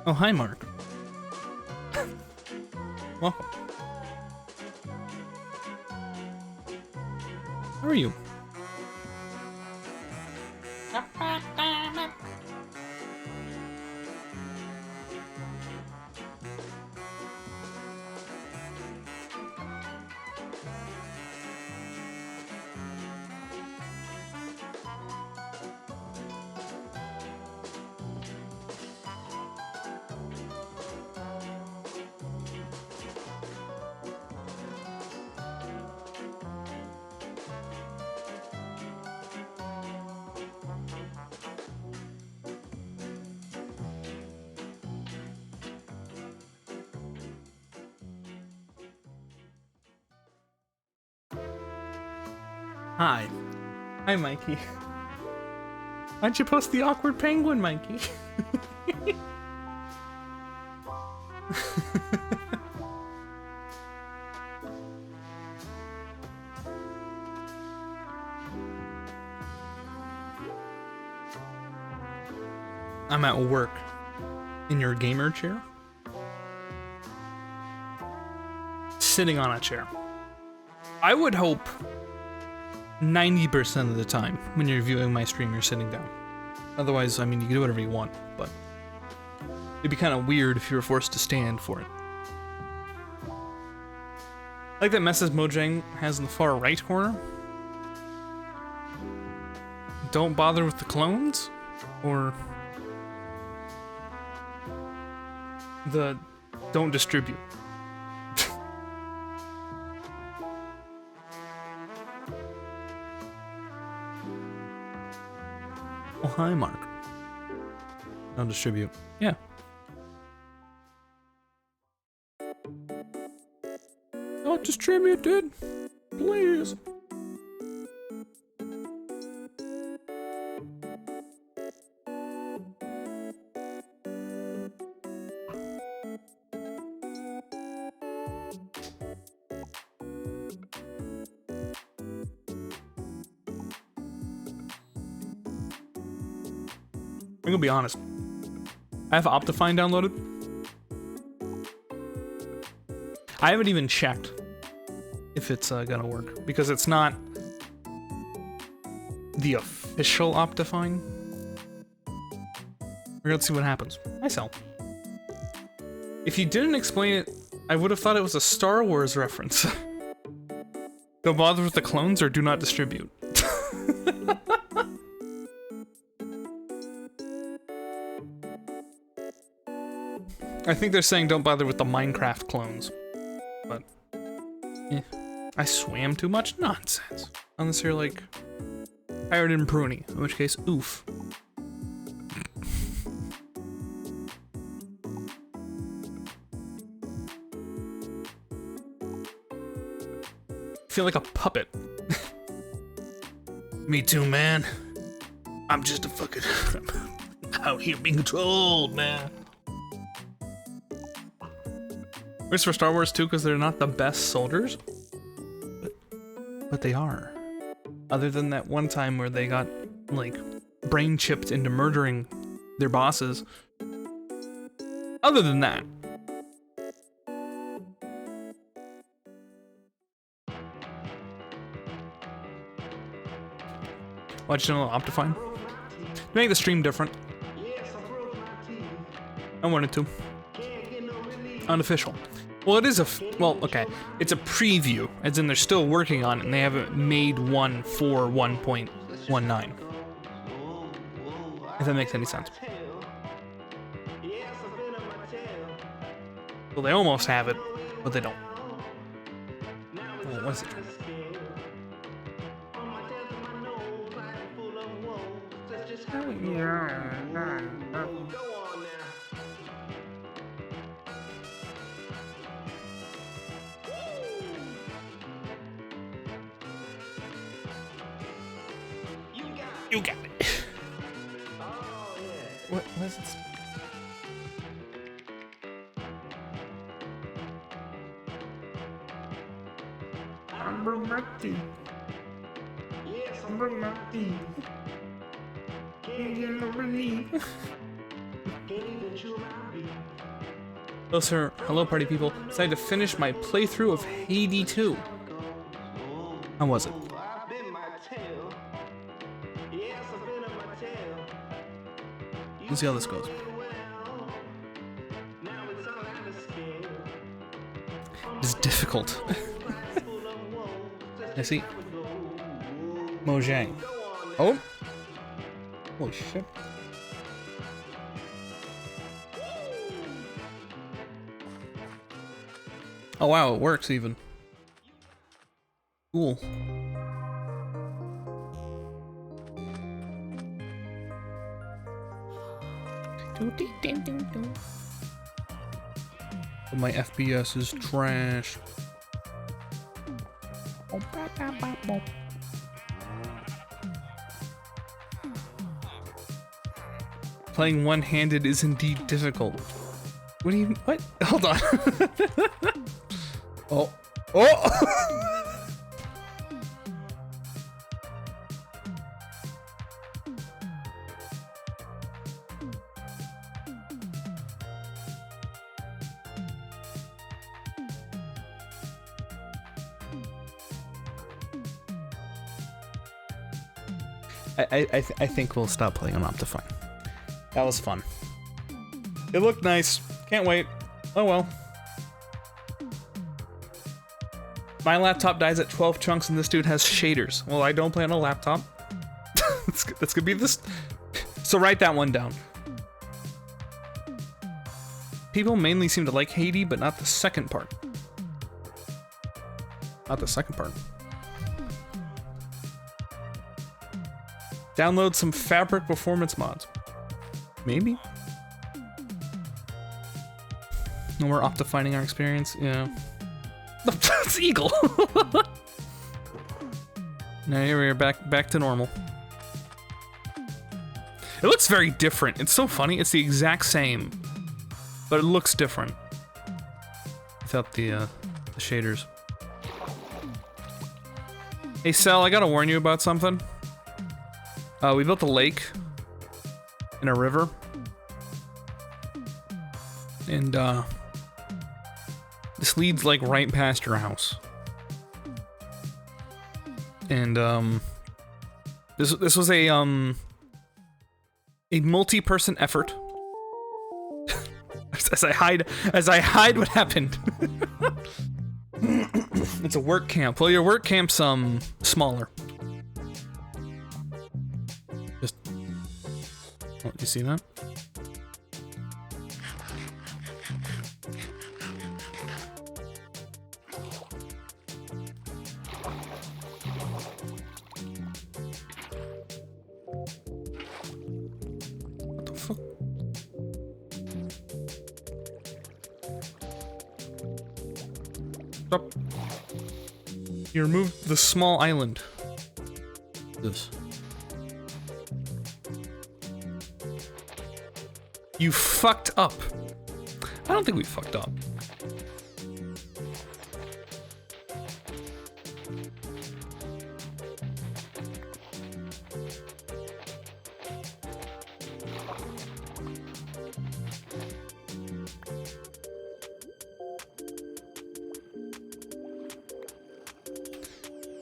Oh, hi, Mark. Welcome. How are you? Hi. Hi, Mikey. Why'd you post the awkward penguin, Mikey? I'm at work. In your gamer chair? Sitting on a chair. I would hope 90% of the time when you're viewing my stream, you're sitting down. Otherwise, I mean, you can do whatever you want, but it'd be kind of weird if you were forced to stand for it. I like that message Mojang has in the far right corner. Don't bother with the clones? Or the don't distribute. Oh, hi, Mark. Don't distribute. Yeah. Don't distribute, dude. Please. I'm gonna be honest. I have Optifine downloaded. I haven't even checked if it's gonna work because it's not the official Optifine. We're gonna see what happens. I sell. If you didn't explain it, I would have thought it was a Star Wars reference. Don't bother with the clones or do not distribute. I think they're saying don't bother with the Minecraft clones. But, I swam too much? Nonsense. Unless you're like, Pirate and Pruny, in which case, oof. I feel like a puppet. Me too, man. I'm just a fucking out here being controlled, man. It's for Star Wars too, because they're not the best soldiers. But they are. Other than that one time where they got, like, brain chipped into murdering their bosses. Other than that. Watch channel Optifine. Make the stream different. I wanted to. Unofficial. Well, it is well, okay. It's a preview, as in they're still working on it, and they haven't made one for 1.19. If that makes any sense. Well, they almost have it, but they don't. Oh, what's it? You got it. What is it? I'm Marty. Yes, I'm Marty. Can't get no relief. Can't even chew my beat. Hello, sir. Hello, party people. Decided to finish my playthrough of Hades 2. How was it? Let's see how this goes. It's difficult. I see. Mojang. Oh! Holy shit. Oh wow, it works even. Cool. But my FPS is trash. Playing one-handed is indeed difficult. What do you... What? Hold on. Oh. Oh! I think we'll stop playing on Optifine. That was fun. It looked nice. Can't wait. Oh well. My laptop dies at 12 chunks and this dude has shaders. Well, I don't play on a laptop. That's gonna be this. So write that one down. People mainly seem to like Hades, but not the second part. Not the second part. Download some Fabric performance mods. Maybe. No more Optifining our experience. Yeah. That's Eagle. Now here we are back to normal. It looks very different. It's so funny. It's the exact same, but it looks different without the shaders. Hey Cell, I gotta warn you about something. We built a lake in a river, and this leads like right past your house. And this was a multi-person effort. as I hide what happened. It's a work camp. Well, your work camp's smaller. Just, oh, you see that? What the fuck? Stop. You removed the small island. This. You fucked up. I don't think we fucked up.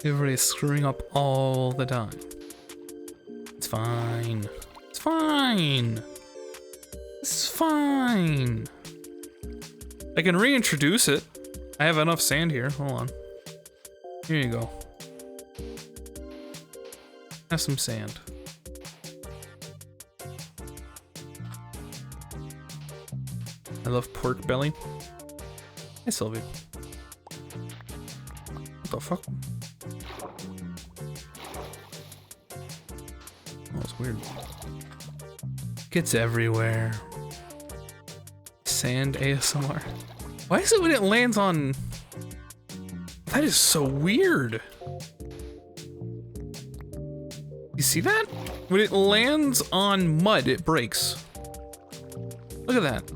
Everybody's screwing up all the time. It's fine. It's fine. It's fine. I can reintroduce it. I have enough sand here. Hold on. Here you go. Have some sand. I love pork belly. Hey, Sylvie. What the fuck? Oh, it's weird. Gets everywhere. Sand ASMR. Why is it when it lands on... That is so weird. You see that? When it lands on mud, it breaks. Look at that.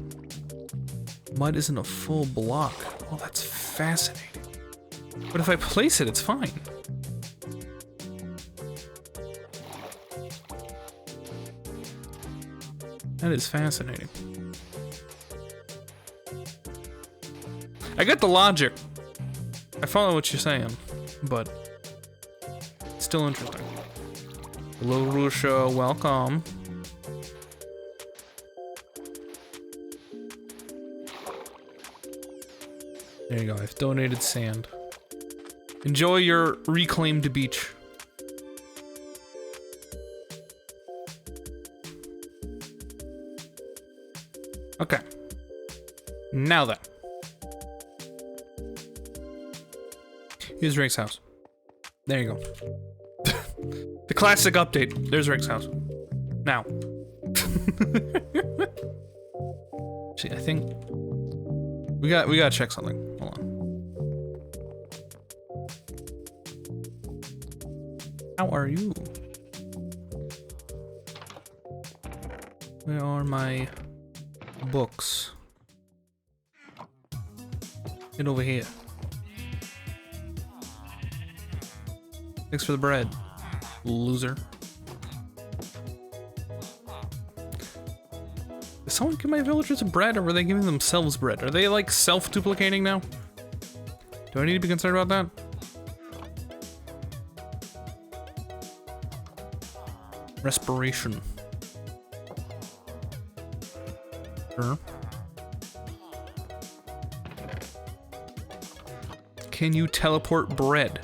Mud isn't a full block. Oh, that's fascinating. But if I place it, it's fine. That is fascinating. I get the logic. I follow what you're saying, but it's still interesting. Hello, Rusha. Welcome. There you go. I've donated sand. Enjoy your reclaimed beach. Okay. Now then. Here's Rick's house. There you go. The classic update. There's Rick's house. Now. See, I think we gotta check something. Hold on. How are you? Where are my books? Get over here. Thanks for the bread, loser. Did someone give my villagers a bread, or were they giving themselves bread? Are they like self-duplicating now? Do I need to be concerned about that? Respiration. Sure. Can you teleport bread?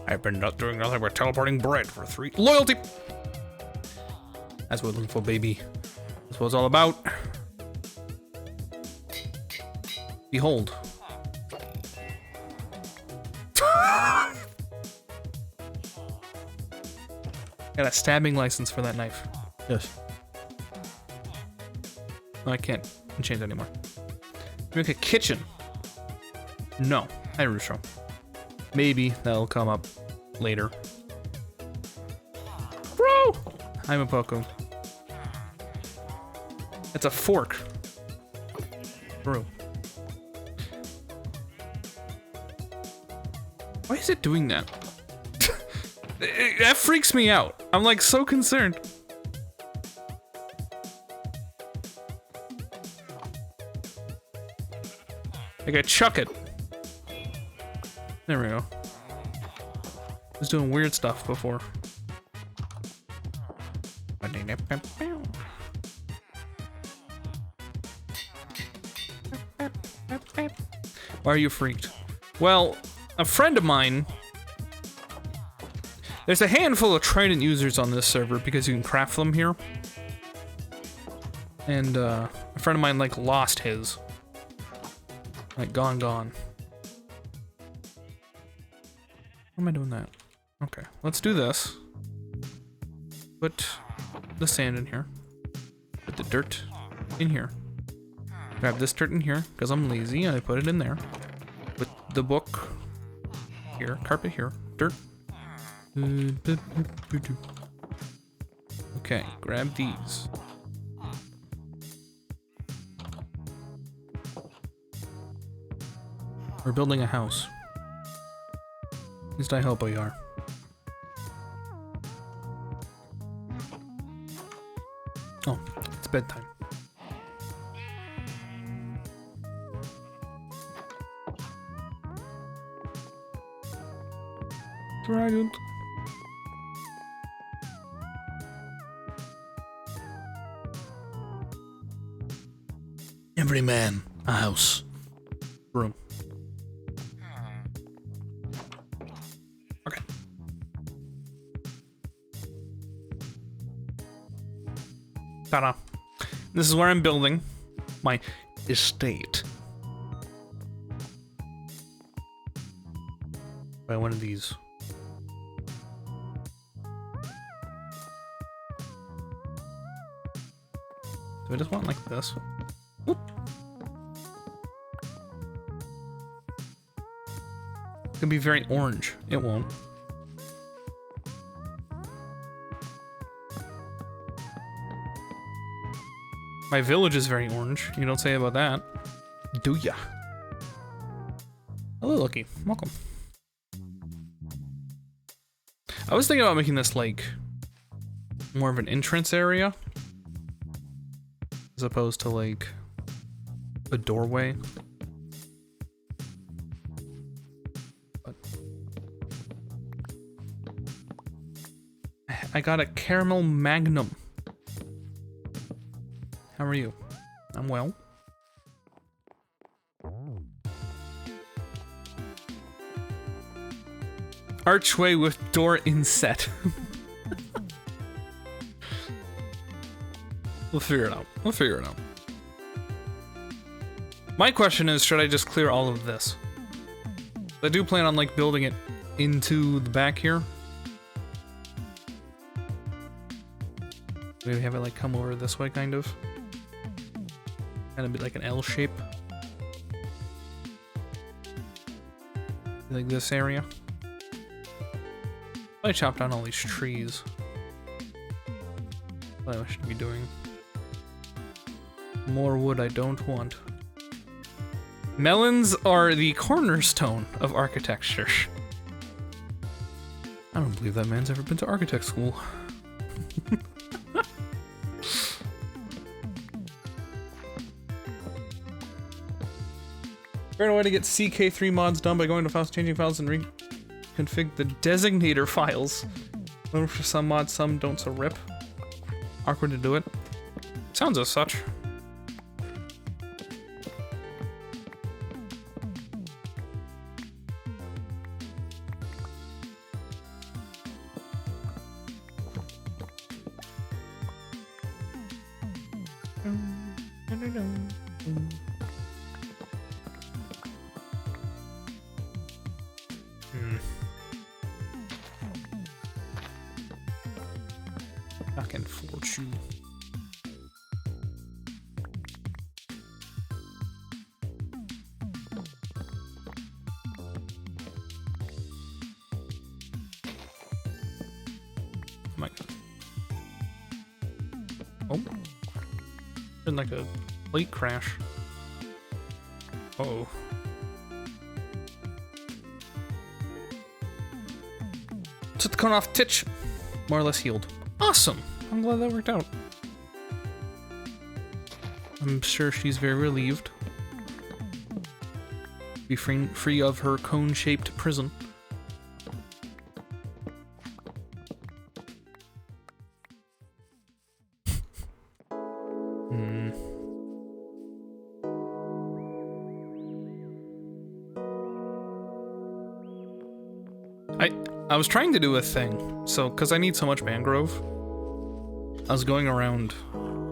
I've been not doing nothing but teleporting bread for 3 loyalty. That's what we're looking for, baby. That's what it's all about. Behold. Got a stabbing license for that knife. Yes. No, I can't enchant anymore. Make a kitchen. No. Hi, Rusho. Maybe that'll come up later. Bro! I'm a Poku. It's a fork. Bro. Why is it doing that? That freaks me out. I'm like so concerned. Like I chuck it. There we go. I was doing weird stuff before. Why are you freaked? Well, a friend of mine... There's a handful of Trident users on this server because you can craft them here. And a friend of mine like lost his. Like gone. Why am I doing that? Okay, let's do this. Put the sand in here. Put the dirt in here. Grab this dirt in here, because I'm lazy, and I put it in there. Put the book here, carpet here, dirt. Okay, grab these. We're building a house. At least I hope we are. Oh, it's bedtime. Trident. Every man, a house. Room. Okay. Ta-da. This is where I'm building my estate. Buy one of these. Do I just want like this? Whoop. It can be very orange. It won't. My village is very orange. You don't say about that. Do ya? Hello, Lucky. Welcome. I was thinking about making this like more of an entrance area as opposed to like a doorway. I got a caramel magnum. How are you? I'm well. Archway with door inset. We'll figure it out. We'll figure it out. My question is, should I just clear all of this? I do plan on, like, building it into the back here. Maybe have it, like, come over this way, kind of. Kind of be like an L shape. Like this area. I chopped down all these trees. What I should be doing. More wood I don't want. Melons are the cornerstone of architecture. I don't believe that man's ever been to architect school. Figure out a way to get CK3 mods done by going to files, changing files, and reconfig the designator files. Whatever for some mods, some don't, so rip. Awkward to do it. Sounds as such. Fucking fortune. Oh my god. Oh. Been like a plate crash. Uh-oh. Took the cone off Titch. More or less healed. Awesome! I'm glad that worked out. I'm sure she's very relieved. Be free of her cone-shaped prison. I was trying to do a thing, so, because I need so much mangrove, I was going around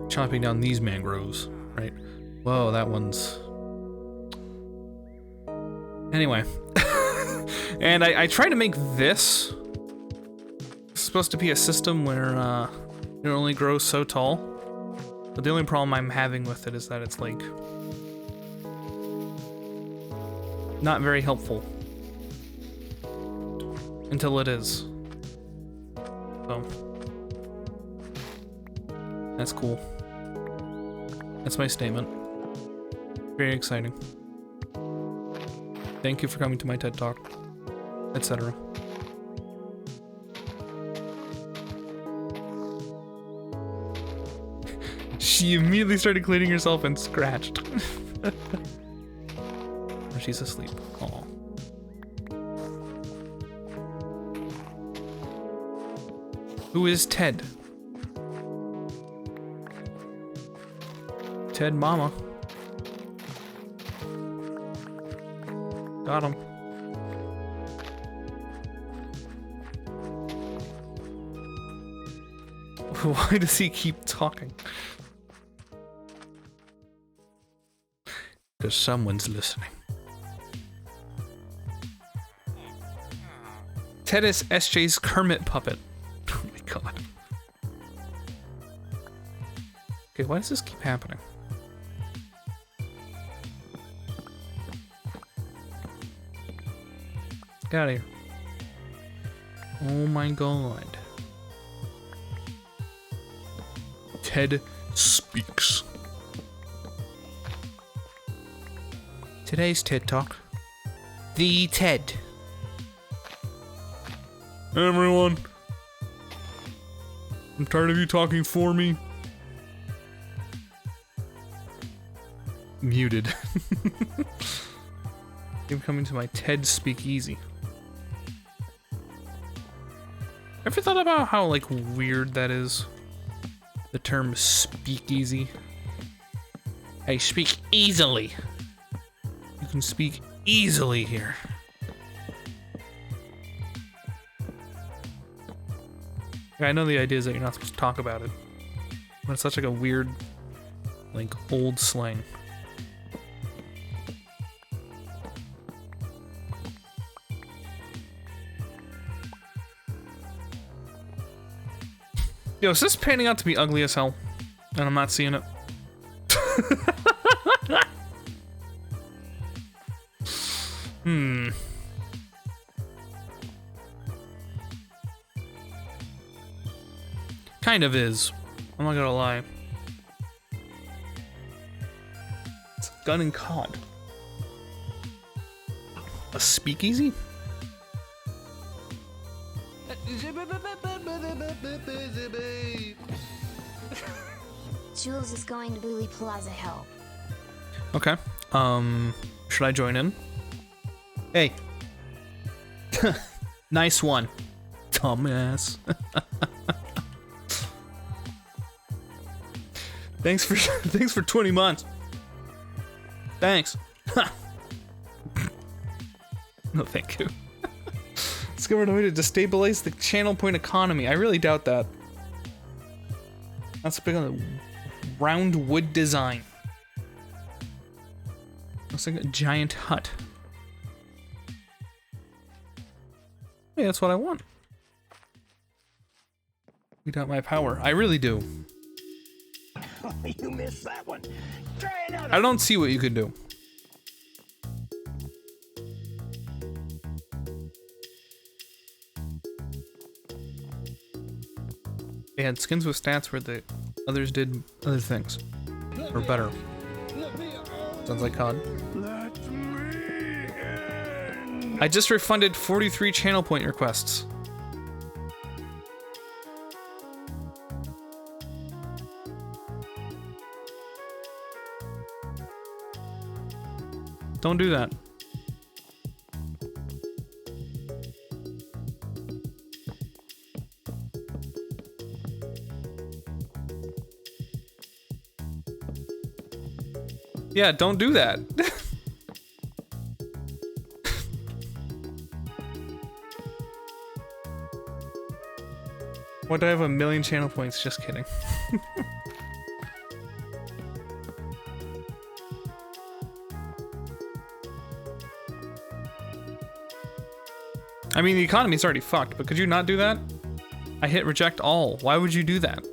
chopping down these mangroves, right? Whoa, that one's... Anyway. And I tried to make this. It's supposed to be a system where it only grows so tall. But the only problem I'm having with it is that it's, like, not very helpful. Until it is. So. That's cool. That's my statement. Very exciting. Thank you for coming to my TED Talk, etc. She immediately started cleaning herself and scratched. She's asleep. Aw. Who is Ted? Ted Mama. Got him. Why does he keep talking? Because someone's listening. Ted is SJ's Kermit puppet. Oh my god. Okay, why does this keep happening? Get out of here. Oh my god. Ted speaks. Today's TED Talk. The TED. Hey everyone. I'm tired of you talking for me. Muted. You're coming to my TED Speakeasy. Ever thought about how, like, weird that is? The term speakeasy. I speak easily. You can speak easily here. I know the idea is that you're not supposed to talk about it, but it's such like a weird, like, old slang. Yo, is this painting out to be ugly as hell? And I'm not seeing it. Kind of is. I'm not gonna lie. It's a gun and cod. A speakeasy? Jules is going to bully Plaza Hill. Okay. Should I join in? Hey. Nice one, dumbass. Thanks for 20 months. Thanks. No, thank you. Discovered a way to destabilize the channel point economy. I really doubt that. That's big on the round wood design. Looks like a giant hut. Hey, that's what I want. You doubt my power. I really do. You missed that one. Try another. I don't see what you could do. They had skins with stats where the others did other things. Or better. Sounds like COD. I just refunded 43 channel point requests. Don't do that. Yeah, don't do that. What, do I have a million channel points? Just kidding. I mean, the economy's already fucked, but could you not do that? I hit reject all. Why would you do that?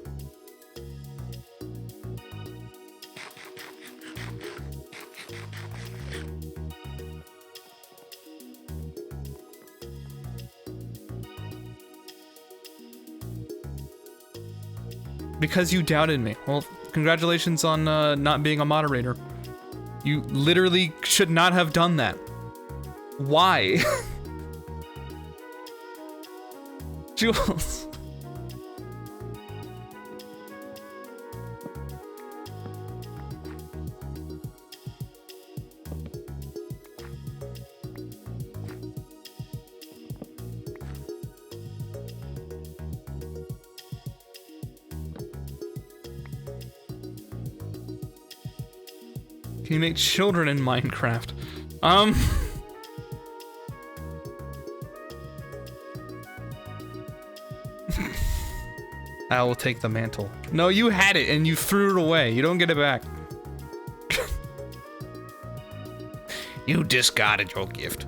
Because you doubted me. Well, congratulations on not being a moderator. You literally should not have done that. Why? Jules. Can you make children in Minecraft? I will take the mantle. No, you had it and you threw it away. You don't get it back. You discarded your gift.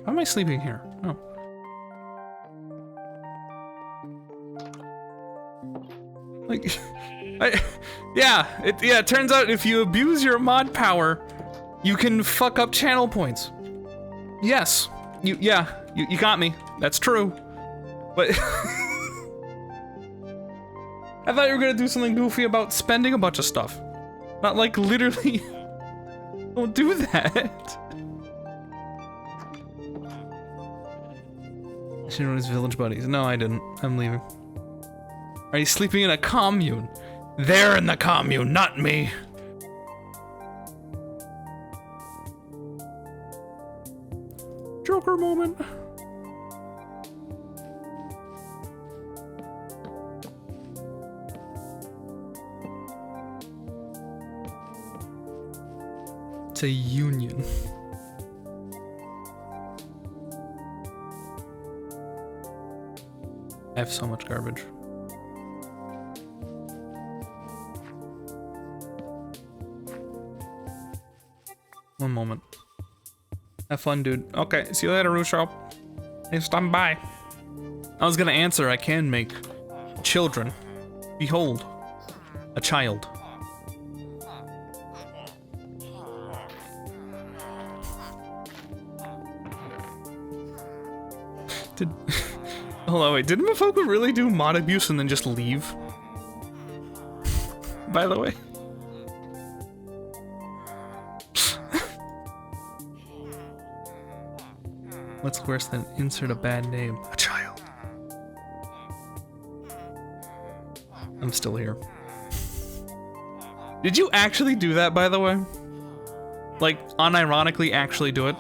Why am I sleeping here? Oh. Like, it turns out if you abuse your mod power, you can fuck up channel points. Yes, you got me. That's true. But I thought you were gonna do something goofy about spending a bunch of stuff. Not like literally, don't do that. She knows village buddies. No, I didn't. I'm leaving. Are you sleeping in a commune? They're in the commune, not me. Joker moment. It's a union. I have so much garbage. One moment. Have fun, dude. Okay, see you later, Rusho. Thanks for stopping by. I was gonna answer, I can make children. Behold, a child. Hold on, wait, didn't Mafoku really do mod abuse and then just leave? By the way. What's worse than insert a bad name? A child. I'm still here. Did you actually do that, by the way? Like, unironically actually do it?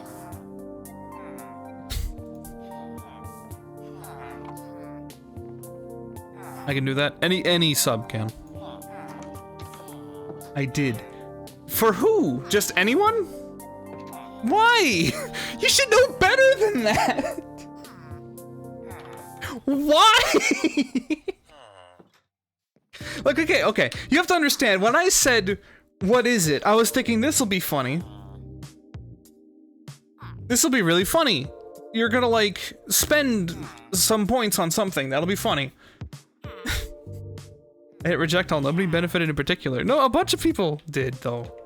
I can do that. Any sub can. I did. For who? Just anyone? Why? You should know better than that. Why? Like, okay. You have to understand, when I said, what is it? I was thinking this'll be funny. This'll be really funny. You're gonna, like, spend some points on something. That'll be funny. I hit reject all. Nobody benefited in particular. No, a bunch of people did, though.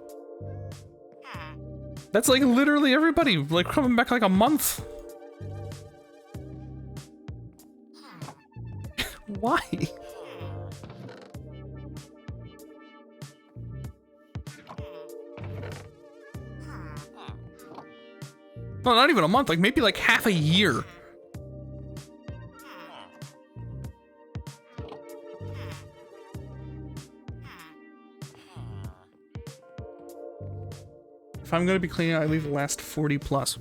That's like literally everybody, like coming back like a month. Why? No, not even a month, like maybe like half a year. If I'm gonna be cleaning, I leave the last 40 plus.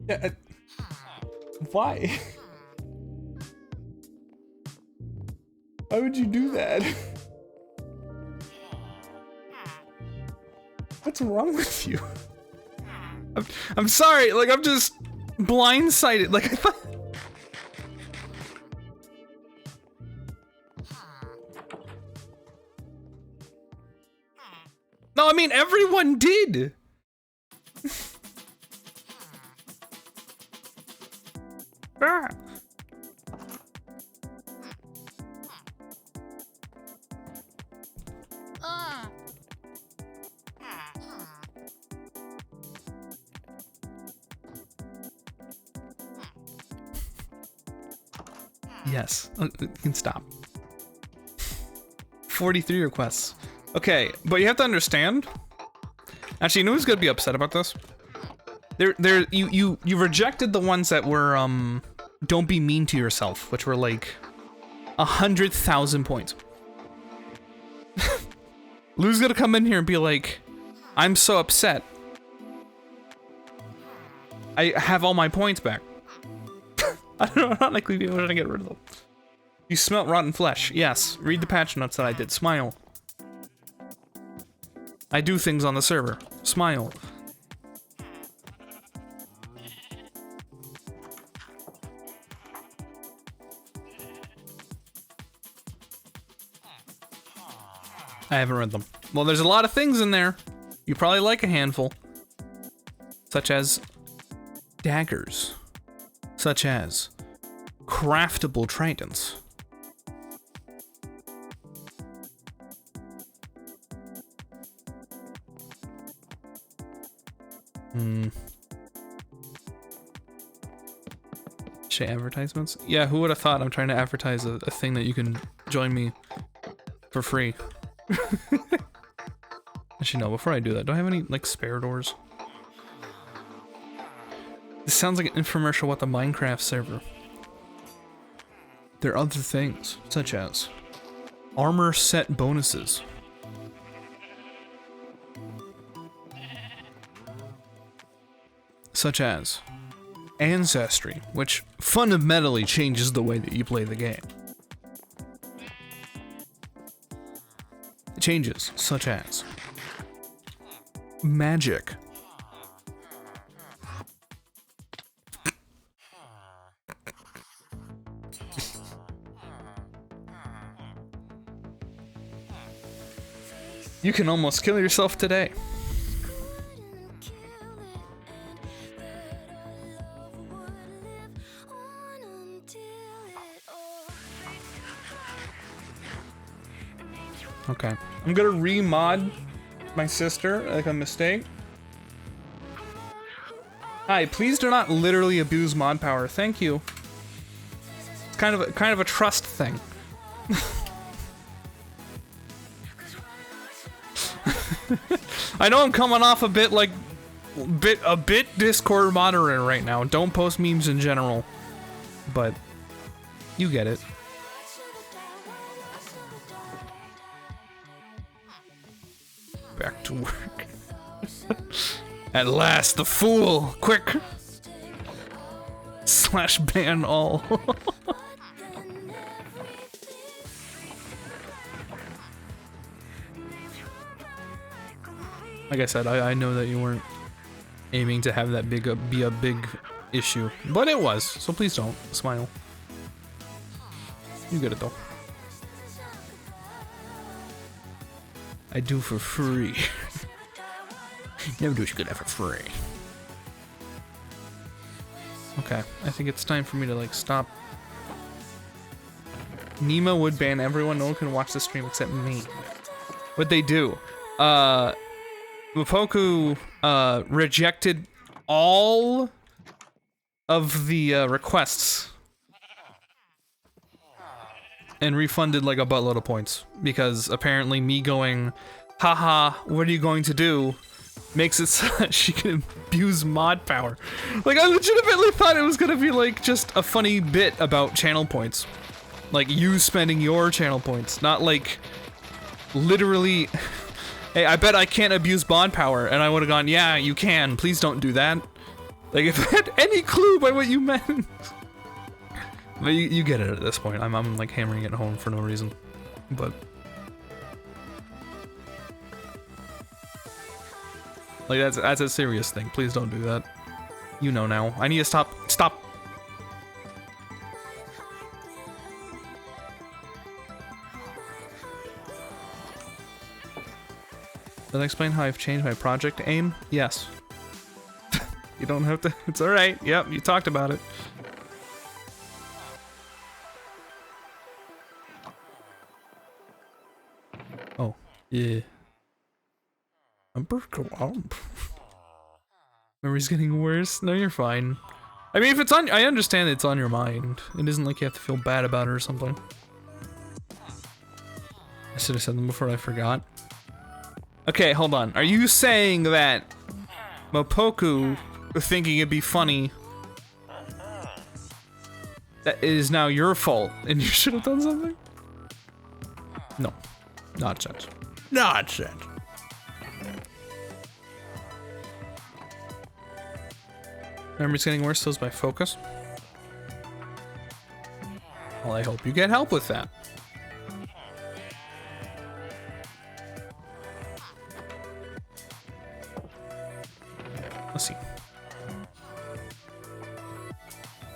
Yeah, why? Why would you do that? What's wrong with you? I'm sorry, like I'm just blindsided. Like I thought. No, I mean everyone did. Ah. Yes, you can stop. 43 requests. Okay, but you have to understand. Actually, you know who's gonna be upset about this? You rejected the ones that were don't be mean to yourself, which were like 100,000 points. Lou's gonna come in here and be like, I'm so upset. I have all my points back. I don't know, I'm not likely to be able to get rid of them. You smelt rotten flesh. Yes, read the patch notes that I did. Smile. I do things on the server. Smile. I haven't read them. Well, there's a lot of things in there. You probably like a handful. Such as daggers. Such as craftable tridents. Say advertisements? Yeah, who would have thought I'm trying to advertise a thing that you can join me for free? Actually, no, before I do that, do I have any, like, spare doors? This sounds like an infomercial about the Minecraft server. There are other things, such as armor set bonuses. Such as Ancestry, which fundamentally changes the way that you play the game. Changes such as Magic. You can almost kill yourself today. Okay. I'm gonna remod my sister like a mistake. Hi, please do not literally abuse mod power. Thank you. It's kind of a trust thing. I know I'm coming off a bit like a bit Discord moderator right now. Don't post memes in general, but you get it. Back to work. At last, the fool! Quick! Slash ban all. Like I said, I know that you weren't aiming to have that be a big issue, but it was, so please don't smile. You get it though. I do for free. Never do good for free. Okay, I think it's time for me to like stop. Nemo would ban everyone. No one can watch the stream except me. What'd they do? Mopoku rejected all of the requests and refunded like a buttload of points because apparently me going, haha, what are you going to do? Makes it so that she can abuse mod power. Like, I legitimately thought it was gonna be like just a funny bit about channel points. Like you spending your channel points, not like literally, hey, I bet I can't abuse mod power, and I would have gone, yeah, you can, please don't do that. Like, if I had any clue by what you meant. But you get it at this point. I'm like hammering it home for no reason. But like that's a serious thing. Please don't do that. You know now. I need to stop. Does that explain how I've changed my project aim? Yes. You don't have to. It's alright. Yep, you talked about it. Oh, yeah. Memory's getting worse. No, you're fine. I mean, if it's on, I understand it's on your mind. It isn't like you have to feel bad about it or something. I should have said them before I forgot. Okay, hold on. Are you saying that Mopoku thinking it'd be funny that it is now your fault and you should have done something? No. Nonsense. Nonsense. Memory's getting worse, so is my focus. Well, I hope you get help with that. Let's see.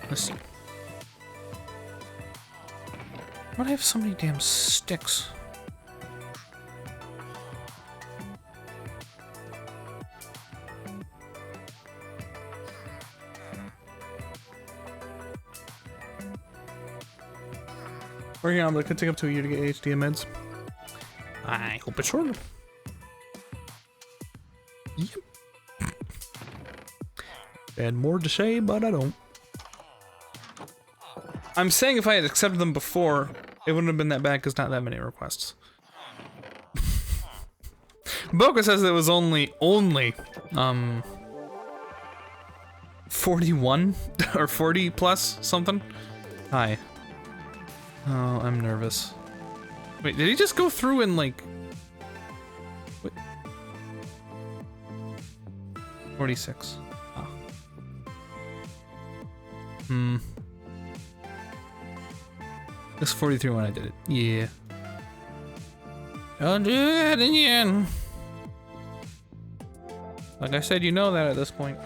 Let's see. Why do I have so many damn sticks? Working on, but it could take up to a year to get HDM meds. I hope it's shorter. Yep. had more to say, but I don't. I'm saying if I had accepted them before, it wouldn't have been that bad because not that many requests. Boca says it was only 41 or 40 plus something. Hi. Oh, I'm nervous. Wait, did he just go through and like... Wait. 46. Oh. It's 43 when I did it. Yeah. I'll do that again. Like I said, you know that at this point.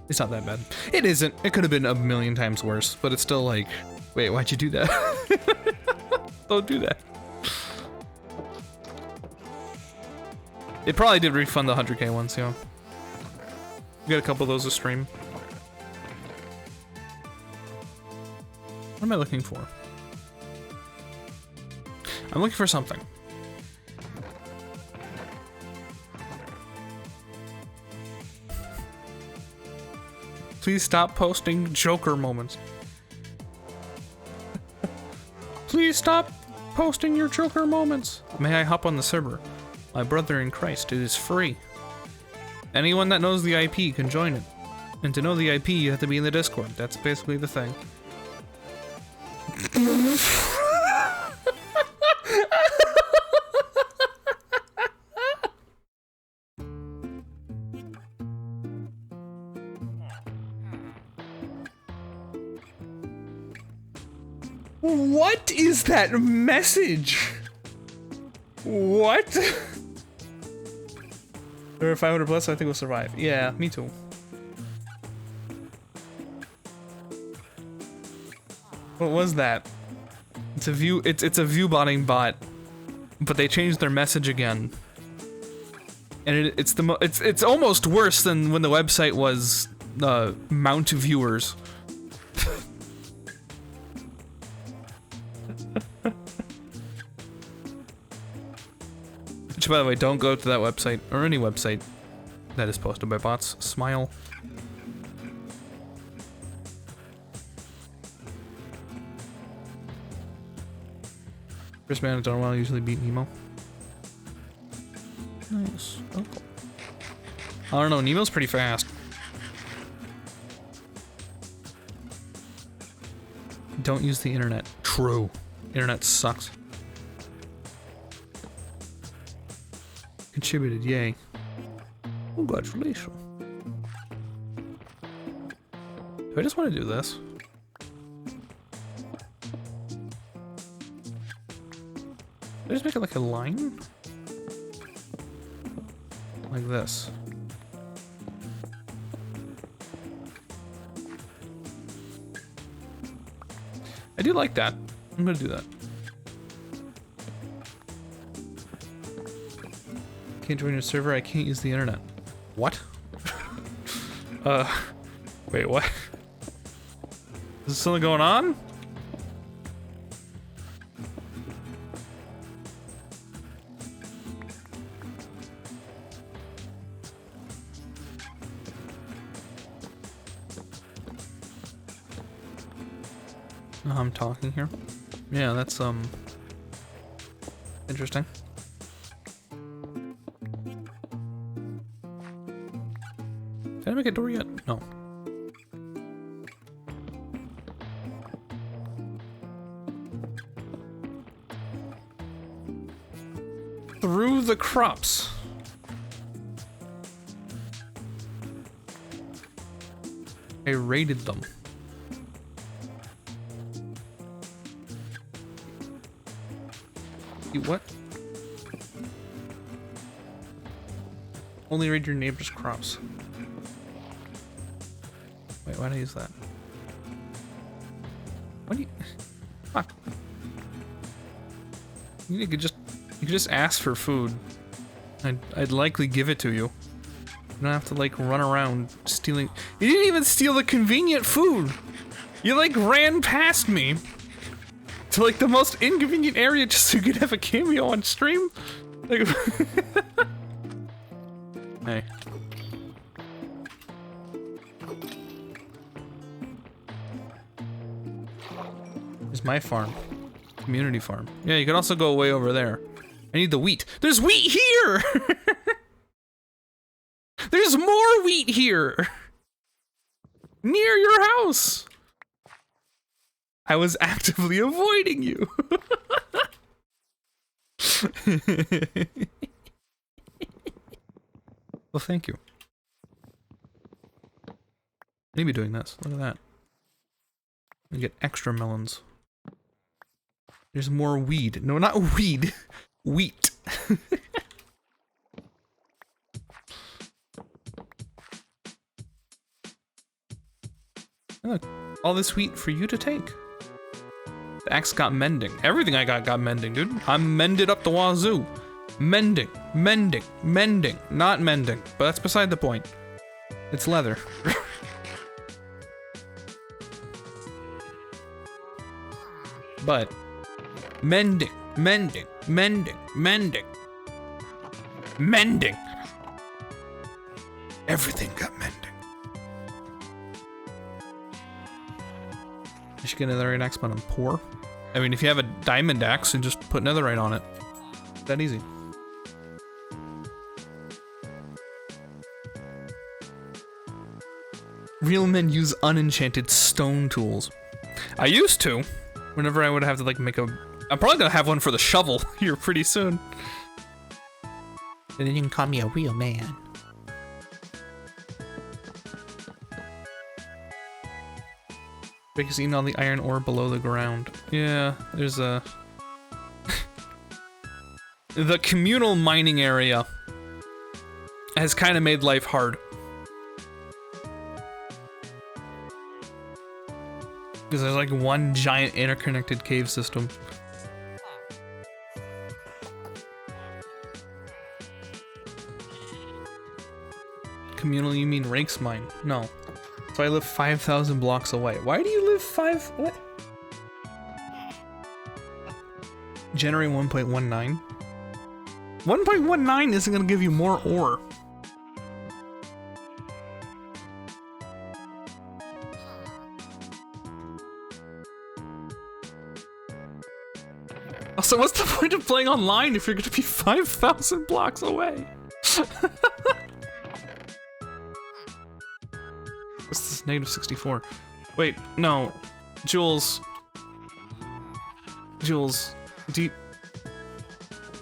It's not that bad. It isn't. It could have been a million times worse, but it's still like, wait, why'd you do that? Don't do that. It probably did refund the 100K ones, yeah. We got a couple of those to stream. What am I looking for? I'm looking for something. Please stop posting Joker moments. Please stop posting your Joker moments. May I hop on the server? My brother in Christ, it is free. Anyone that knows the IP can join it. And to know the IP, you have to be in the Discord. That's basically the thing. What is that message? What? There are 500 plus, I think we'll survive. Yeah, me too. What was that? It's a view. It's a viewbotting bot, but they changed their message again, and it's almost worse than when the website was mount viewers. Which, by the way, don't go to that website or any website that is posted by bots. Smile. Chris Man and Darwell usually beat Nemo. Nice. Oh, cool. I don't know, Nemo's pretty fast. Don't use the internet. True. Internet sucks. Contributed, yay. Congratulations. Do I just want to do this? Did I just make it like a line? Like this. I do like that. I'm gonna do that. Can't join your server, I can't use the internet. What? Wait, what? Is there something going on? I'm talking here. Yeah, that's interesting. Did I make a door yet? No. Through the crops. I raided them. You what? Only raid your neighbor's crops. Wait, why did I use that? What do you... Fuck. You could just ask for food. I'd likely give it to you. You don't have to like run around stealing. You didn't even steal the convenient food. You like ran past me to like the most inconvenient area just so you could have a cameo on stream. Like, hey. Where's my farm? Community farm. Yeah, you could also go way over there. I need the wheat. There's wheat here! There's more wheat here! Near your house! I was actively avoiding you. Well, thank you. I need to be doing this. Look at that. I get extra melons. There's more weed. No, not weed. Wheat. Look, all this wheat for you to take. The axe got mending. Everything I got mending, dude. I'm mended up the wazoo. Mending, mending, mending. Not mending, but that's beside the point. It's leather. But mending, mending, mending, mending, mending. Everything got mending. I should get netherite axe, but I'm poor. I mean, if you have a diamond axe, and just put netherite on it. It's that easy. Real men use unenchanted stone tools. I used to. Whenever I would have to like make a... I'm probably gonna have one for the shovel here pretty soon. And then you can call me a real man. Because eating all the iron ore below the ground. Yeah, there's a... The communal mining area has kind of made life hard. Because there's like one giant interconnected cave system. Communal, you mean Rake's mine? No. So I live 5,000 blocks away. Why do you live what? Generate 1.19? 1.19 isn't gonna give you more ore. Also, what's the point of playing online if you're gonna be 5,000 blocks away? What's this? Negative 64. Wait, no. Jules. Jules, do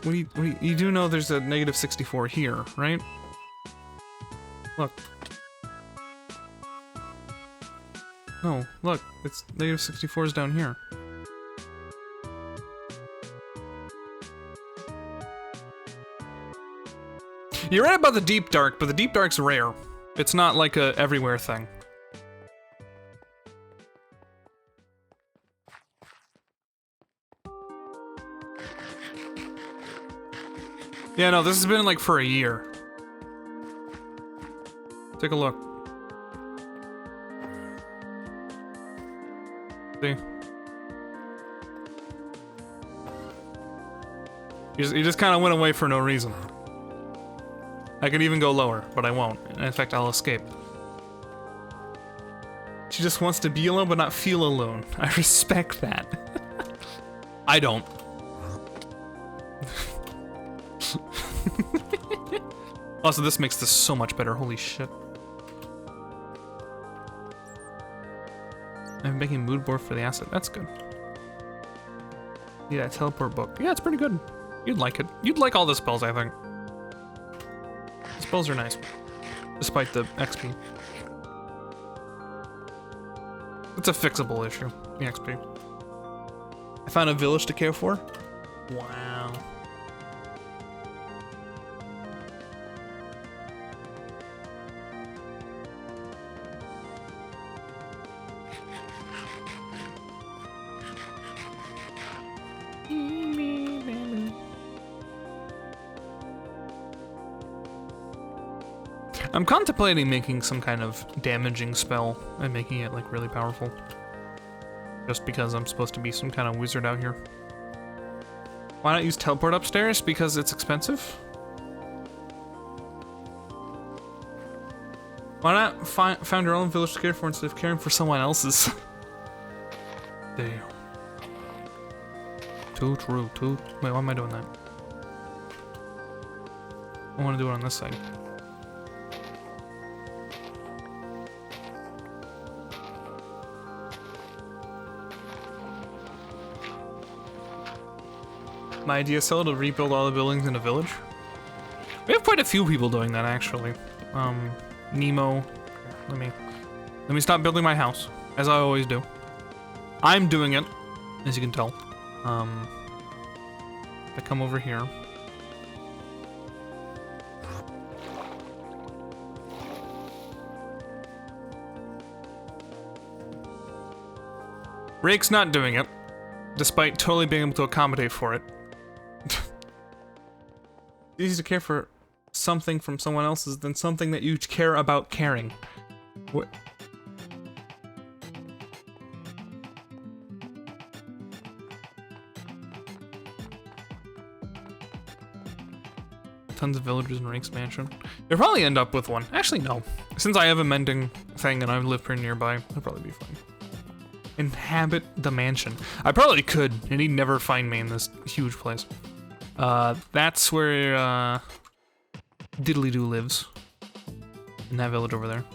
you do know there's a negative 64 here, right? Look. No, look, it's negative 64 is down here. You're right about the deep dark, but the deep dark's rare. It's not like a everywhere thing. Yeah, no, this has been like for a year. Take a look. See? You just kind of went away for no reason. I could even go lower, but I won't. In fact, I'll escape. She just wants to be alone, but not feel alone. I respect that. I don't. Also, this makes this so much better. Holy shit. I'm making mood board for the asset. That's good. Yeah, teleport book. Yeah, it's pretty good. You'd like it. You'd like all the spells, I think. The spells are nice, despite the XP. It's a fixable issue, the XP. I found a village to care for. Wow. I'm contemplating making some kind of damaging spell and making it like really powerful. Just because I'm supposed to be some kind of wizard out here. Why not use teleport upstairs? Because it's expensive? Why not found your own village to care for instead of caring for someone else's? Damn. Too true. Wait, why am I doing that? I want to do it on this side. My idea is still to rebuild all the buildings in a village. We have quite a few people doing that, actually. Nemo. Let me stop building my house, as I always do. I'm doing it, as you can tell. I come over here. Rake's not doing it, despite totally being able to accommodate for it. It's easier to care for something from someone else's than something that you care about caring. What? Tons of villagers in Rake's mansion. You'll probably end up with one. Actually, no. Since I have a mending thing and I live pretty nearby, I'll probably be fine. Inhabit the mansion. I probably could, and he'd never find me in this huge place. That's where, Diddly-Doo lives. In that village over there.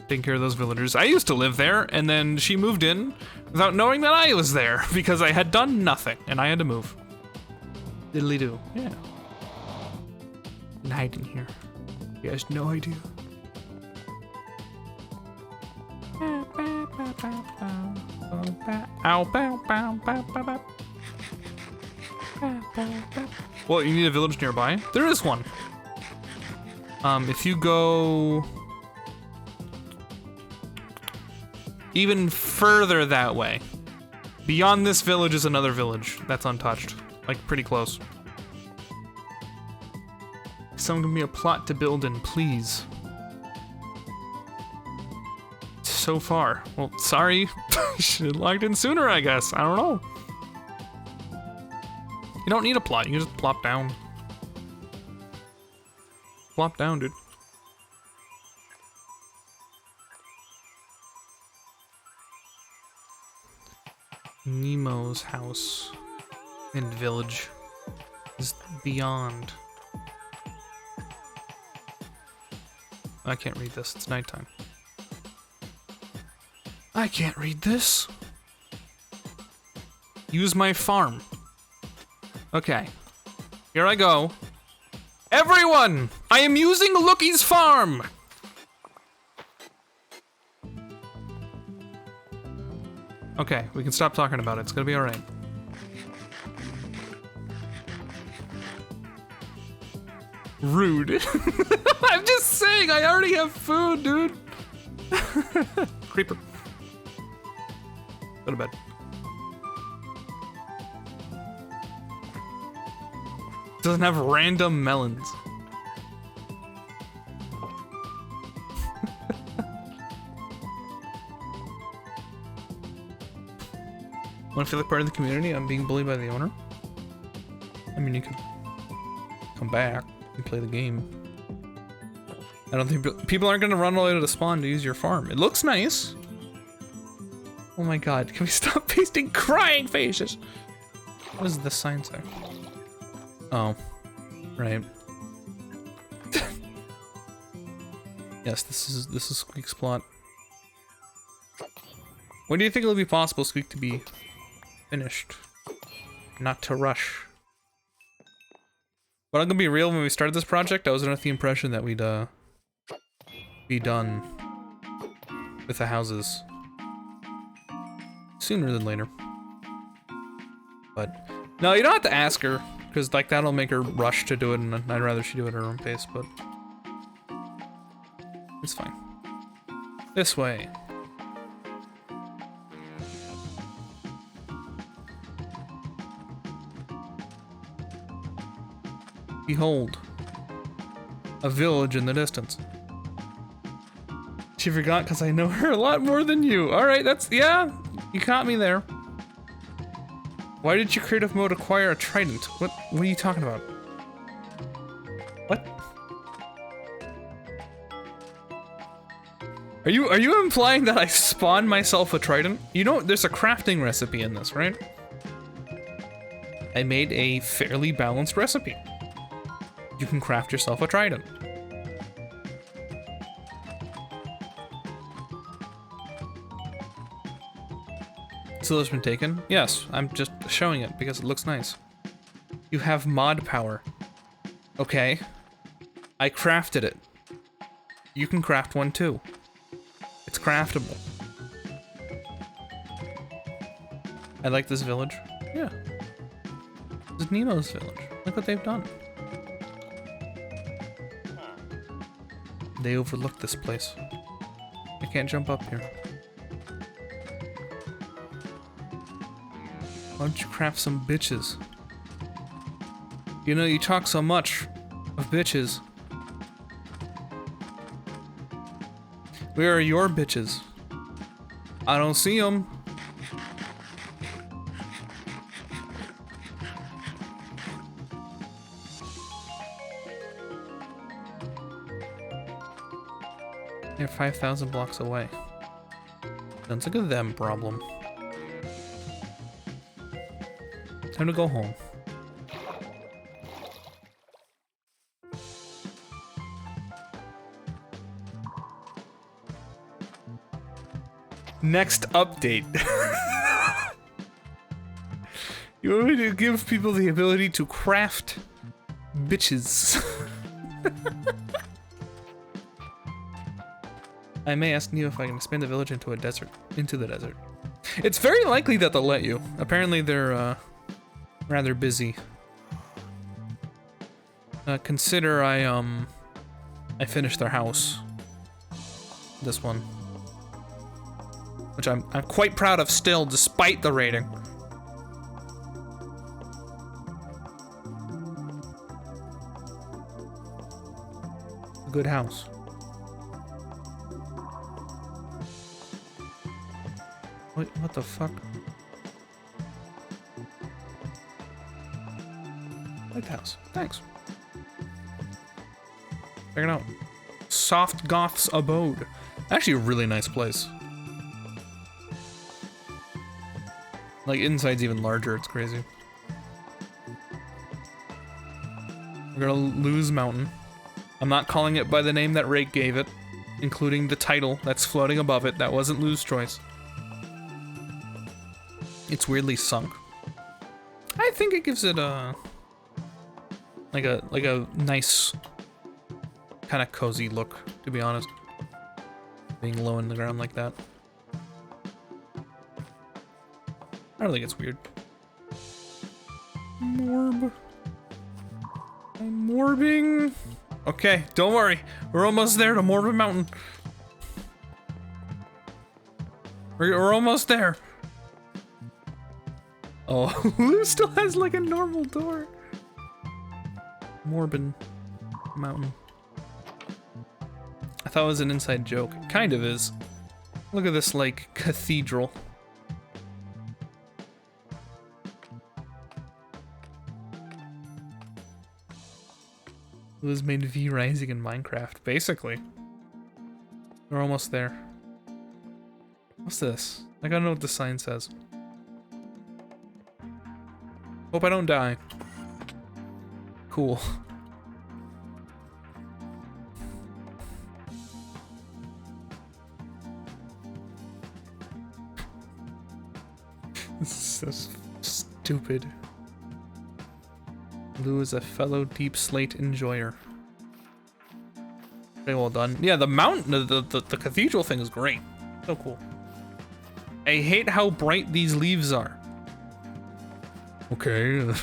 Taking care of those villagers. I used to live there, and then she moved in without knowing that I was there, because I had done nothing, and I had to move. Diddly-Doo, yeah. And hiding here. He has no idea. Well, you need a village nearby? There is one. If you go even further that way, beyond this village is another village that's untouched. Like, pretty close. Someone give me a plot to build in, please. So far. Well, sorry. You should have logged in sooner, I guess. I don't know. You don't need a plot. You can just plop down. Plop down, dude. Nemo's house and village is beyond. I can't read this. It's nighttime. I can't read this. Use my farm. Okay. Here I go. Everyone! I am using Lookie's farm! Okay, we can stop talking about it. It's gonna be alright. Rude. I'm just saying, I already have food, dude. Creeper. Go to bed. Doesn't have random melons. Want to feel like part of the community? I'm being bullied by the owner. I mean, you could come back and play the game. I don't think people aren't gonna run all the way to the spawn to use your farm. It looks nice. Oh my god, can we stop pasting crying faces? What does this sign say? Oh, right. Yes, this is Squeak's plot. When do you think it'll be possible, Squeak, to be finished? Not to rush. But I'm gonna be real, when we started this project, I was under the impression that we'd be done with the houses sooner than later. But no, you don't have to ask her, because like that'll make her rush to do it, and I'd rather she do it at her own pace, but it's fine. This way. Behold, a village in the distance. She forgot because I know her a lot more than you. All right, that's, yeah, you caught me there. Why did you creative mode acquire a trident? What are you talking about? What? Are you implying that I spawned myself a trident? You know, there's a crafting recipe in this, right? I made a fairly balanced recipe. You can craft yourself a trident. So it's been taken? Yes, I'm just showing it because it looks nice. You have mod power. Okay. I crafted it. You can craft one too. It's craftable. I like this village. Yeah. This is Nemo's village. Look what they've done. They overlooked this place. I can't jump up here. Why don't you craft some bitches? You know, you talk so much of bitches. Where are your bitches? I don't see them. They're 5,000 blocks away. Sounds like a them problem. Time to go home. Next update. You want me to give people the ability to craft bitches. I may ask Neo if I can expand the village into the desert. It's very likely that they'll let you. Apparently they're rather busy. Consider I finished their house. This one. Which I'm quite proud of still, despite the rating. Good house. What the fuck? Lighthouse. Thanks. Check it out. Soft Goth's Abode. Actually a really nice place. Like, inside's even larger, it's crazy. We're gonna lose Mountain. I'm not calling it by the name that Rake gave it, including the title that's floating above it. That wasn't Lou's choice. It's weirdly sunk. I think it gives it a like a nice kind of cozy look, to be honest. Being low in the ground like that. I don't think it's weird. Morb. I'm morbing. Okay, don't worry. We're almost there to Morbid Mountain. We're almost there. Oh, Lou still has like a normal door. Morbid Mountain. I thought it was an inside joke. It kind of is. Look at this, like, cathedral. It was made V Rising in Minecraft, basically. We're almost there. What's this? I gotta know what the sign says. Hope I don't die. Cool. This is so stupid. Lou is a fellow Deep Slate enjoyer. Very well done. Yeah, the mountain, the cathedral thing is great. So cool. I hate how bright these leaves are. Okay, what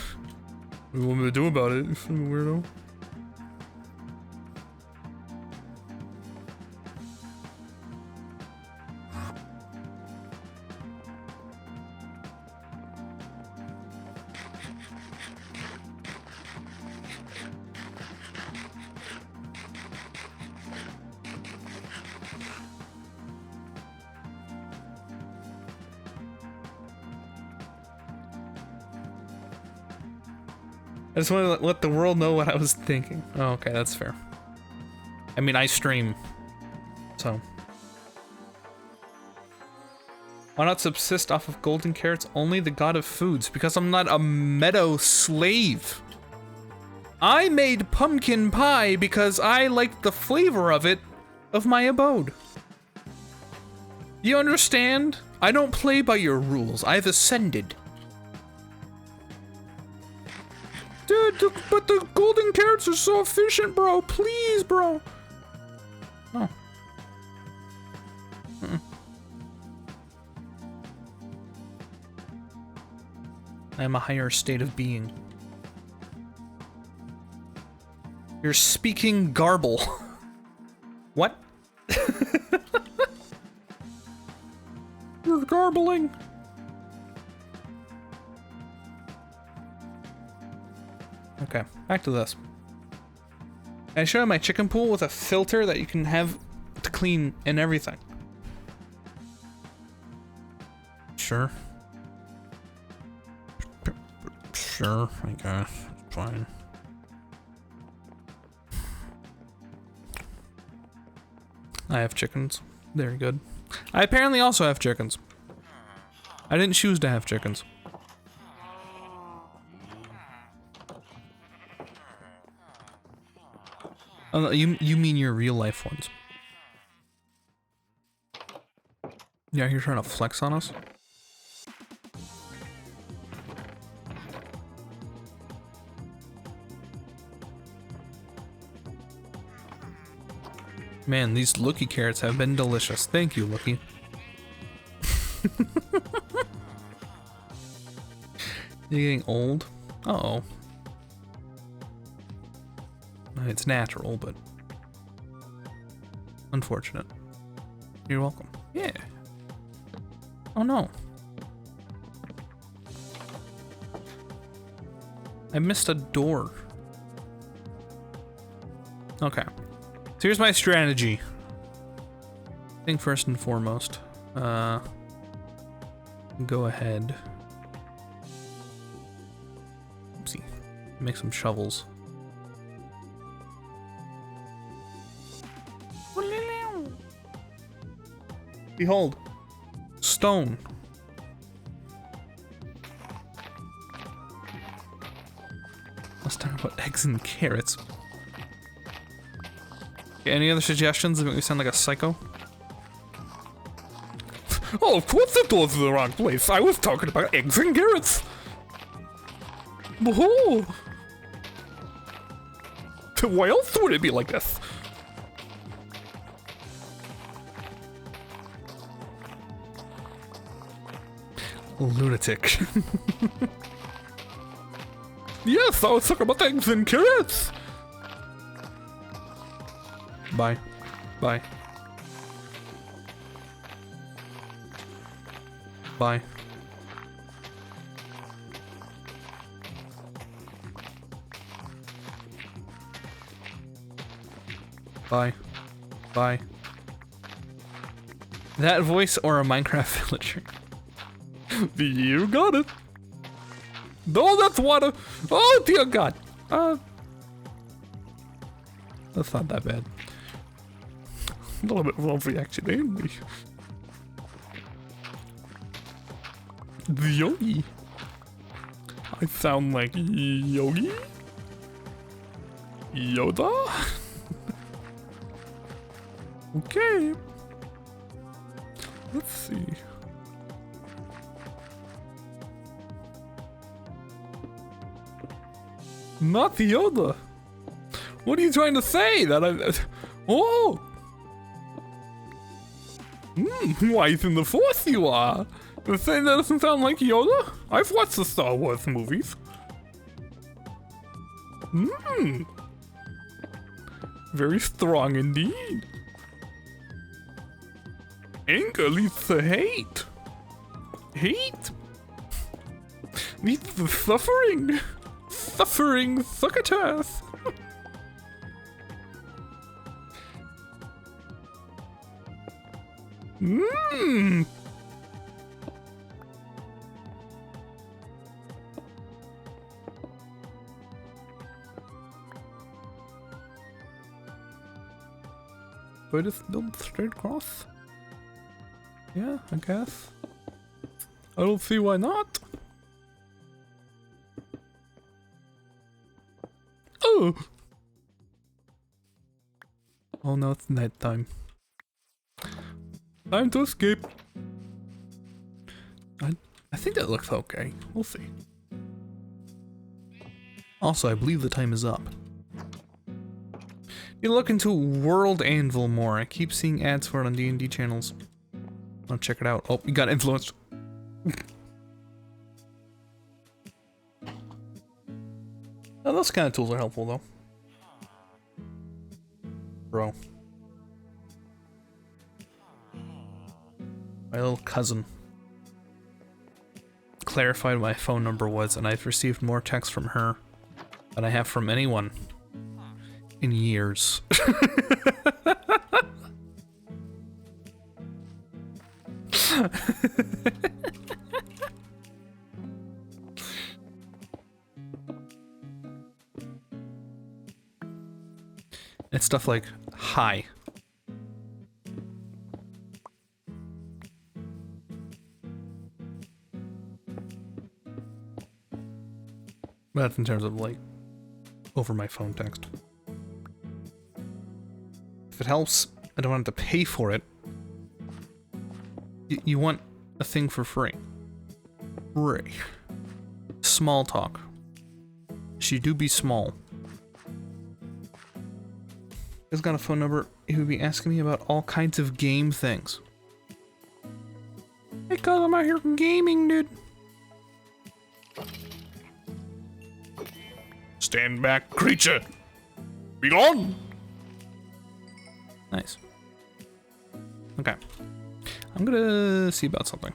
do you want me to do about it, weirdo? I just want to let the world know what I was thinking. Oh, okay, that's fair. I mean, I stream, so. Why not subsist off of golden carrots only, the god of foods? Because I'm not a meadow slave. I made pumpkin pie because I liked the flavor of it, of my abode. You understand? I don't play by your rules. I've ascended. Dude, but the golden carrots are so efficient, bro. Please, bro. Oh. I am a higher state of being. You're speaking garble. What? You're garbling. Okay, back to this. I show you my chicken pool with a filter that you can have to clean and everything. Sure. Sure, I guess. It's fine. I have chickens. They're good. I apparently also have chickens. I didn't choose to have chickens. Oh, you mean your real life ones? Yeah, you're trying to flex on us? Man, these Lookie carrots have been delicious. Thank you, Lookie. You're getting old? Uh-oh. It's natural, but unfortunate. You're welcome. Yeah. Oh no. I missed a door. Okay. So here's my strategy. I think first and foremost, go ahead. Oopsie. Make some shovels. Behold, stone. Let's talk about eggs and carrots. Okay, any other suggestions that make me sound like a psycho? Oh, of course the door's in the wrong place. I was talking about eggs and carrots. Oh. Why else would it be like this? Lunatic. Yes, I was talking about eggs and carrots. Bye. Bye. Bye. Bye. Bye. That voice or a Minecraft villager? You got it. No, that's water. Oh, dear God. That's not that bad. A little bit lovely, actually. Yogi. I sound like Yogi? Yoda? Okay. Let's see. Not Yoda. What are you trying to say? That I... Oh! Wise in the Force you are. You're saying that doesn't sound like Yoda? I've watched the Star Wars movies. Very strong indeed. Anger leads to hate. Hate leads to suffering. Suffering succotash. Do I just build straight across? Yeah, I guess. I don't see why not. Oh! Oh no, it's night time. Time to escape. I think that looks okay. We'll see. Also, I believe the time is up. You look into World Anvil more. I keep seeing ads for it on D&D channels. I'll check it out. Oh, you got influenced. Oh, those kind of tools are helpful, though. Bro. My little cousin clarified what my phone number was, and I've received more texts from her than I have from anyone in years. It's stuff like, hi. That's in terms of like, over my phone text. If it helps, I don't have to pay for it. You want a thing for free. Free. Small talk. She do be small. He's got a phone number. He would be asking me about all kinds of game things. Hey, cuz I'm out here gaming, dude. Stand back, creature. Be gone. Nice. Okay. I'm gonna see about something.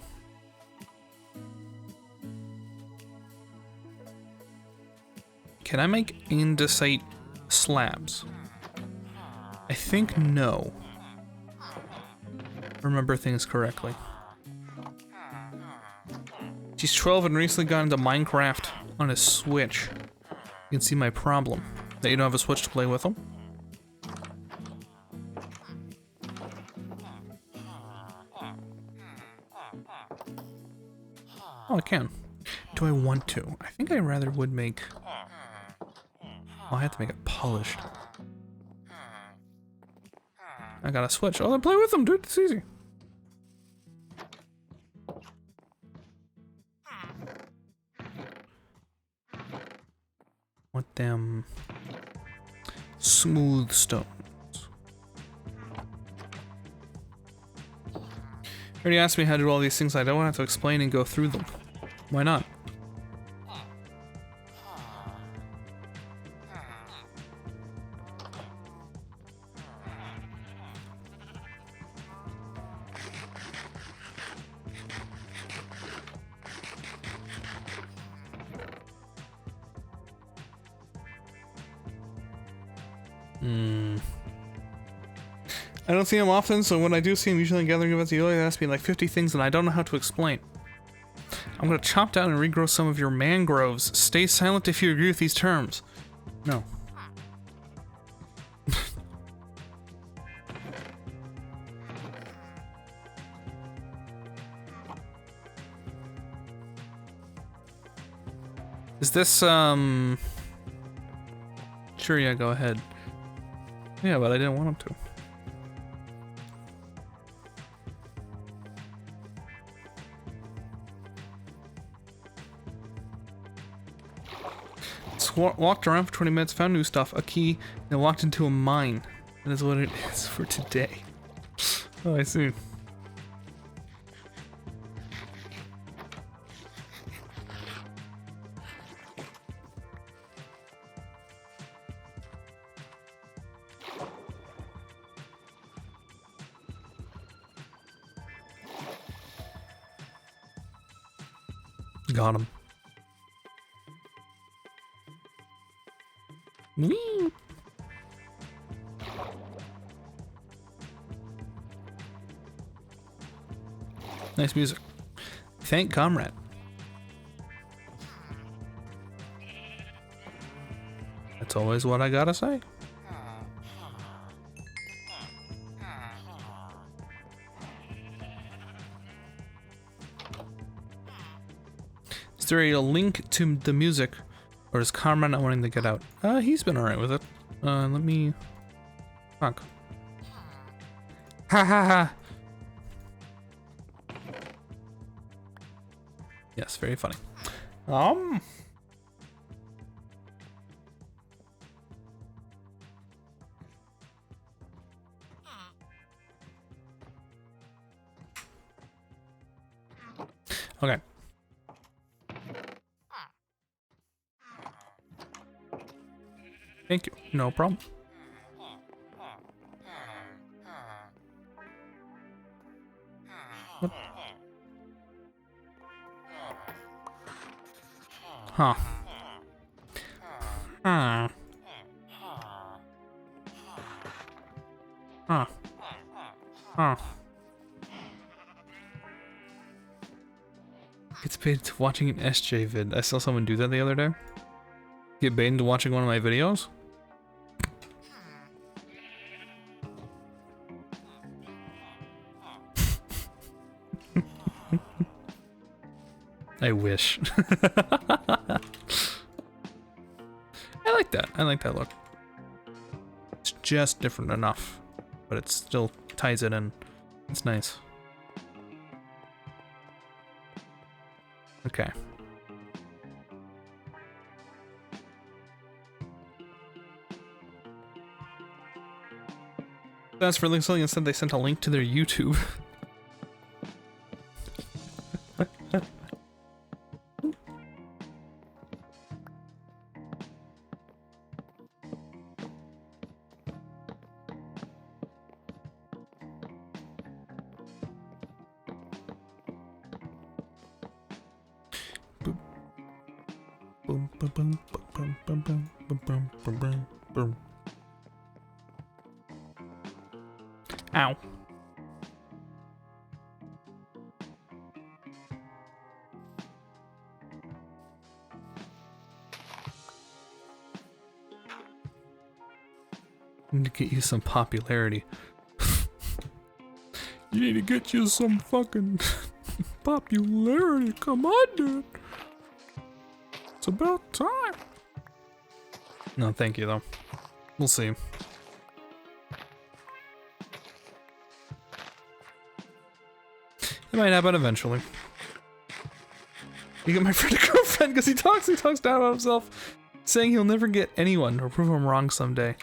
Can I make andesite slabs? I think no. Remember things correctly. She's 12 and recently got into Minecraft on a Switch. You can see my problem. That you don't have a Switch to play with them. Oh, I can. Do I want to? I think I rather would make... Oh, I have to make it polished. I got a Switch. Oh, then play with them, dude. It's easy. Want them smooth stones. You already asked me how to do all these things. I don't have to explain and go through them. Why not? I don't see him often, so when I do see him, usually in gathering events, he always asks me like 50 things and I don't know how to explain. I'm gonna chop down and regrow some of your mangroves. Stay silent if you agree with these terms. No. Is this, Sure, yeah, go ahead. Yeah, but I didn't want him to. Walked around for 20 minutes, found new stuff, a key, and walked into a mine. That is what it is for today. Oh, I see. Got him. Whee! Nice music. Thank Comrade. That's always what I gotta say. Is there a link to the music, or is Karma not wanting to get out? He's been alright with it. Let me... Fuck. Ha ha ha! Yes, very funny. Okay. Thank you. No problem. What? Huh. Huh. Huh. Huh. Gets paid to watching an SJ vid. I saw someone do that the other day. Get paid into watching one of my videos? I wish. I like that. I like that look. It's just different enough, but it still ties it in. It's nice. Okay. That's for Link's and said they sent a link to their YouTube. Boom, boom, boom, boom, boom, boom, boom, boom, boom, boom, boom. Ow. I need to get you some popularity. You need to get you some fucking popularity. Come on, dude. It's about time. No, thank you, though. We'll see. It might happen eventually. You get my friend a girlfriend because he talks down about himself, saying he'll never get anyone or prove him wrong someday.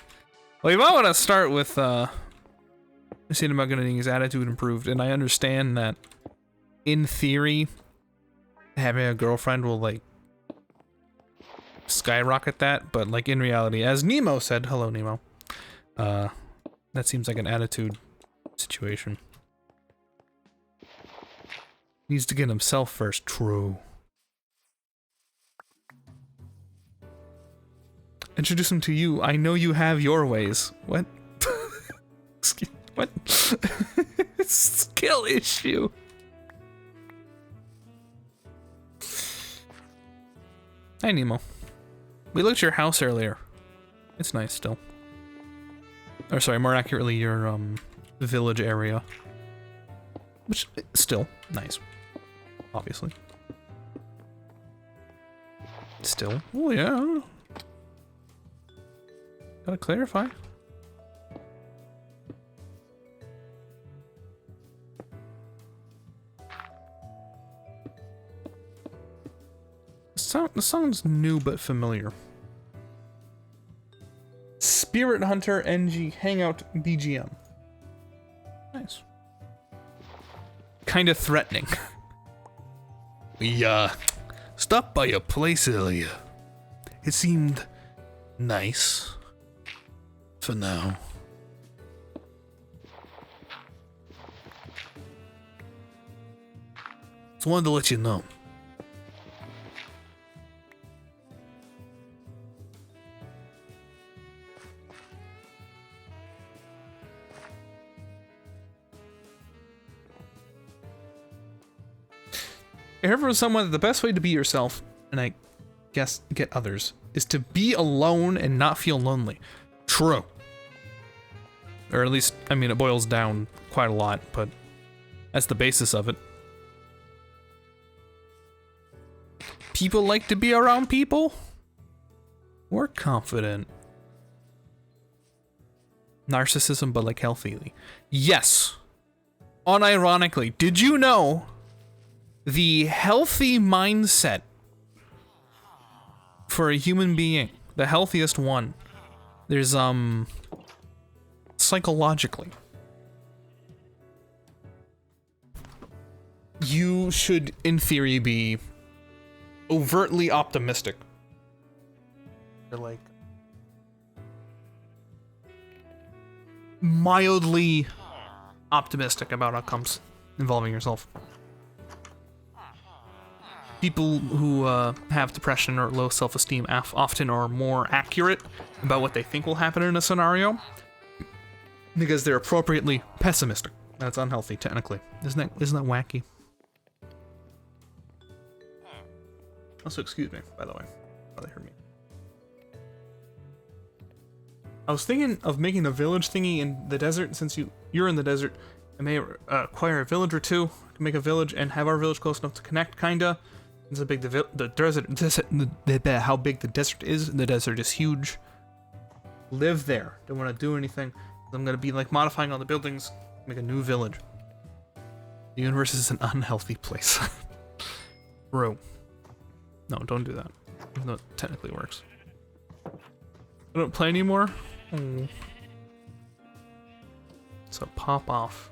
Well, you might want to start with saying about getting his attitude improved, and I understand that in theory, having a girlfriend will like skyrocket that, but like in reality, as Nemo said, hello Nemo, that seems like an attitude situation. Needs to get himself first. True. Introduce him to you. I know you have your ways. What? Excuse, what? Skill issue. Hi Nemo. We looked at your house earlier. It's nice still. Or sorry, more accurately, your village area. Which still nice. Obviously. Still. Oh yeah. Gotta clarify. The sound's new but familiar. Spirit Hunter NG Hangout BGM. Nice. Kinda threatening. We stopped by your place earlier. It seemed nice. For now. Just wanted to let you know. I heard from someone that the best way to be yourself, and I guess get others, is to be alone and not feel lonely. True. Or at least, I mean, it boils down quite a lot, but that's the basis of it. People like to be around people who are confident. Narcissism, but like healthily. Yes. Unironically, did you know the healthy mindset for a human being, the healthiest one, there's psychologically, you should in theory be overtly optimistic. You're like mildly optimistic about outcomes involving yourself. People who have depression or low self-esteem often are more accurate about what they think will happen in a scenario because they're appropriately pessimistic. That's unhealthy, technically. Isn't that wacky? Also, excuse me, by the way. They heard me. I was thinking of making a village thingy in the desert. Since you're in the desert, I may acquire a village or two to make a village and have our village close enough to connect, kinda. It's how big the desert. How big the desert is. The desert is huge. Live there. Don't want to do anything. I'm gonna be like modifying all the buildings, make a new village. The universe is an unhealthy place. Bro. No, don't do that. Even though it technically works. I don't play anymore. Oh. So pop off.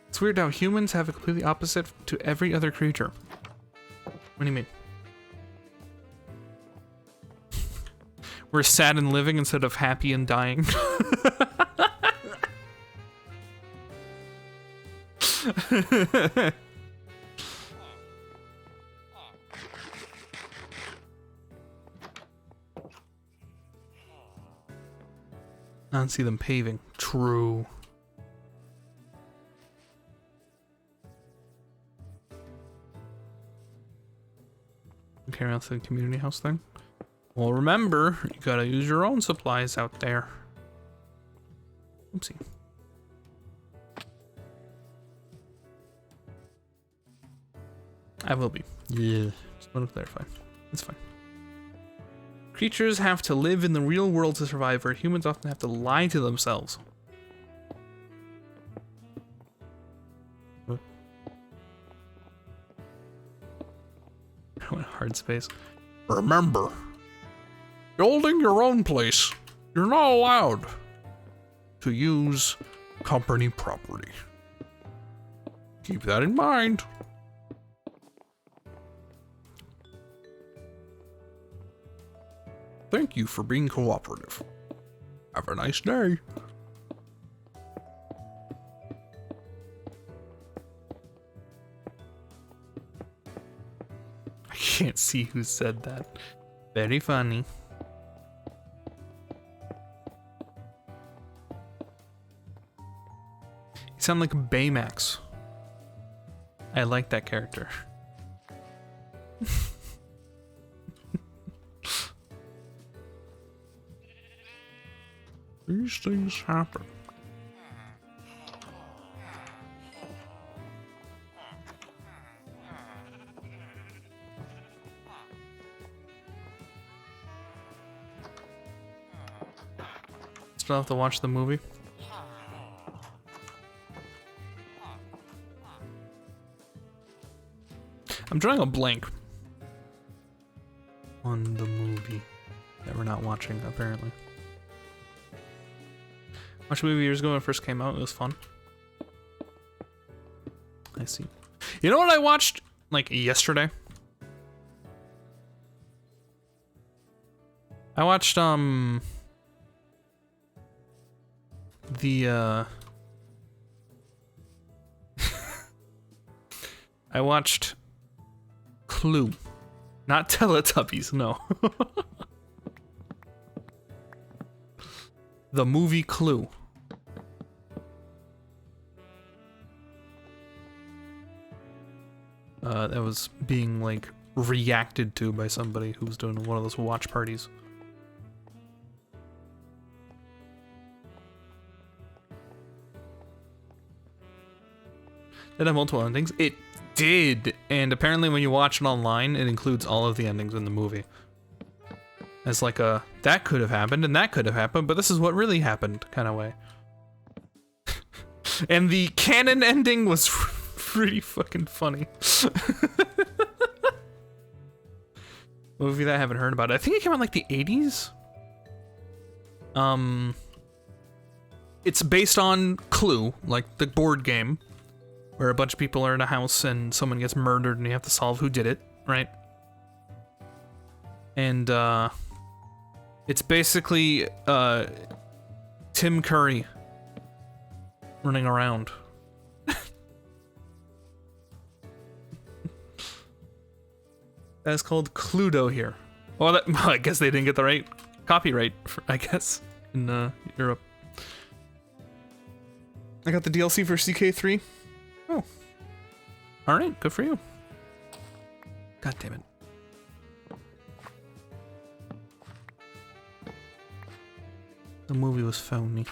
It's weird how humans have a completely opposite to every other creature. What do you mean? We're sad and living instead of happy and dying. I don't see them paving. True. Carry on to the community house thing. Well, remember, you gotta use your own supplies out there. Oopsie. I will be. Yeah. Just want to clarify. It's fine. Creatures have to live in the real world to survive, where humans often have to lie to themselves. What? Hard space. Remember, building your own place, you're not allowed to use company property. Keep that in mind. Thank you for being cooperative. Have a nice day. I can't see who said that. Very funny. You sound like Baymax. I like that character. These things happen. Still have to watch the movie. I'm drawing a blank on the movie that we're not watching, apparently. Watched a movie years ago when it first came out. It was fun. I see. You know what I watched like yesterday? I watched I watched Clue. Not Teletubbies, no. The movie Clue. That was being like reacted to by somebody who was doing one of those watch parties. Did it have multiple endings? It did, and apparently when you watch it online, it includes all of the endings in the movie. As like a, that could have happened and that could have happened, but this is what really happened kind of way. And the canon ending was pretty fucking funny. Movie that I haven't heard about. I think it came out in like the 80s. It's based on Clue, like the board game, where a bunch of people are in a house and someone gets murdered and you have to solve who did it, right? And it's basically Tim Curry running around. That's called Cluedo here. Well, I guess they didn't get the right copyright, I guess, in Europe. I got the DLC for CK3. Oh. Alright, good for you. God damn it. The movie was phony.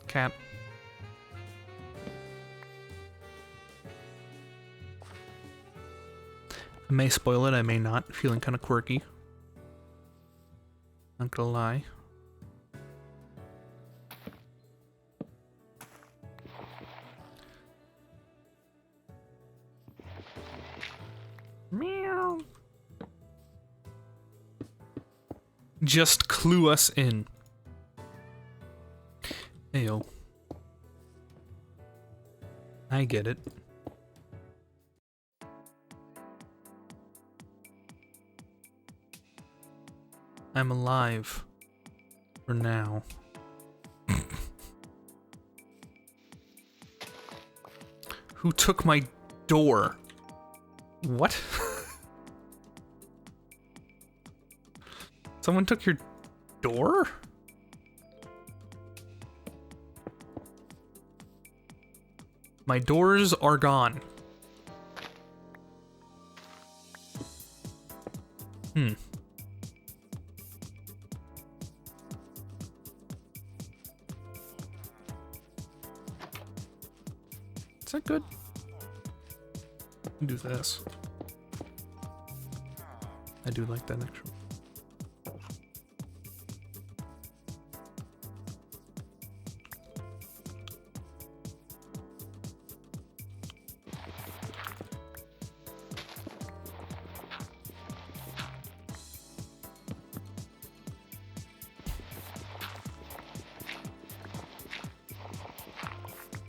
Cat. I may spoil it, I may not. Feeling kind of quirky. Not gonna lie. Meow. Just clue us in. Heyo. I get it. I'm alive. For now. Who took my door? What? Someone took your door? My doors are gone. Is that good? Do this. I do like that actually.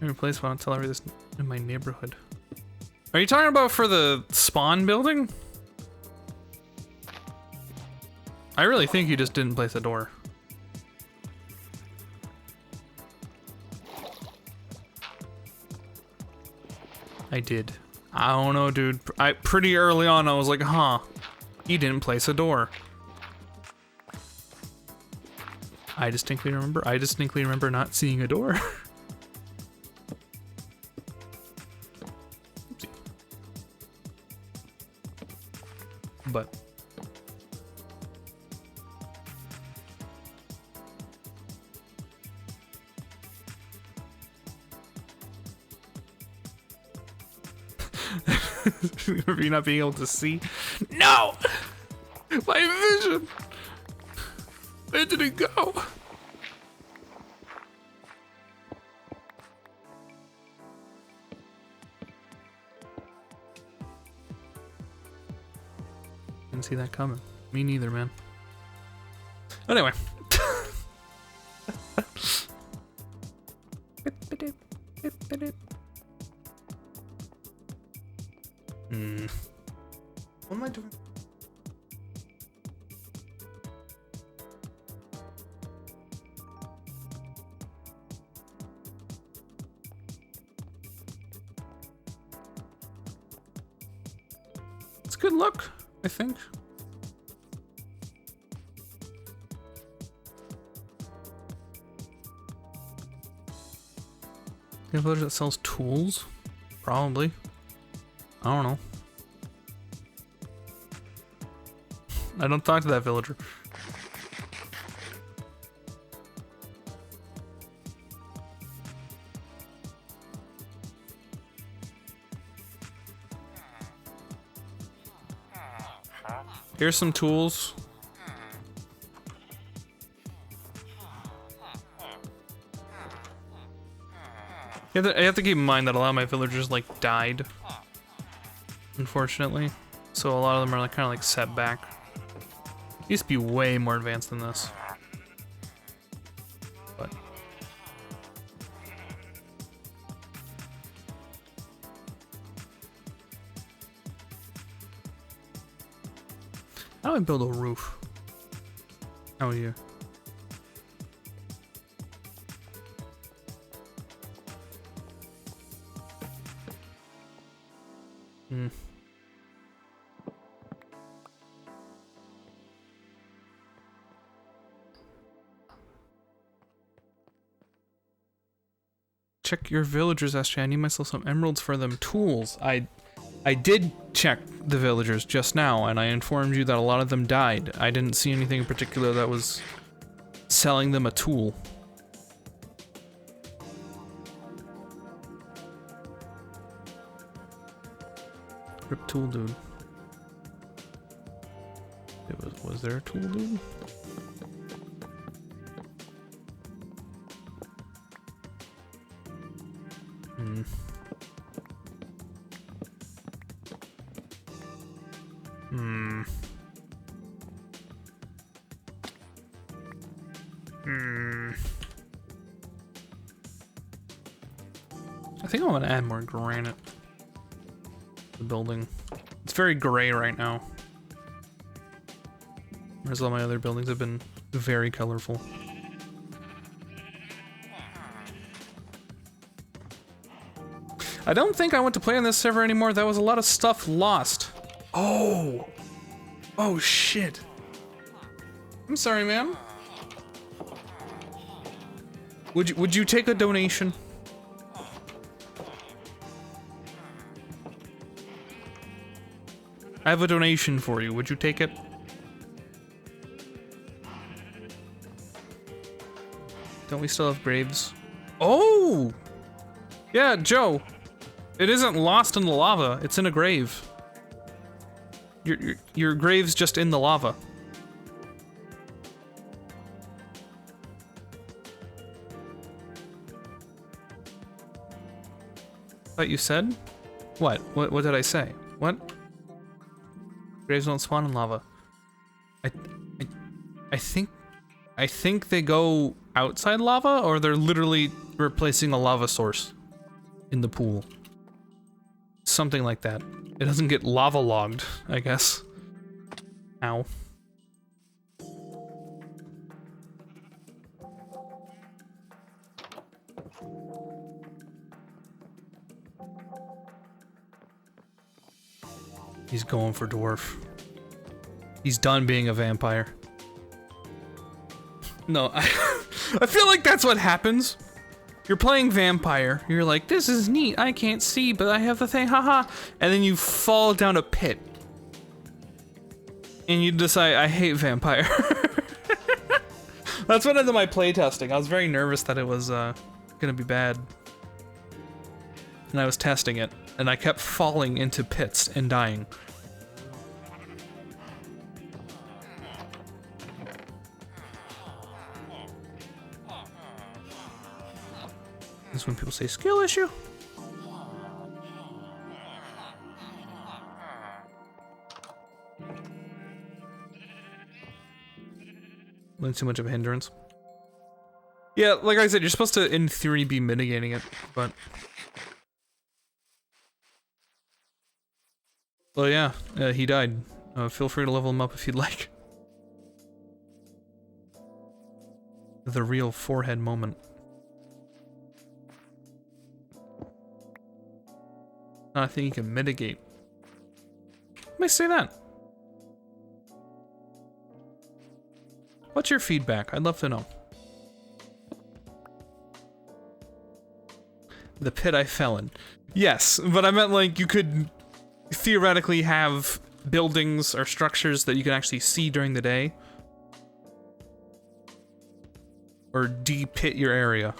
Replace one until I read this in my neighborhood. Are you talking about for the spawn building? I really think you just didn't place a door. I did. I don't know, dude. Pretty early on, I was like, huh, he didn't place a door. I distinctly remember not seeing a door. But remember you not being able to see? No! My vision! Where did it go? Didn't see that coming. Me neither, man. Anyway. What am I doing? It's a good look, I think. A village that sells tools? Probably. I don't know. I don't talk to that villager. Here's some tools. I have to keep in mind that a lot of my villagers like died, unfortunately. So a lot of them are like kind of like set back. Used to be way more advanced than this. But how do I build a roof? How are you? Hmm. Check your villagers, SJ. I need myself some emeralds for them. Tools. I did check the villagers just now, and I informed you that a lot of them died. I didn't see anything in particular that was selling them a tool. Rip tool dude. Was there a tool dude? Hmm. Hmm. Hmm. I think I want to add more granite to the building. It's very gray right now. Whereas all my other buildings have been very colorful. I don't think I want to play on this server anymore. That was a lot of stuff lost. Oh! Oh shit. I'm sorry, ma'am. Would you take a donation? I have a donation for you. Would you take it? Don't we still have graves? Oh! Yeah, Joe. It isn't lost in the lava. It's in a grave. Your grave's just in the lava. What you said? What? What did I say? What? Graves don't spawn in lava. I think they go outside lava, or they're literally replacing a lava source in the pool. Something like that. It doesn't get lava logged, I guess. Ow. He's going for dwarf. He's done being a vampire. No, I feel like that's what happens. You're playing vampire. You're like, this is neat. I can't see, but I have the thing, haha. And then you fall down a pit. And you decide, I hate vampire. That's what I did my playtesting. I was very nervous that it was gonna be bad. And I was testing it. And I kept falling into pits and dying. This is when people say skill issue. Wasn't too much of a hindrance. Yeah, like I said, you're supposed to, in theory, be mitigating it, but... Well, yeah, he died. Feel free to level him up if you'd like. The real forehead moment. I think you can mitigate. Let me say that. What's your feedback? I'd love to know. The pit I fell in. Yes, but I meant like you could theoretically have buildings or structures that you can actually see during the day. Or de-pit your area.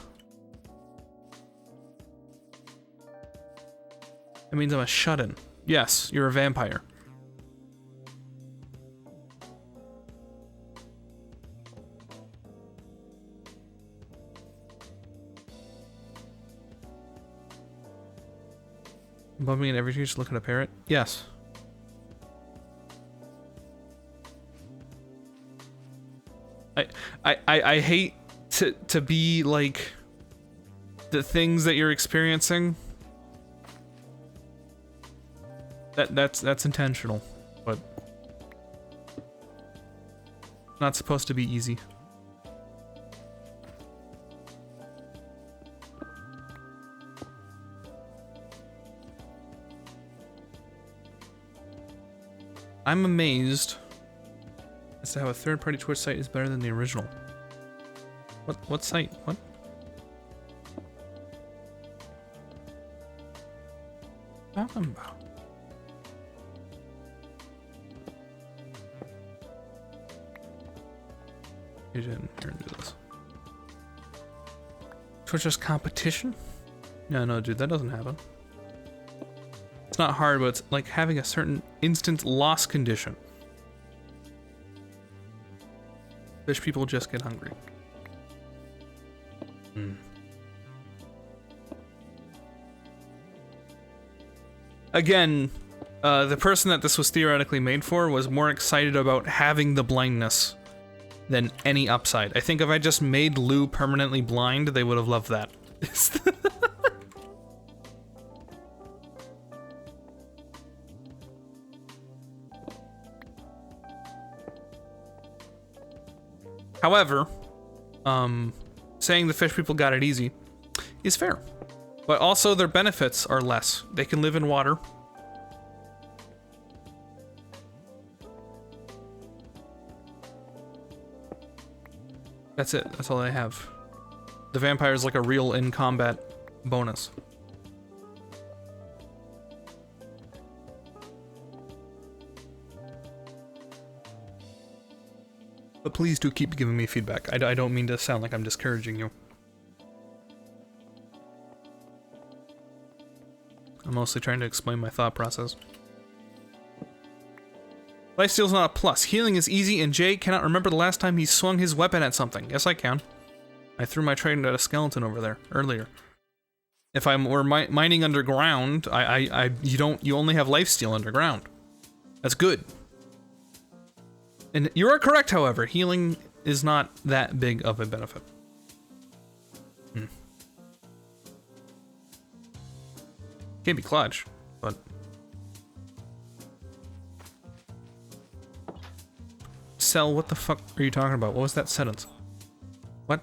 That means I'm a shut-in. Yes, you're a vampire. Bumping it every time you just look at a parrot? Yes. I hate to be like the things that you're experiencing. That's intentional, but not supposed to be easy. I'm amazed as to how a third-party Twitch site is better than the original. What site? What? Talking about? You didn't do this. Twitch's competition? No, dude, that doesn't happen. It's not hard, but it's like having a certain instant loss condition. Fish people just get hungry. Again, the person that this was theoretically made for was more excited about having the blindness than any upside. I think if I just made Lou permanently blind, they would have loved that. However, saying the fish people got it easy is fair. But also their benefits are less. They can live in water. That's it. That's all they have. The vampire is like a real in-combat bonus. But please do keep giving me feedback. I don't mean to sound like I'm discouraging you. I'm mostly trying to explain my thought process. Lifesteal's not a plus. Healing is easy, and Jay cannot remember the last time he swung his weapon at something. Yes, I can. I threw my trident at a skeleton over there earlier. If we're mining underground, you only have lifesteal underground. That's good. And you are correct, however. Healing is not that big of a benefit. Can't be clutch, but... Sell, what the fuck are you talking about? What was that sentence? What?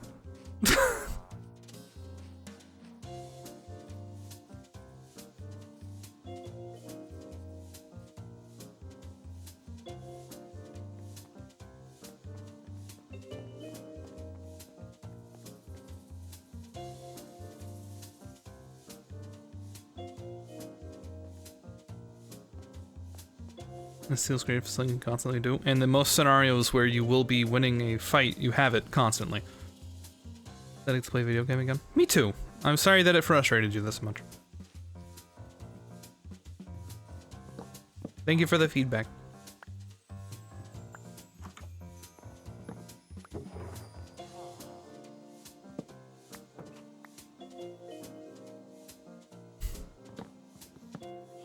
The steel's great for something you constantly do. And in most scenarios where you will be winning a fight, you have it constantly. Setting to play video game again? Me too. I'm sorry that it frustrated you this much. Thank you for the feedback.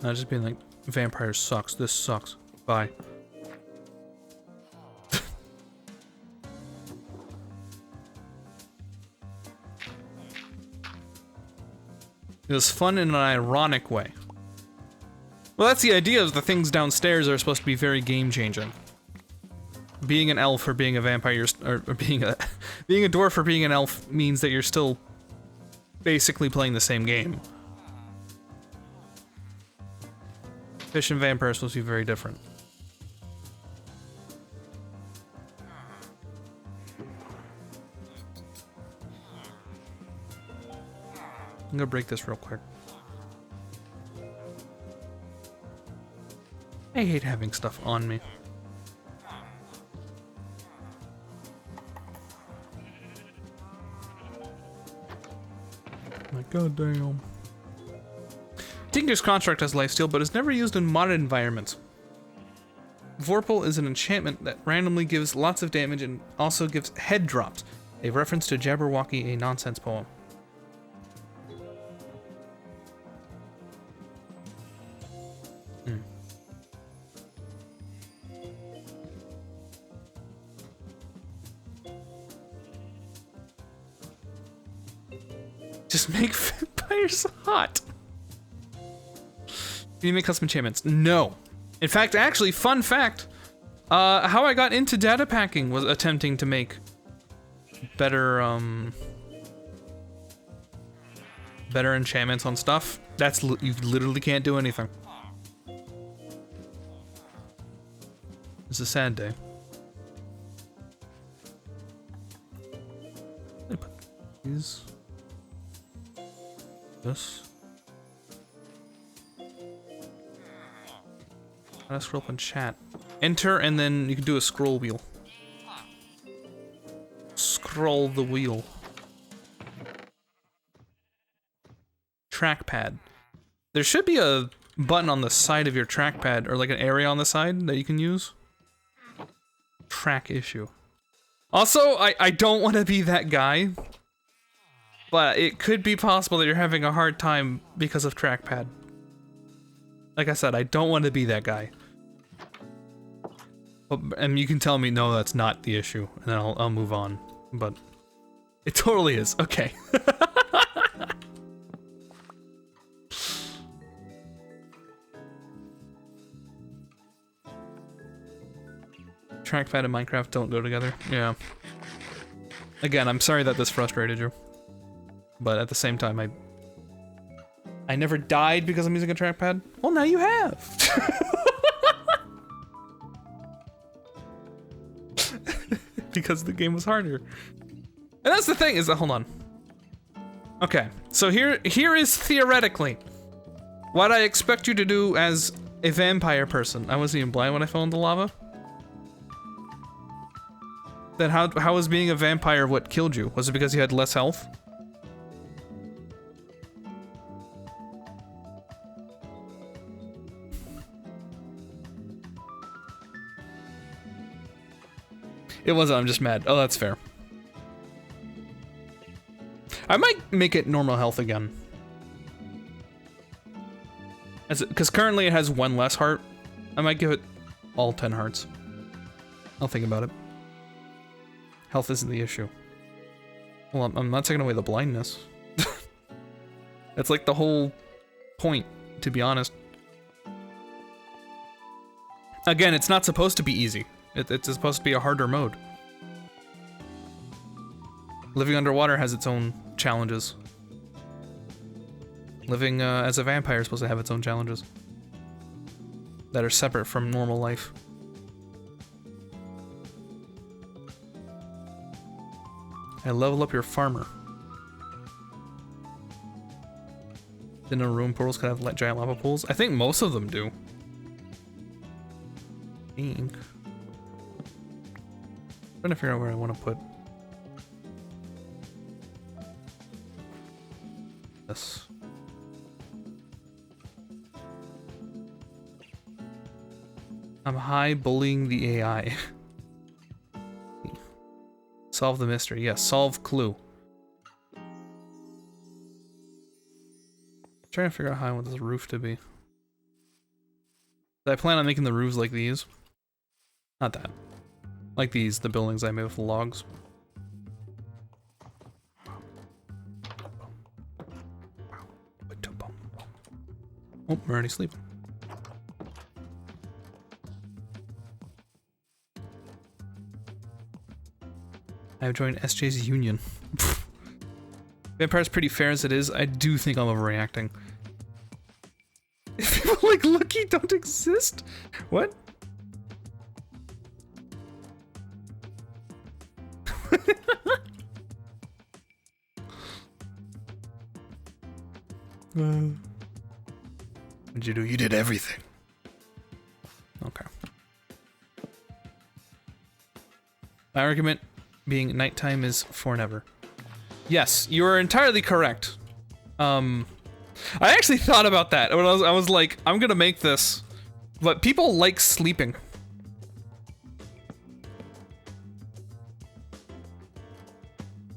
Not just being like, vampires sucks, this sucks. Bye. It was fun in an ironic way. Well, that's the idea, is the things downstairs are supposed to be very game-changing. Being an elf or being a vampire, or being a dwarf or being an elf means that you're still basically playing the same game. Fish and vampire are supposed to be very different. I'm gonna break this real quick. I hate having stuff on me. My goddamn. Tinker's Construct has lifesteal, but is never used in modded environments. Vorpal is an enchantment that randomly gives lots of damage and also gives head drops, a reference to Jabberwocky, a nonsense poem. Just make vampires hot. Can you make custom enchantments? No. In fact, actually, fun fact, how I got into data packing was attempting to make better, better enchantments on stuff. You literally can't do anything. It's a sad day. These. This. Let's scroll up in chat. Enter, and then you can do a scroll wheel. Scroll the wheel. Trackpad. There should be a button on the side of your trackpad, or like an area on the side that you can use. Track issue. Also, I don't want to be that guy, but it could be possible that you're having a hard time because of trackpad. Like I said, I don't want to be that guy. And you can tell me, no, that's not the issue, and then I'll move on. But it totally is. Okay. Trackpad and Minecraft don't go together. Yeah. Again, I'm sorry that this frustrated you. But at the same time, I never died because I'm using a trackpad. Well, now you have. Because the game was harder. And that's the thing, is that, hold on. Okay, so here is theoretically what I expect you to do as a vampire person. I wasn't even blind when I fell into lava. Then how was being a vampire what killed you? Was it because you had less health? It wasn't, I'm just mad. Oh, that's fair. I might make it normal health again. Because currently it has 1 less heart. I might give it all 10 hearts. I'll think about it. Health isn't the issue. Well, I'm not taking away the blindness. That's like the whole point, to be honest. Again, it's not supposed to be easy. It's supposed to be a harder mode. Living underwater has its own challenges. Living as a vampire is supposed to have its own challenges that are separate from normal life. I level up your farmer. Didn't know ruin portals could have giant lava pools? I think most of them do. I'm trying to figure out where I want to put this. I'm high bullying the AI. Solve the mystery. Yes, solve clue. Trying to figure out how I want this roof to be. Did I plan on making the roofs like these? Not that. Like these, the buildings I made with the logs. Oh, we're already sleeping. I've joined SJ's union. Vampire's pretty fair as it is. I do think I'm overreacting. If people like Lucky don't exist? What? What did you do? You did everything. Okay. My argument being nighttime is for never. Yes, you are entirely correct. I actually thought about that when I was like, I'm gonna make this, but people like sleeping.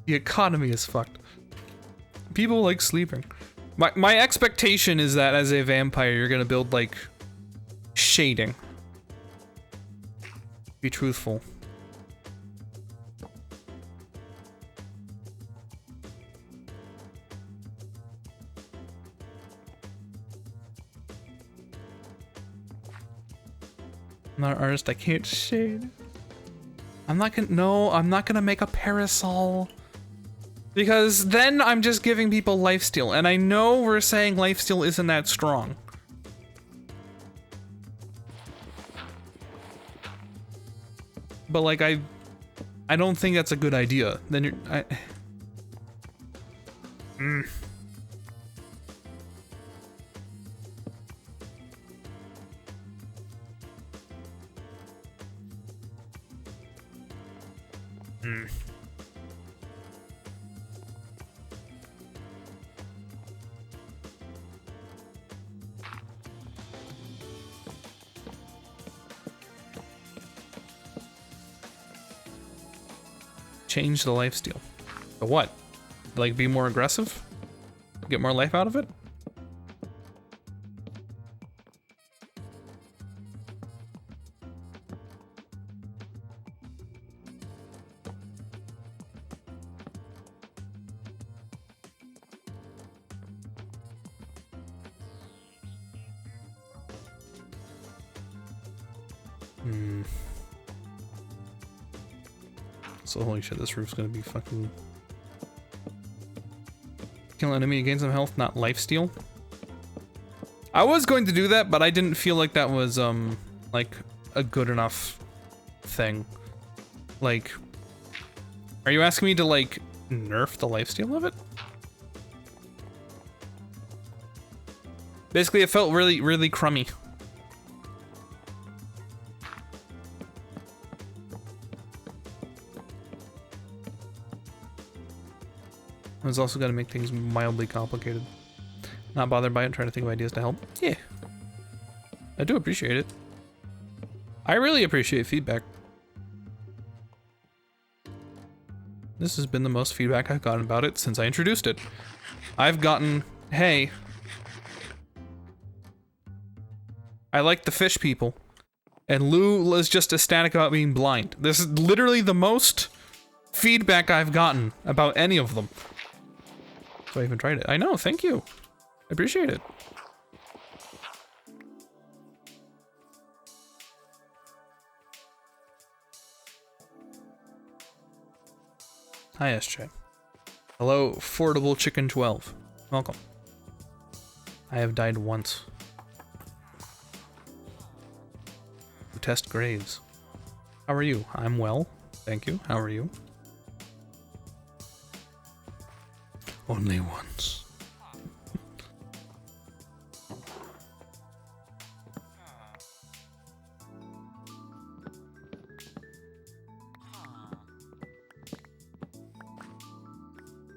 The economy is fucked. People like sleeping. My expectation is that as a vampire, you're gonna build like shading. Be truthful. I'm not an artist, I can't shade. I'm not gonna make a parasol. Because then I'm just giving people lifesteal, and I know we're saying lifesteal isn't that strong. But like I don't think that's a good idea. Then you're change the lifesteal. But what? Like be more aggressive? Get more life out of it? So holy shit, this roof's gonna be fucking... Kill enemy, gain some health, not lifesteal. I was going to do that, but I didn't feel like that was, like, a good enough thing. Like, are you asking me to, like, nerf the lifesteal of it? Basically, it felt really, really crummy. It's also got to make things mildly complicated. Not bothered by it, trying to think of ideas to help. Yeah. I do appreciate it. I really appreciate feedback. This has been the most feedback I've gotten about it since I introduced it. I've gotten, hey, I like the fish people. And Lou is just ecstatic about being blind. This is literally the most feedback I've gotten about any of them. So I even tried it. I know, thank you. I appreciate it. Hi, SJ. Hello, Affordable Chicken 12. Welcome. I have died once. Test Graves. How are you? I'm well. Thank you. How are you? Only once.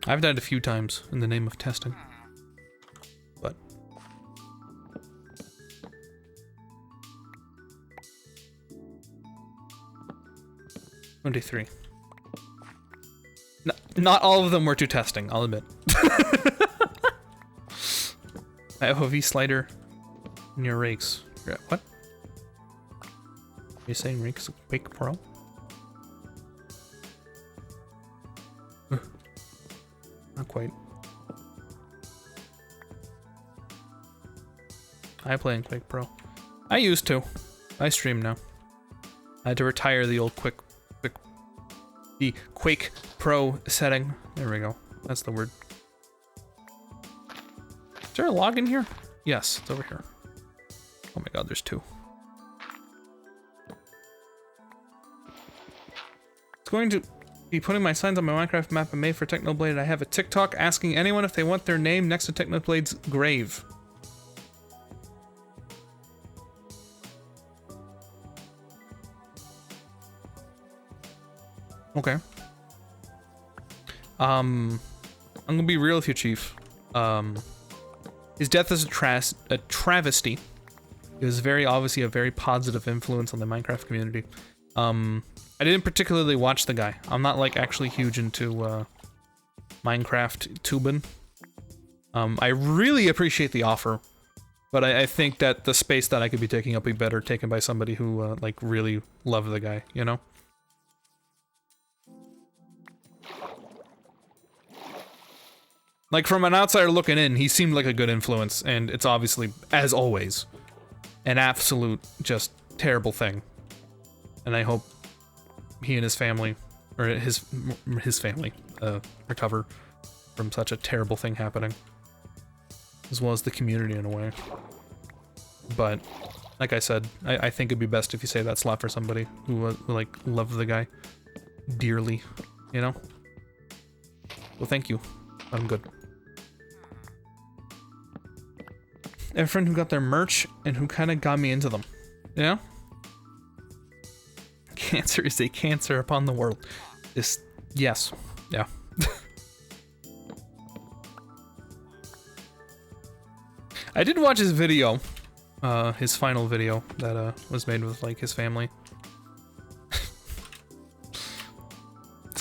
I've died a few times in the name of testing. But 23. Not all of them were to testing, I'll admit. I have a V slider in your rakes. What? Are you saying rakes Quake Pro? Not quite. I play in Quake Pro. I used to. I stream now. I had to retire the old the Quake Pro setting. There we go. That's the word. Is there a log in here? Yes, it's over here. Oh my god, there's two. It's going to be putting my signs on my Minecraft map I made for Technoblade. I have a TikTok asking anyone if they want their name next to Technoblade's grave. Okay. I'm gonna be real with you, Chief. His death is a travesty. It was very obviously a very positive influence on the Minecraft community. I didn't particularly watch the guy. I'm not like actually huge into Minecraft tubing. I really appreciate the offer, but I think that the space that I could be taking up would be better taken by somebody who like really loved the guy, you know? Like, from an outsider looking in, he seemed like a good influence, and it's obviously, as always, an absolute, just terrible thing And I hope he and his family, or his family, recover from such a terrible thing happening. As well as the community in a way. But, like I said, I think it'd be best if you say that slap for somebody who like, loved the guy dearly, you know? Well, thank you. I'm good. I have a friend who got their merch and who kind of got me into them. Yeah? Cancer is a cancer upon the world. Yes. Yeah. I did watch his video. His final video that was made with like his family.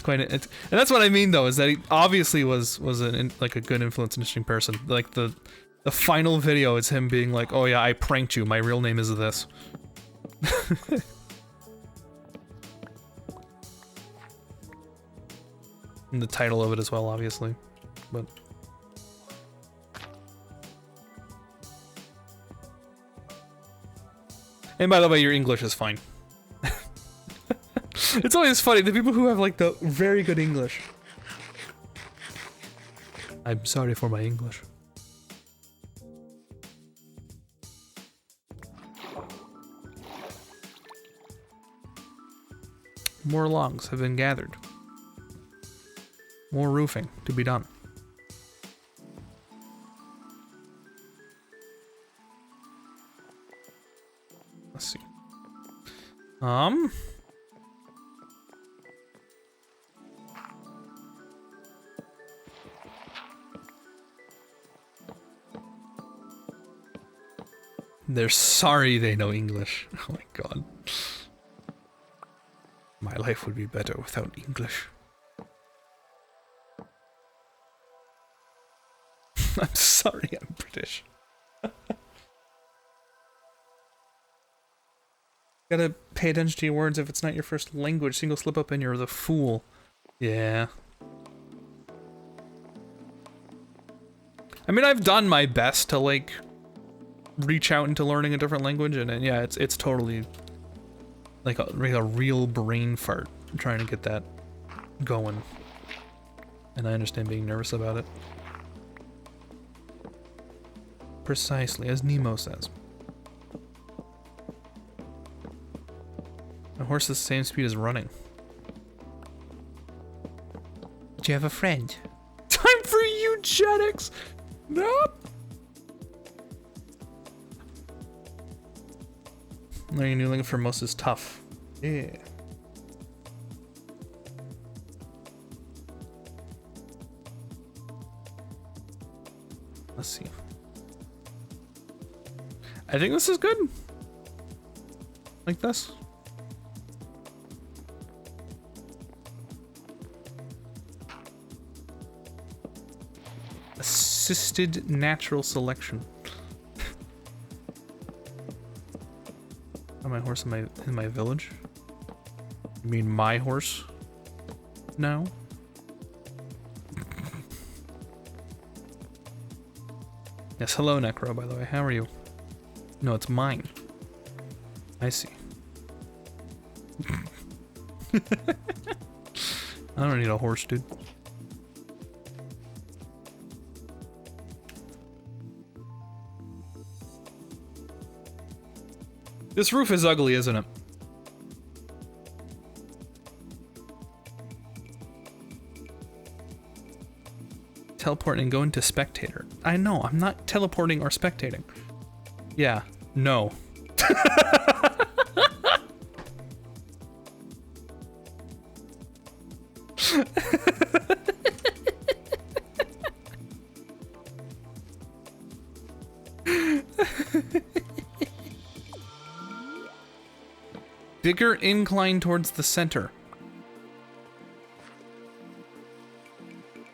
And that's what I mean though, is that he obviously was like a good influence, interesting person. Like the final video is him being like, oh yeah, I pranked you, my real name is this. And the title of it as well, obviously. But and by the way, your English is fine. It's always funny, the people who have like the very good English. I'm sorry for my English. More logs have been gathered. More roofing to be done. Let's see. They're sorry they know English. Oh my god. My life would be better without English. I'm sorry I'm British. Gotta pay attention to your words if it's not your first language. Single slip up and you're the fool. Yeah. I mean, I've done my best to like reach out into learning a different language, and yeah, it's totally like a real brain fart trying to get that going. And I understand being nervous about it. Precisely, as Nemo says. A horse is the same speed as running. Do you have a friend? Time for eugenics! Nope! Learning a new language for most is tough. Yeah. Let's see. I think this is good. Like this. Assisted natural selection. Oh, my horse in my village? You mean my horse? No. Yes, hello Necro, by the way. How are you? No, it's mine. I see. I don't need a horse, dude. This roof is ugly, isn't it? Teleport and go into spectator. I know, I'm not teleporting or spectating. Yeah, no. Bigger incline towards the center.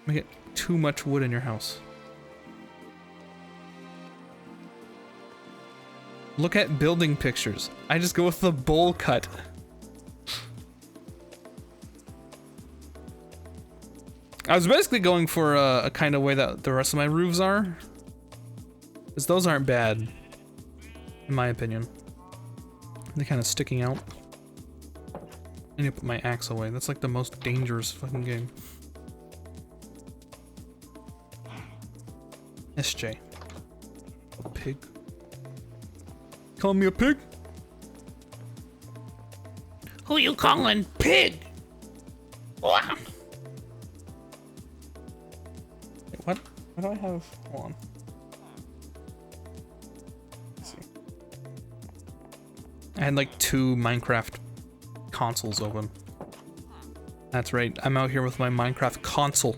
Make it too much wood in your house. Look at building pictures. I just go with the bowl cut. I was basically going for a kind of way that the rest of my roofs are. Because those aren't bad, in my opinion. They're kind of sticking out. I need to put my axe away. That's like the most dangerous fucking game. SJ. A pig. Call me a pig? Who you calling pig? Wow. Wait, what? What do I have? Hold on. Let's see. I had like 2 Minecraft consoles open. That's right. I'm out here with my Minecraft console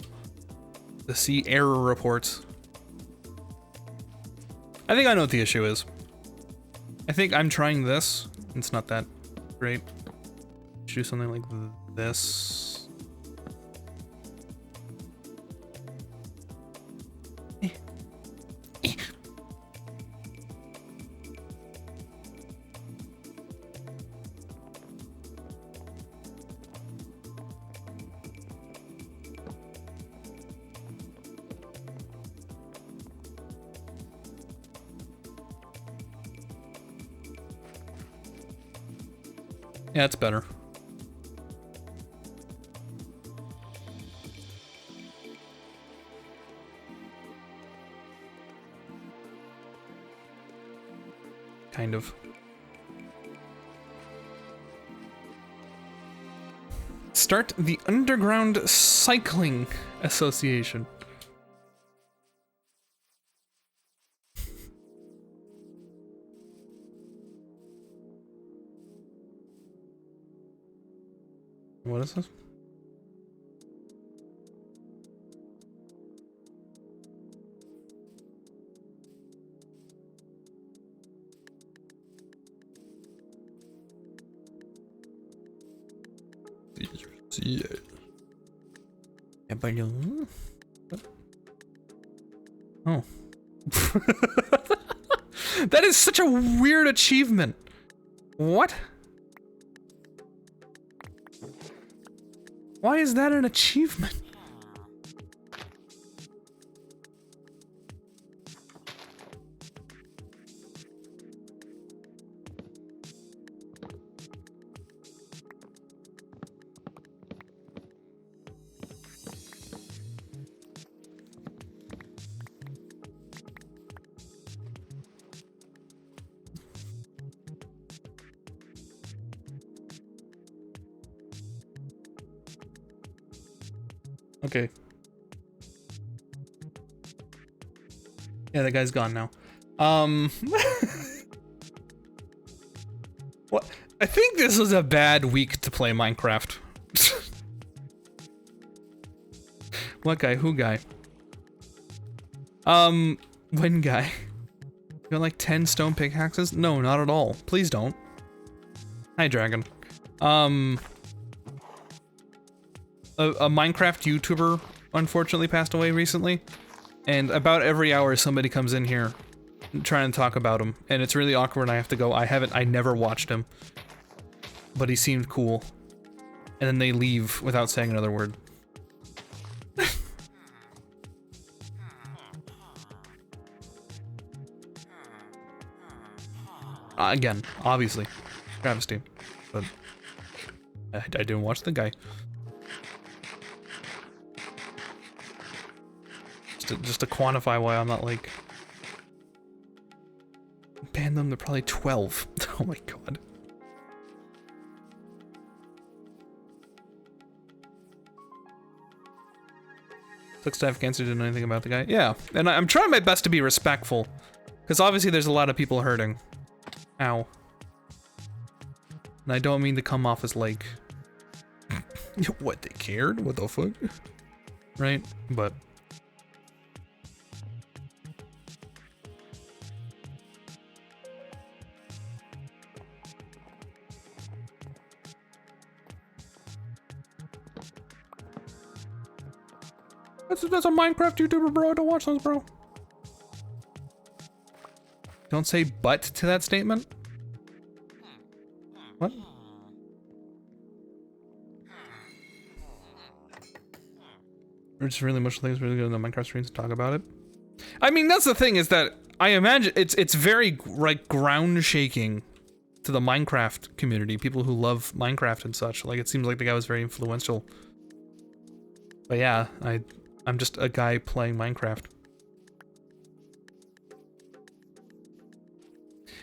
to see error reports. I think I know what the issue is. I think I'm trying this. It's not that great. Should do something like this. Yeah, it's better. Kind of. Start the Underground Cycling Association. What is this? Yeah. Oh. That is such a weird achievement. What? Why is that an achievement? Okay. Yeah, that guy's gone now. What? I think this was a bad week to play Minecraft. What guy? Who guy? When guy? You got like 10 stone pickaxes? No, not at all. Please don't. Hi, dragon. A Minecraft YouTuber unfortunately passed away recently, and about every hour somebody comes in here trying to talk about him, and it's really awkward and I have to go, I never watched him, but he seemed cool, and then they leave without saying another word. Again, obviously, travesty, but I didn't watch the guy. Just to quantify why I'm not like... Ban them, they're probably 12. Oh my god. Took staff cancer, didn't know anything about the guy. Yeah, and I'm trying my best to be respectful. Because obviously there's a lot of people hurting. Ow. And I don't mean to come off as like... What, they cared? What the fuck? Right? But... That's a Minecraft YouTuber, bro. Don't watch those, bro. Don't say but to that statement. What? We're just really much things really good on the Minecraft streams to talk about it. I mean, that's the thing, is that I imagine it's very like ground shaking to the Minecraft community, people who love Minecraft and such. Like, it seems like the guy was very influential. But yeah, I'm just a guy playing Minecraft.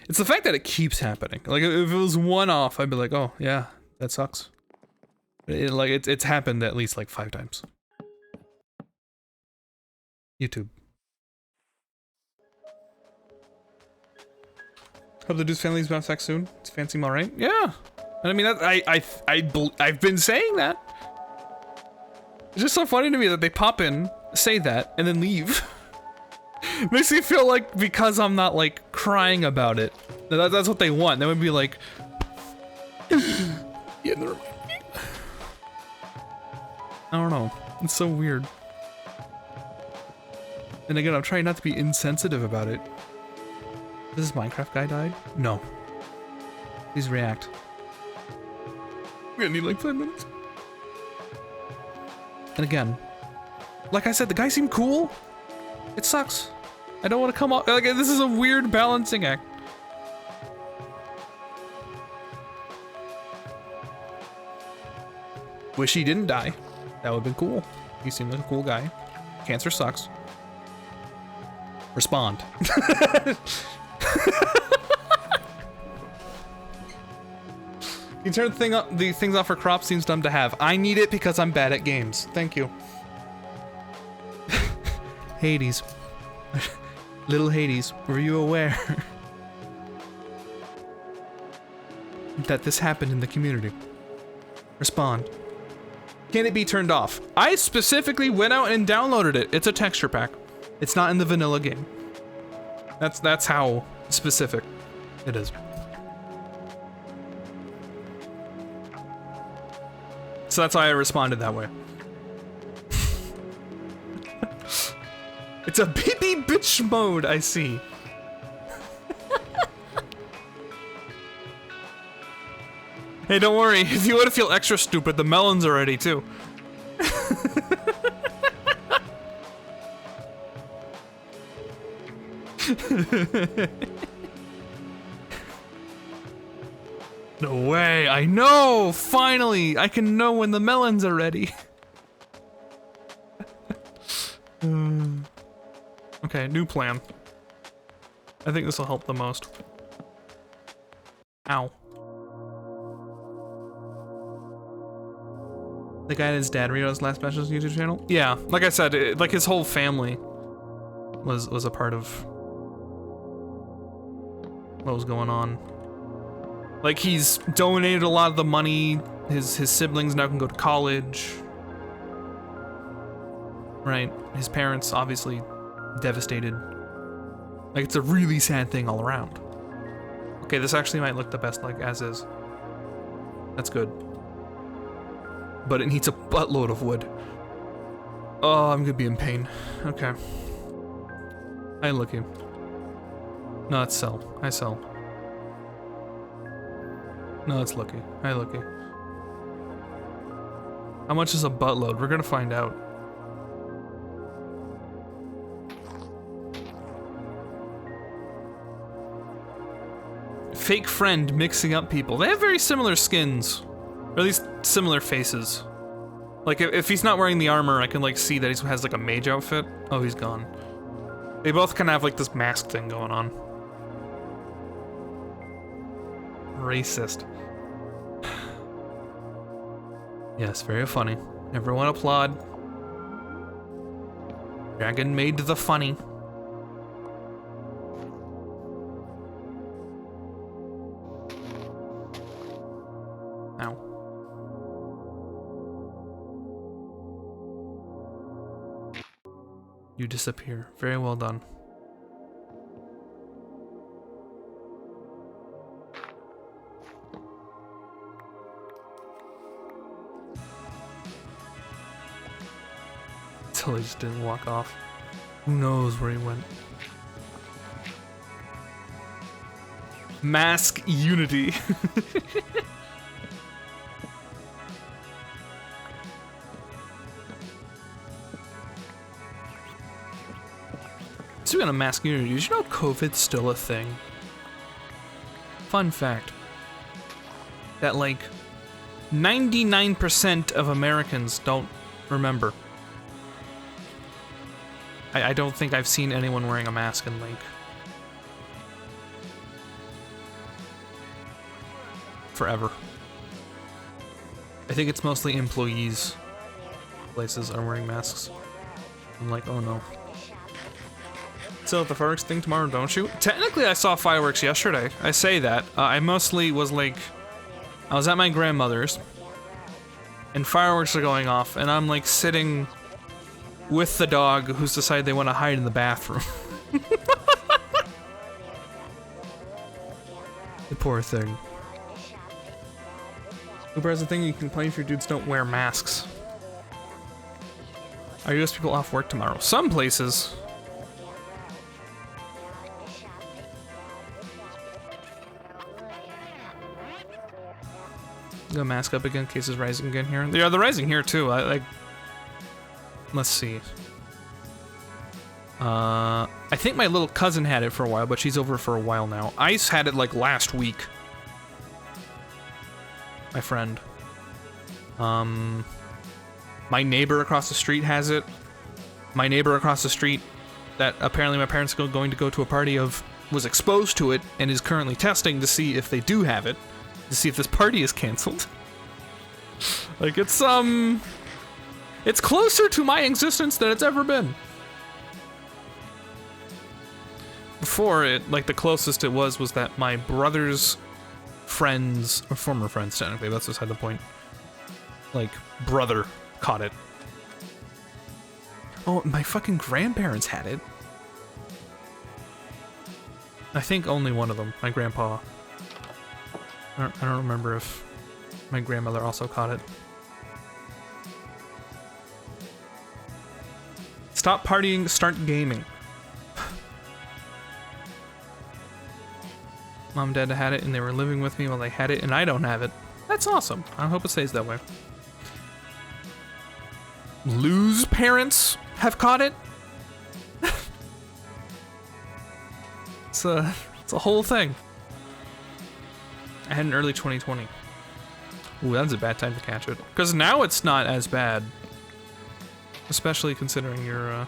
It's the fact that it keeps happening. Like, if it was one off, I'd be like, oh, yeah, that sucks. It's happened at least like 5 times. YouTube. Hope the dude's family's bounce back soon. It's fancy, all right? Yeah. And I mean, I've been saying that. It's just so funny to me that they pop in, say that, and then leave. Makes me feel like because I'm not like crying about it, that's what they want. They would be like, yeah, never mind. I don't know. It's so weird. And again, I'm trying not to be insensitive about it. Does this Minecraft guy died? No. Please react. We're gonna need like 5 minutes. And again, like I said, the guy seemed cool. It sucks. I don't want to come off. Like, this is a weird balancing act. Wish he didn't die. That would have been cool. He seemed like a cool guy. Cancer sucks. Respond. You turn the things off for crop seems dumb to have. I need it because I'm bad at games. Thank you. Hades. Little Hades, were you aware that this happened in the community? Respond. Can it be turned off? I specifically went out and downloaded it. It's a texture pack. It's not in the vanilla game. That's how specific it is. So that's why I responded that way. It's a baby bitch mode, I see. Hey, don't worry. If you want to feel extra stupid, the melons are ready too. No way, I know! Finally! I can know when the melons are ready. Okay, new plan. I think this will help the most. Ow. The guy and his dad read his last Bastion's YouTube channel? Yeah, like I said, like his whole family was a part of what was going on. Like, he's donated a lot of the money. His siblings now can go to college. Right? His parents obviously devastated. Like, it's a really sad thing all around. Okay, this actually might look the best, like, as is. That's good. But it needs a buttload of wood. Oh, I'm gonna be in pain. Okay. I look you. No, it's sell. I sell. No, it's Looky. Hi, Looky. How much is a buttload? We're gonna find out. Fake friend mixing up people. They have very similar skins. Or at least similar faces. Like, if he's not wearing the armor, I can, like, see that he has, like, a mage outfit. Oh, he's gone. They both kind of have, like, this mask thing going on. Racist. Yes, very funny. Everyone applaud. Dragon made the funny. Ow. You disappear. Very well done. He just didn't walk off. Who knows where he went? Mask unity. Speaking of mask unity, did you know COVID's still a thing? Fun fact. that like 99% of Americans don't remember. I don't think I've seen anyone wearing a mask in like forever. I think it's mostly employees. Places are wearing masks. I'm like, oh no. So the fireworks thing tomorrow, don't you? Technically, I saw fireworks yesterday. I say that. I mostly was like, I was at my grandmother's, and fireworks are going off, and I'm like sitting with the dog who's decided they want to hide in the bathroom. The poor thing. Uber has a thing you can complain if your dudes don't wear masks. Are US people off work tomorrow? Some places. Go mask up again. Cases rising again here. Yeah, they're rising here too. I like. Let's see. I think my little cousin had it for a while, but she's over for a while now. Ice had it like last week. My friend. My neighbor across the street has it. My neighbor across the street that apparently my parents are going to go to a party of was exposed to it and is currently testing to see if they do have it, to see if this party is canceled. Like it's closer to my existence than it's ever been. Before it, like the closest it was that my brother's friends, or former friends technically, that's beside the point, like brother caught it. Oh, my fucking grandparents had it. I think only one of them, my grandpa. I don't remember if my grandmother also caught it. Stop partying, start gaming. Mom and Dad had it and they were living with me while they had it and I don't have it. That's awesome. I hope it stays that way. Lou's parents have caught it. It's a whole thing. I had an early 2020. Ooh, that's a bad time to catch it. Because now it's not as bad. Especially considering your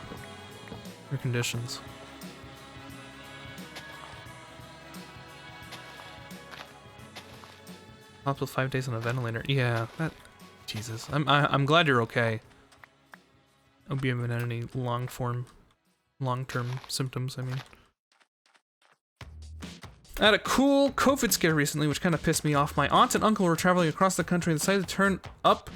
conditions. Hospital 5 days on a ventilator. Yeah, that. Jesus, I'm glad you're okay. I hope you haven't had any long-term symptoms. I mean, I had a cool COVID scare recently, which kind of pissed me off. My aunt and uncle were traveling across the country and decided to turn up,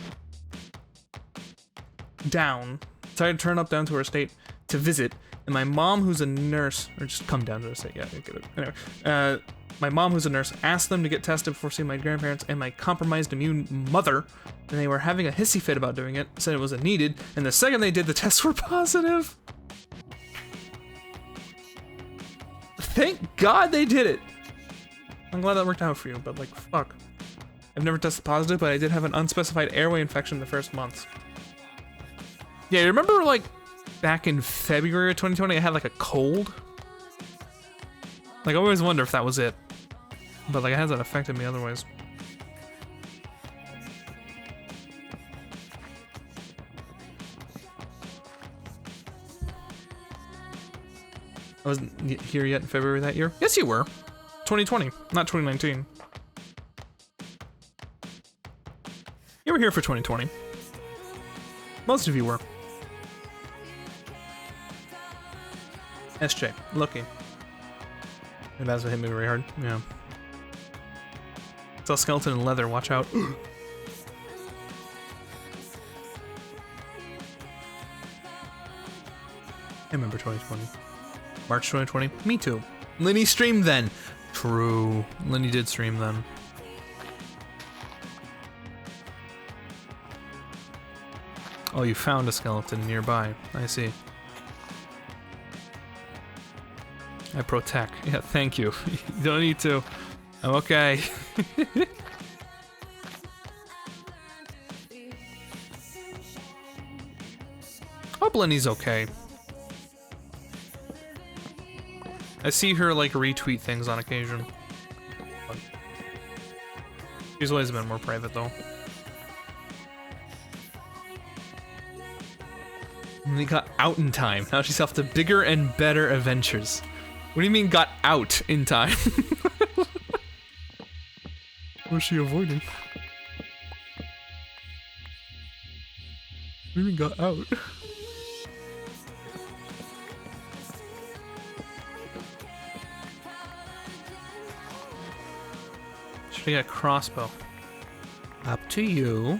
down to our state to visit. And my mom, who's a nurse, or just come down to the state, yeah, I get it. Anyway, my mom, who's a nurse, asked them to get tested before seeing my grandparents and my compromised immune mother, and they were having a hissy fit about doing it, said it wasn't needed, and the second they did, the tests were positive. Thank God they did it. I'm glad that worked out for you, but like, fuck. I've never tested positive, but I did have an unspecified airway infection the first month. Yeah, you remember like back in February of 2020, I had like a cold? Like, I always wonder if that was it. But like, it hasn't affected me otherwise. I wasn't here yet in February that year? Yes, you were. 2020, not 2019. You were here for 2020. Most of you were. SJ, lucky. And that's what hit me very hard. Yeah. It's all skeleton and leather, watch out. I remember 2020. March 2020? Me too. Linny streamed then. True. Linny did stream then. Oh, you found a skeleton nearby. I see. I protect. Yeah, thank you. You don't need to. I'm okay. Hope Lenny's okay. I see her like retweet things on occasion. She's always been more private though. And they got out in time. Now she's off to bigger and better adventures. What do you mean got out in time? What's she avoiding? What do you mean got out? Should I get a crossbow? Up to you.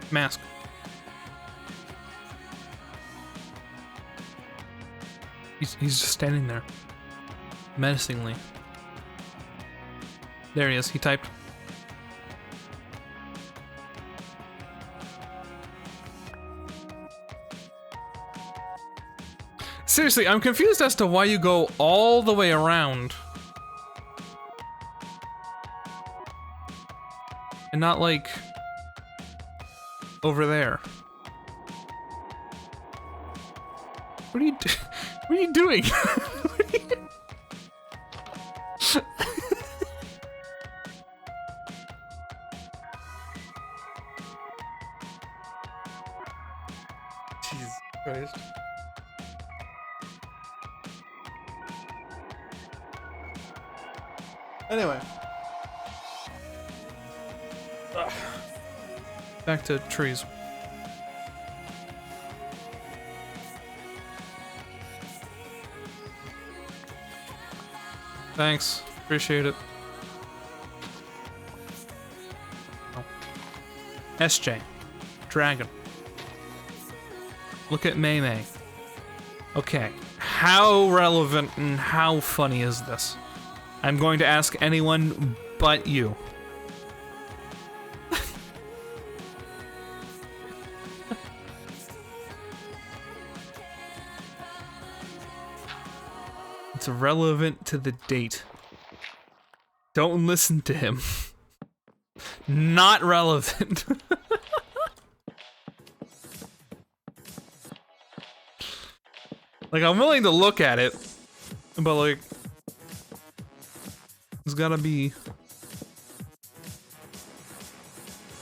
Mask. He's just standing there. Menacingly. There he is, he typed. Seriously, I'm confused as to why you go all the way around. And not like over there. What are you what are you doing? Jesus Christ. Anyway. Ugh. Back to trees. Thanks. Appreciate it. Oh. SJ. Dragon. Look at Mei Mei. Okay. How relevant and how funny is this? I'm going to ask anyone but you. It's relevant to the date. Don't listen to him. Not relevant. Like, I'm willing to look at it, but like, it's gotta be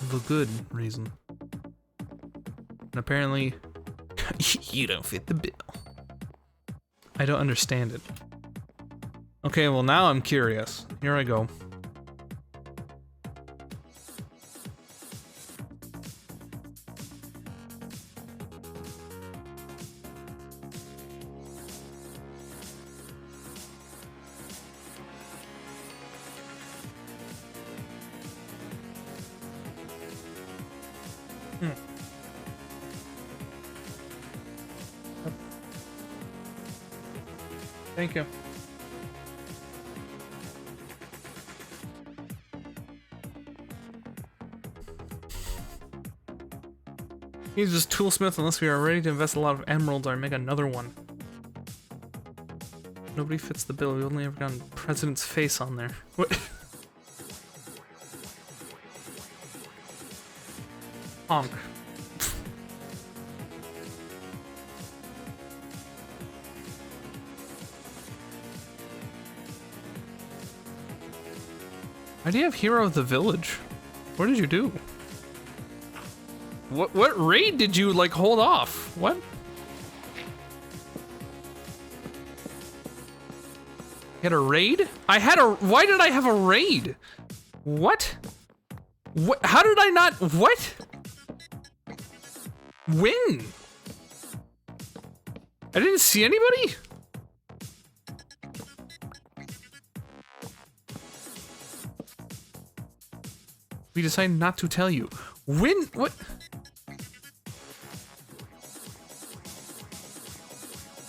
the good reason. And apparently, you don't fit the bill. I don't understand it. Okay, well now I'm curious. Here I go. Thank you. He's just toolsmith unless we are ready to invest a lot of emeralds or make another one. Nobody fits the bill. We only ever got the president's face on there. What? Honk. Why do you have Hero of the Village? What did you do? What raid did you, like, hold off? What? You had a raid? I had a... Why did I have a raid? What? What? How did I not... What? When? I didn't see anybody? We decided not to tell you. When? What?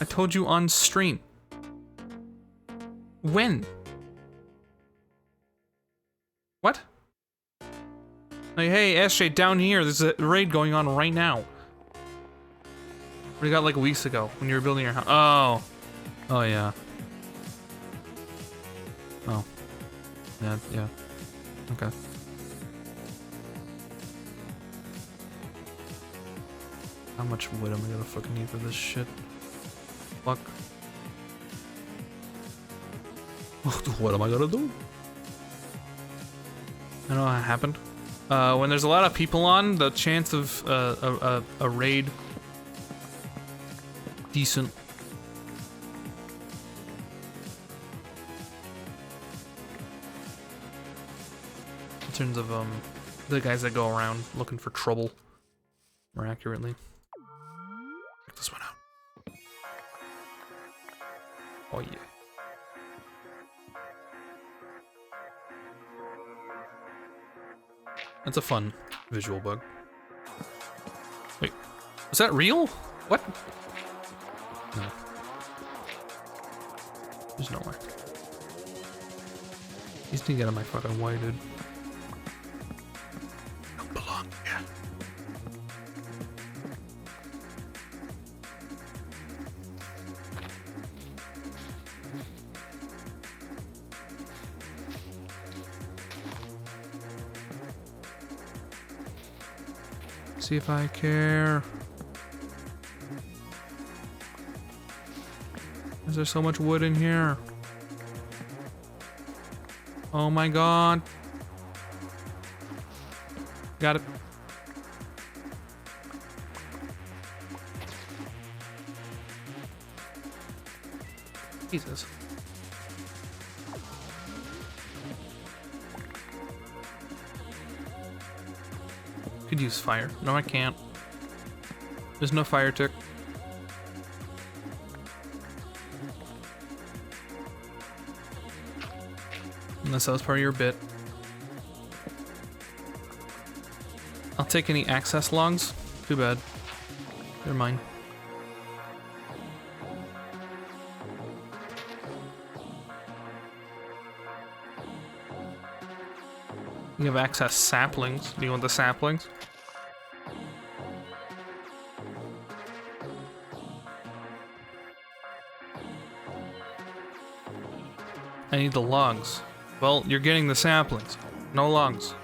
I told you on stream. When? What? Like, hey, SJ, down here, there's a raid going on right now. We got like weeks ago when you were building your house. Oh. Oh, yeah. Oh. Yeah, yeah. Okay. How much wood am I gonna fucking need for this shit? Fuck. What am I gonna do? I know what happened. When there's a lot of people on, the chance of a raid decent. In terms of the guys that go around looking for trouble, more accurately. Check this one out. Oh yeah. That's a fun visual bug. Wait, was that real? What? No. There's no way. He's need to get on my fucking way, dude. Don't belong here. See if I care. Is there so much wood in here? Oh my god. Got it. Jesus. Could use fire. No, I can't. There's no fire tick. Unless that was part of your bit. I'll take any access logs. Too bad. They're mine. You have access saplings. Do you want the saplings? I need the logs. Well, you're getting the saplings. No logs.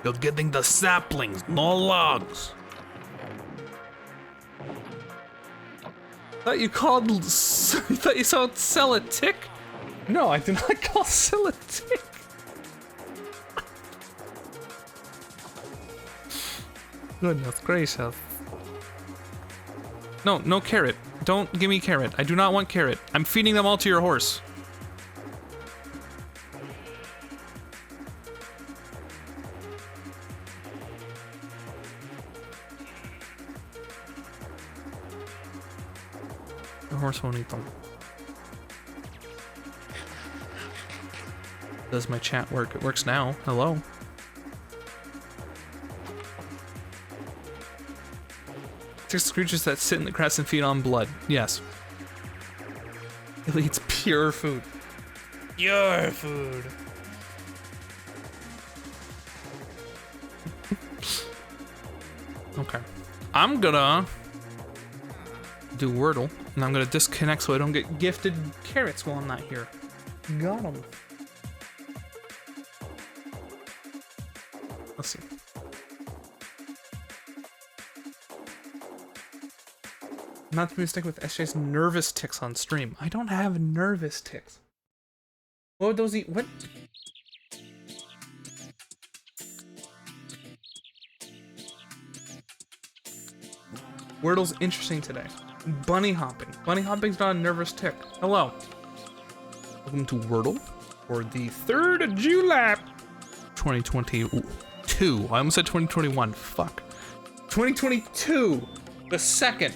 You're getting the saplings, no logs. Thought you called. You thought you saw sell a tick? No, I did not call sell a tick. Goodness gracious. No, no carrot. Don't give me carrot. I do not want carrot. I'm feeding them all to your horse. The horse won't eat them. Does my chat work? It works now. Hello. Six creatures that sit in the grass and feed on blood. Yes. It eats pure food. Pure food. Okay. I'm gonna do Wordle, and I'm gonna disconnect so I don't get gifted carrots while I'm not here. Got 'em. Let's see. Not to be mistaken with SJ's nervous ticks on stream. I don't have nervous ticks. What would those eat? What? Wordle's interesting today. Bunny hopping. Bunny hopping's not a nervous tick. Hello. Welcome to Wordle for the 3rd of July, 2022. I almost said 2021. Fuck. 2022. The 2nd.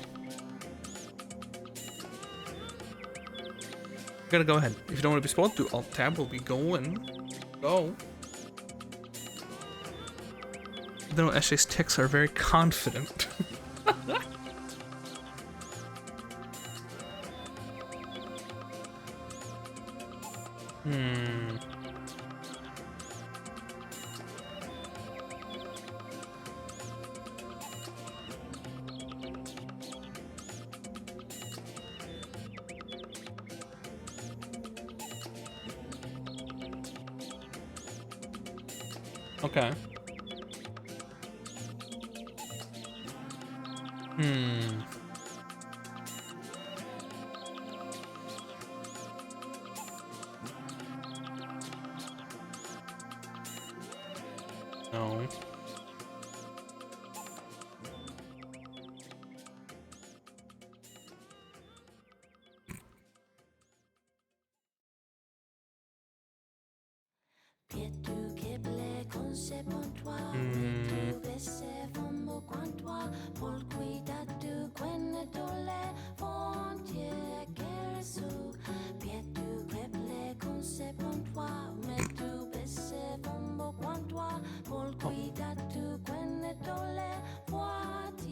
Gotta go ahead. If you don't want to be spoiled, do Alt Tab. We'll be going. Go. Though SJ's ticks are very confident. Okay. Hmm. No.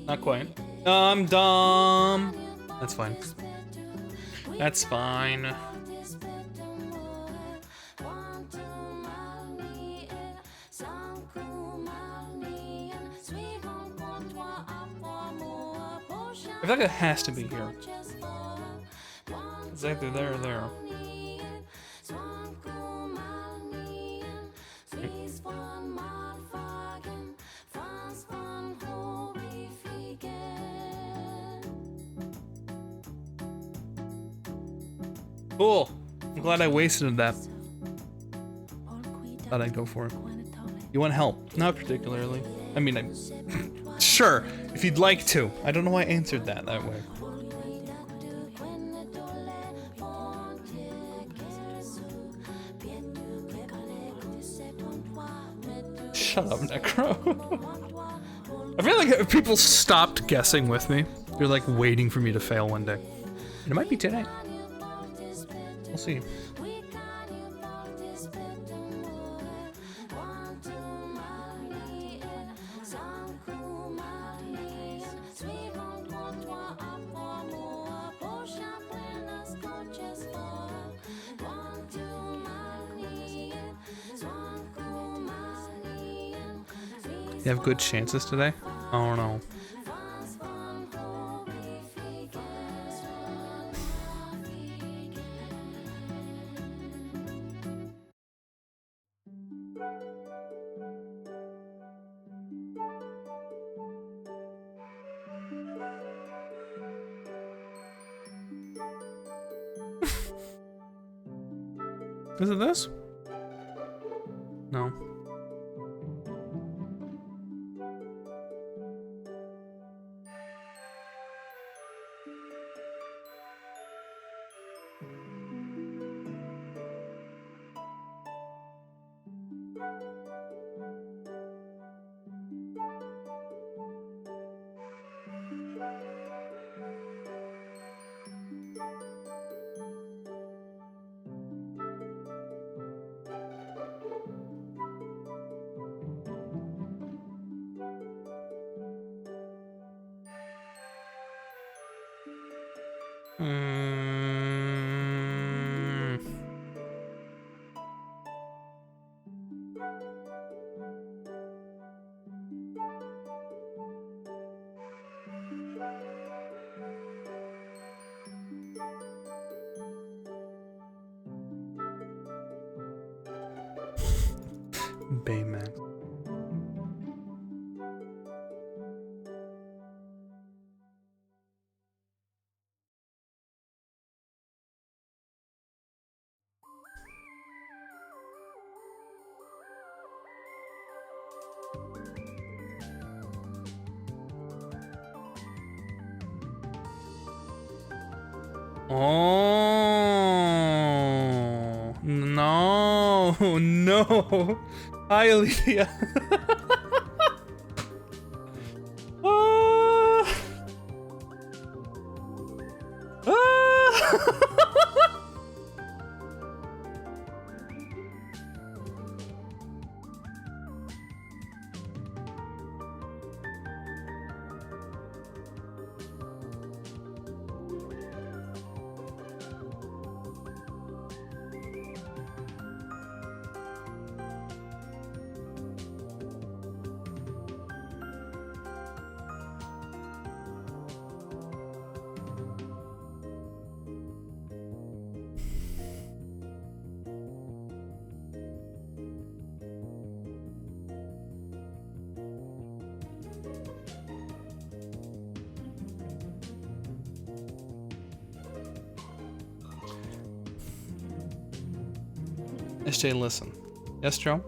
Not quite. I'm dumb. That's fine. That's fine. I feel like it has to be here. It's either there or there. Cool. I'm glad I wasted that. Thought I'd go for it. You want help? Not particularly. I mean, sure, if you'd like to. I don't know why I answered that way. Shut up, Necro. I feel like if people stopped guessing with me, they're like waiting for me to fail one day. And it might be today. We'll see. You have good chances today? Oh no. Is it this? No. Baymax. Oh no, no. Hi, Olivia. Ah. Ah. SJ, listen. Yes, Joe?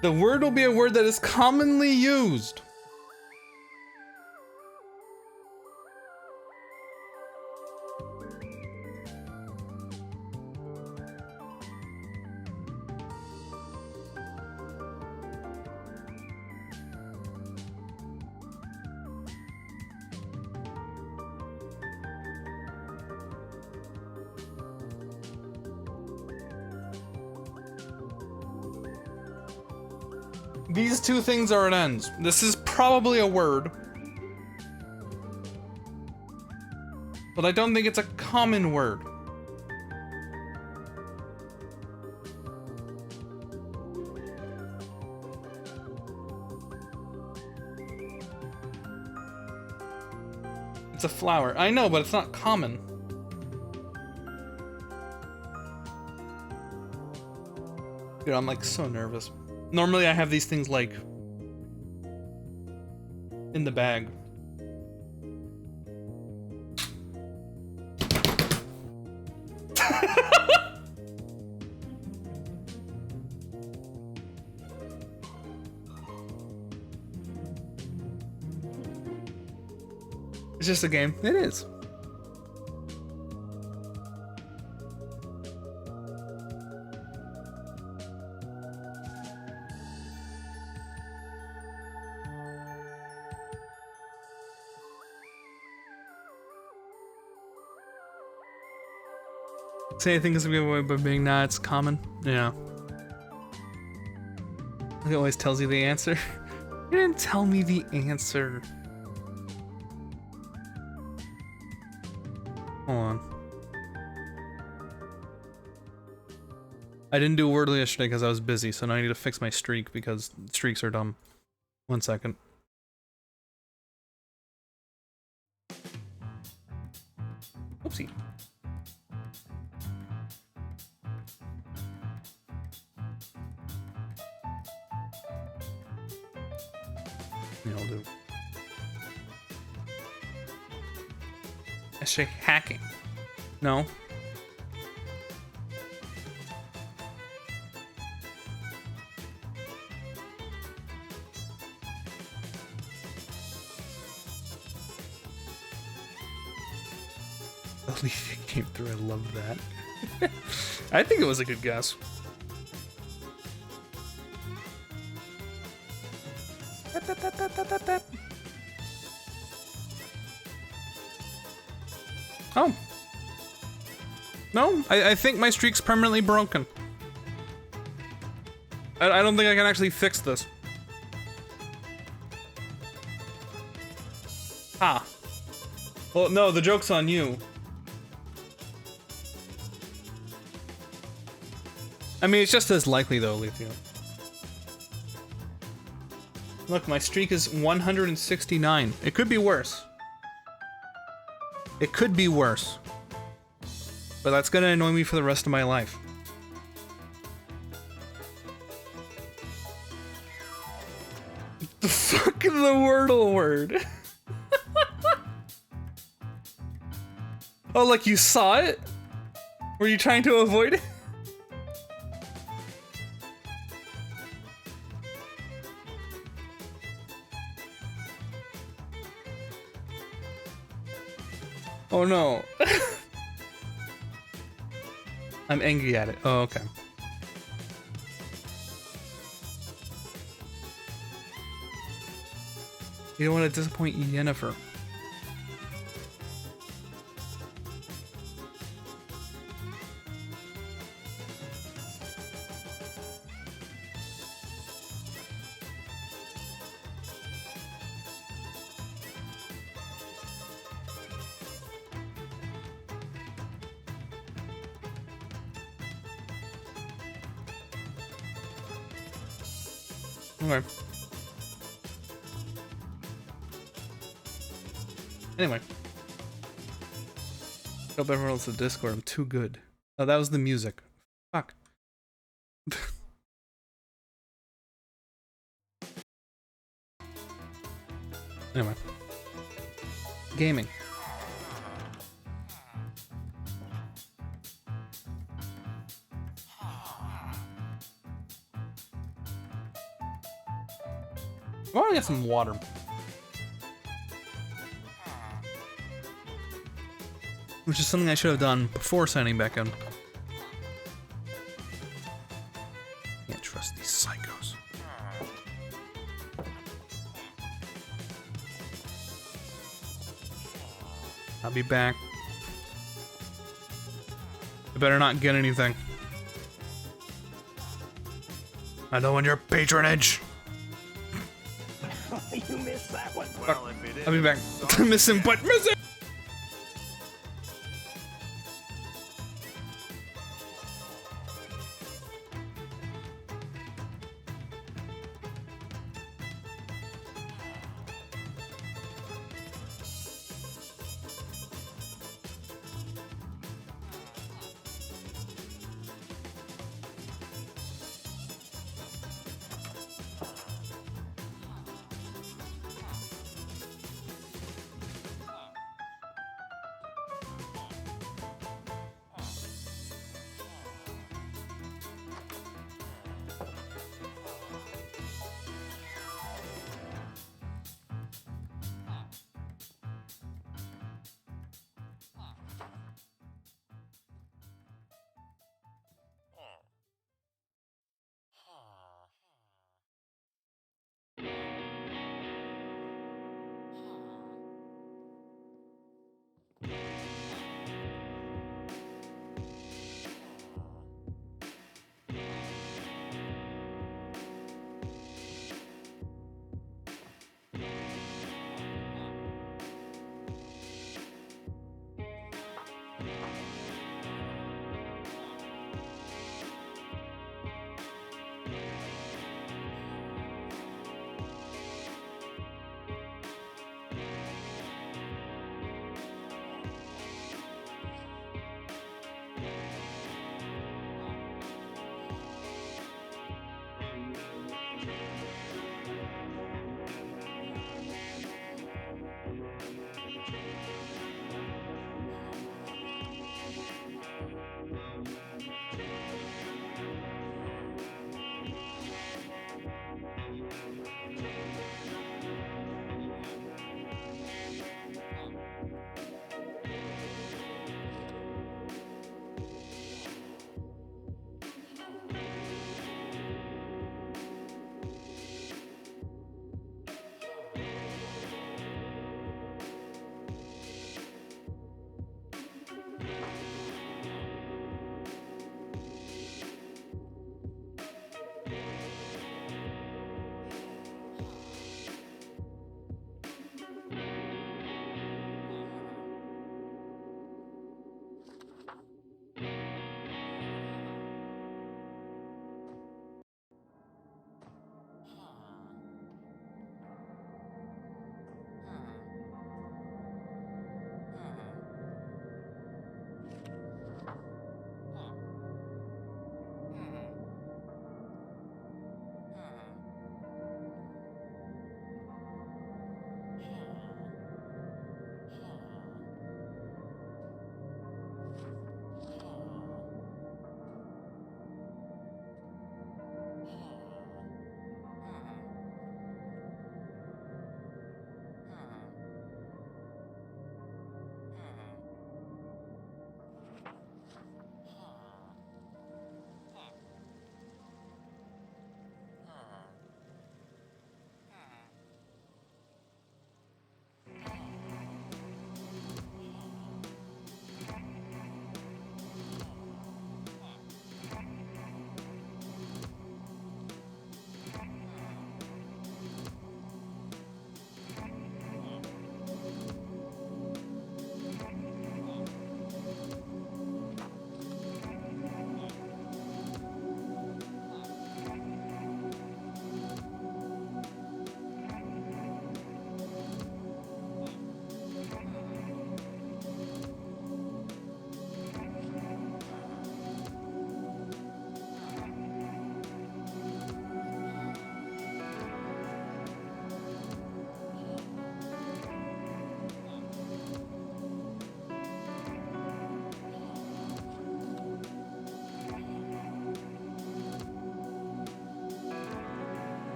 The word will be a word that is commonly used. These two things are at ends. This is probably a word. But I don't think it's a common word. It's a flower. I know, but it's not common. Dude, I'm like so nervous. Normally I have these things like in the bag. It's just a game. It is. Say anything is a giveaway by being nah, it's common. Yeah. It always tells you the answer. You didn't tell me the answer. Hold on. I didn't do Wordle yesterday because I was busy, so now I need to fix my streak because streaks are dumb. 1 second. Oopsie. Yeah, I'll do. I say hacking. No. At least it came through. I love that. I think it was a good guess. Oh. No, I think my streak's permanently broken. I don't think I can actually fix this. Ha. Well, no, the joke's on you. I mean, it's just as likely though, Alethea. Look, my streak is 169. It could be worse. It could be worse. But that's gonna annoy me for the rest of my life. The fuck is the Wordle word? Oh, like you saw it? Were you trying to avoid it? Oh no. I'm angry at it. Oh, okay. You don't want to disappoint Yennefer. Okay. Anyway. Hope everyone else in the Discord. I'm too good. Oh, that was the music. Fuck. Anyway. Gaming. Why don't I get some water? Which is something I should have done before signing back in. Can't trust these psychos. I'll be back. I better not get anything. I don't want your patronage. You missed that one. I'll be back. Missing, but missing.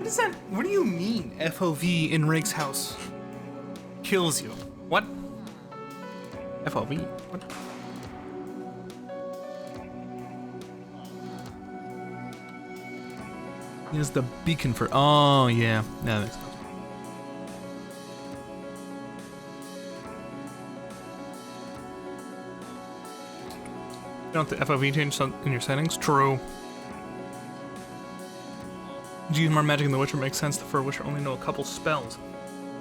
What is that? What do you mean FOV in Rake's house kills you? What? FOV? What? Here's the beacon for. Oh, yeah. That makes sense. You don't have the FOV change in your settings? True. Did you use more magic in The Witcher? Makes sense for Witcher only know a couple spells.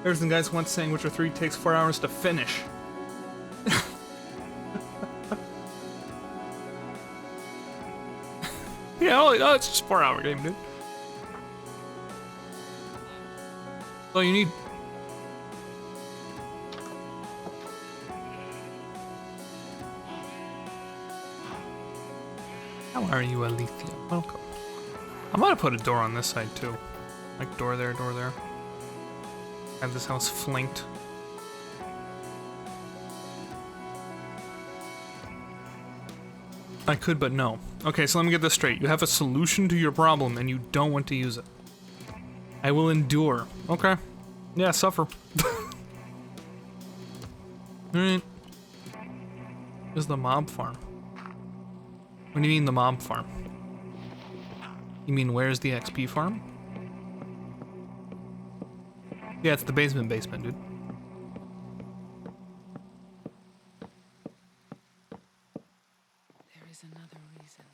There's the guys once saying Witcher 3 takes 4 hours to finish. Yeah, oh, it's just a 4-hour game, dude. That's all you need. How are you, Alethea? Welcome. I'm gonna put a door on this side too. Like door there, door there. Have this house flanked. I could, but no. Okay, so let me get this straight. You have a solution to your problem and you don't want to use it. I will endure. Okay. Yeah, suffer. Alright. Here's the mob farm. What do you mean the mob farm? You mean where's the XP farm? Yeah, it's the basement, dude. There is another reason.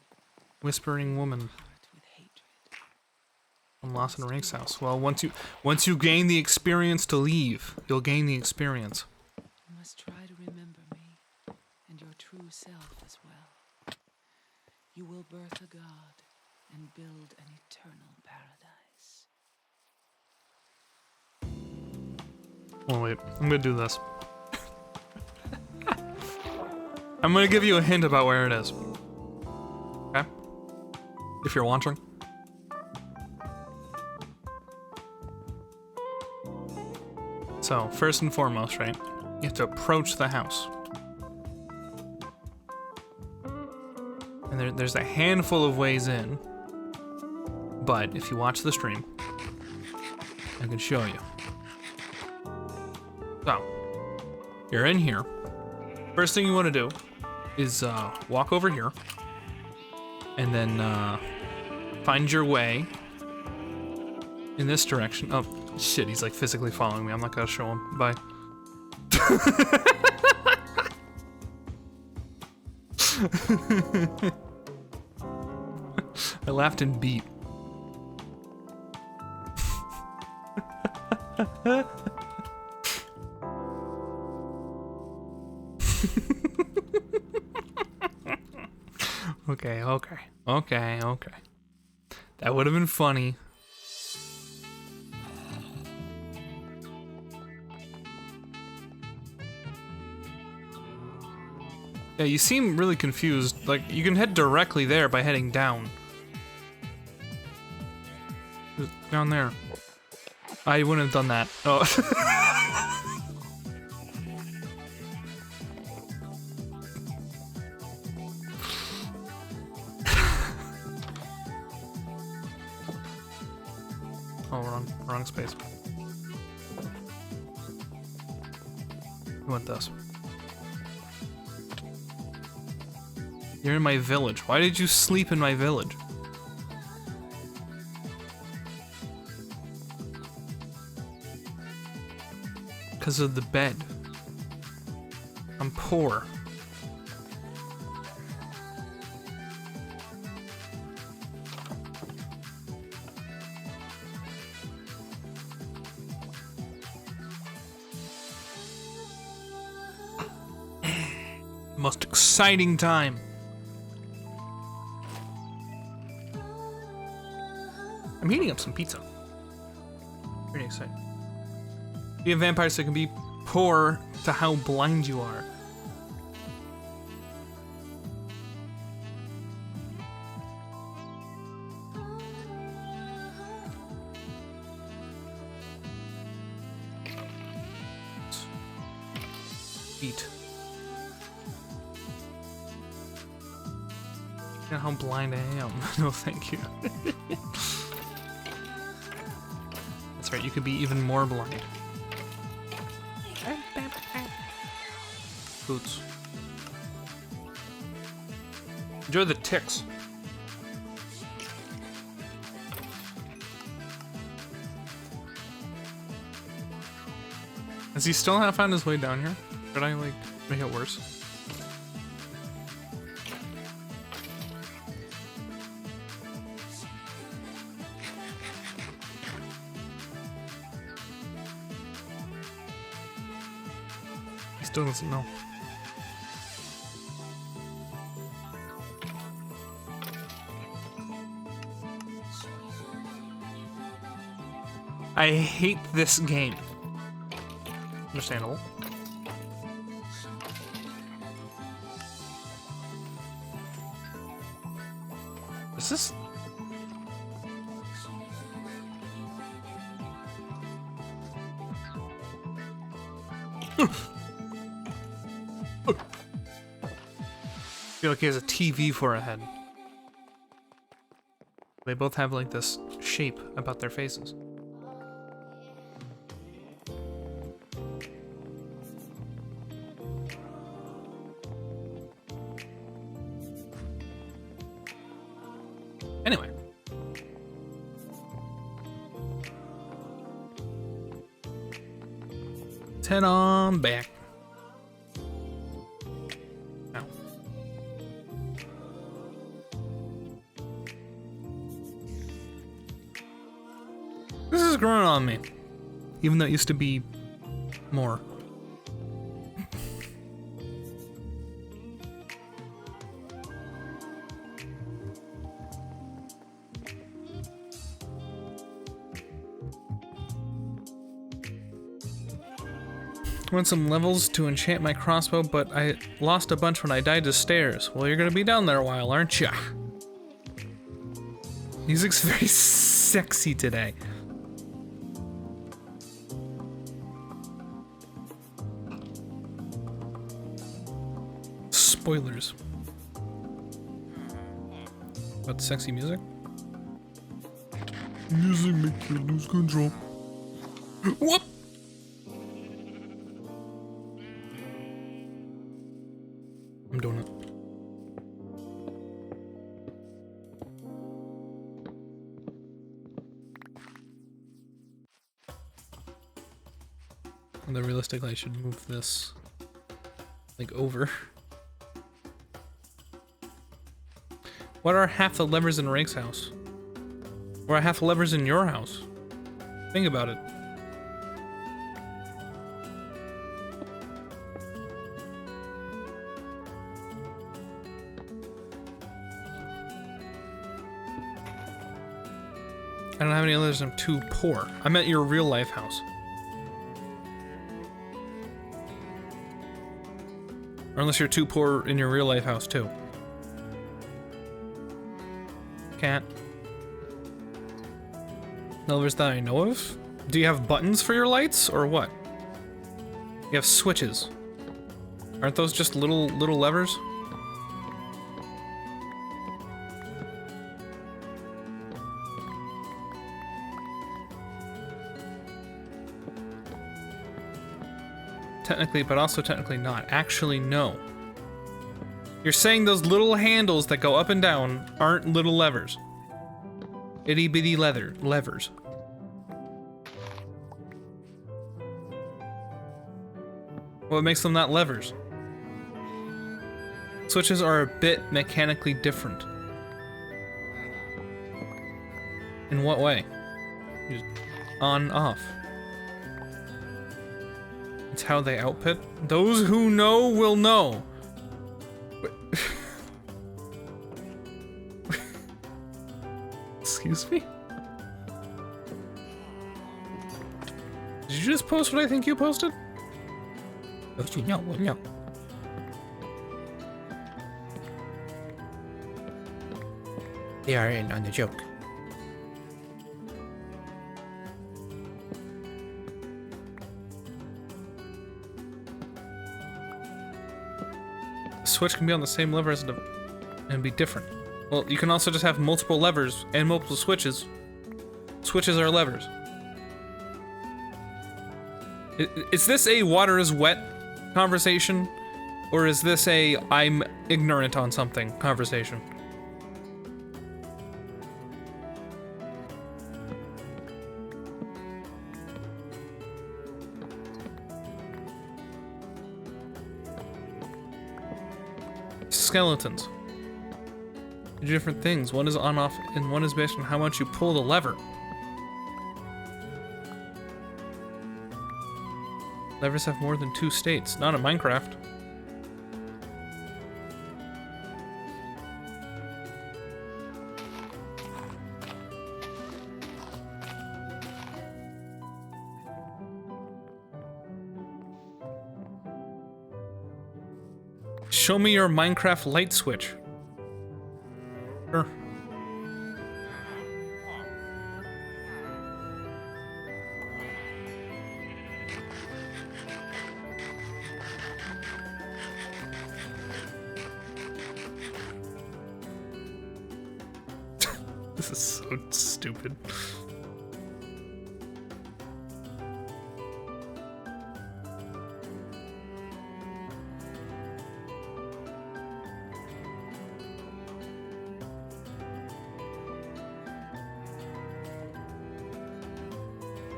Whispering woman. Heart with hatred. From Lawson Rake's house. Well, once you gain the experience to leave, you'll gain the experience. You must try to remember me and your true self as well. You will birth a god and build an eternal paradise. Oh wait, I'm gonna do this. I'm gonna give you a hint about where it is. Okay? If you're watching. So, first and foremost, right? You have to approach the house. And there's a handful of ways in. But if you watch the stream, I can show you. So, you're in here. First thing you want to do is walk over here. And then find your way in this direction. Oh, shit, he's like physically following me. I'm not gonna show him. Bye. I laughed and beat. Okay. That would have been funny. Yeah, you seem really confused. Like, you can head directly there by heading down. Just down there. I wouldn't have done that. Oh. Oh, wrong space. You want this? You're in my village. Why did you sleep in my village? Because of the bed. I'm poor. Most exciting time. I'm heating up some pizza. Pretty excited. You have vampires that can be poor to how blind you are. Eat. You know how blind I am. No, thank you. That's right, you could be even more blind. Boots. Enjoy the ticks. Has he still not found his way down here? Should I, like, make it worse? He still doesn't know. I hate this game. Understandable. Is this? I feel like he has a TV for a head. They both have like this shape about their faces. Anyway. Let's head on back. Now. This is growing on me. Even though it used to be more. I want some levels to enchant my crossbow, but I lost a bunch when I died to stairs. Well, you're gonna be down there a while, aren't ya? Music's very sexy today. Spoilers. About sexy music? Music makes you lose control. Whoop! I'm doing it. Although realistically, I should move this like over. What are half the levers in Rake's house? Or are half the levers in your house? Think about it. I don't have any others. I'm too poor. I'm at your real life house. Or unless you're too poor in your real life house too. Can't. No levers that I know of? Do you have buttons for your lights or what? You have switches. Aren't those just little levers? Technically, but also technically not. Actually, no. You're saying those little handles that go up and down aren't little levers. Itty bitty levers. What makes them not levers? Switches are a bit mechanically different. In what way? Just on, off. It's how they output. Those who know will know. Excuse me? Did you just post what I think you posted? No. They are in on the joke. Switch can be on the same lever as and be different. Well, you can also just have multiple levers and multiple switches. Switches are levers. Is this a water is wet conversation? Or is this a I'm ignorant on something conversation? Skeletons. Two different things. One is on off and one is based on how much you pull the lever. Levers have more than 2 states. Not in Minecraft. Show me your Minecraft light switch. Sure. This is so stupid.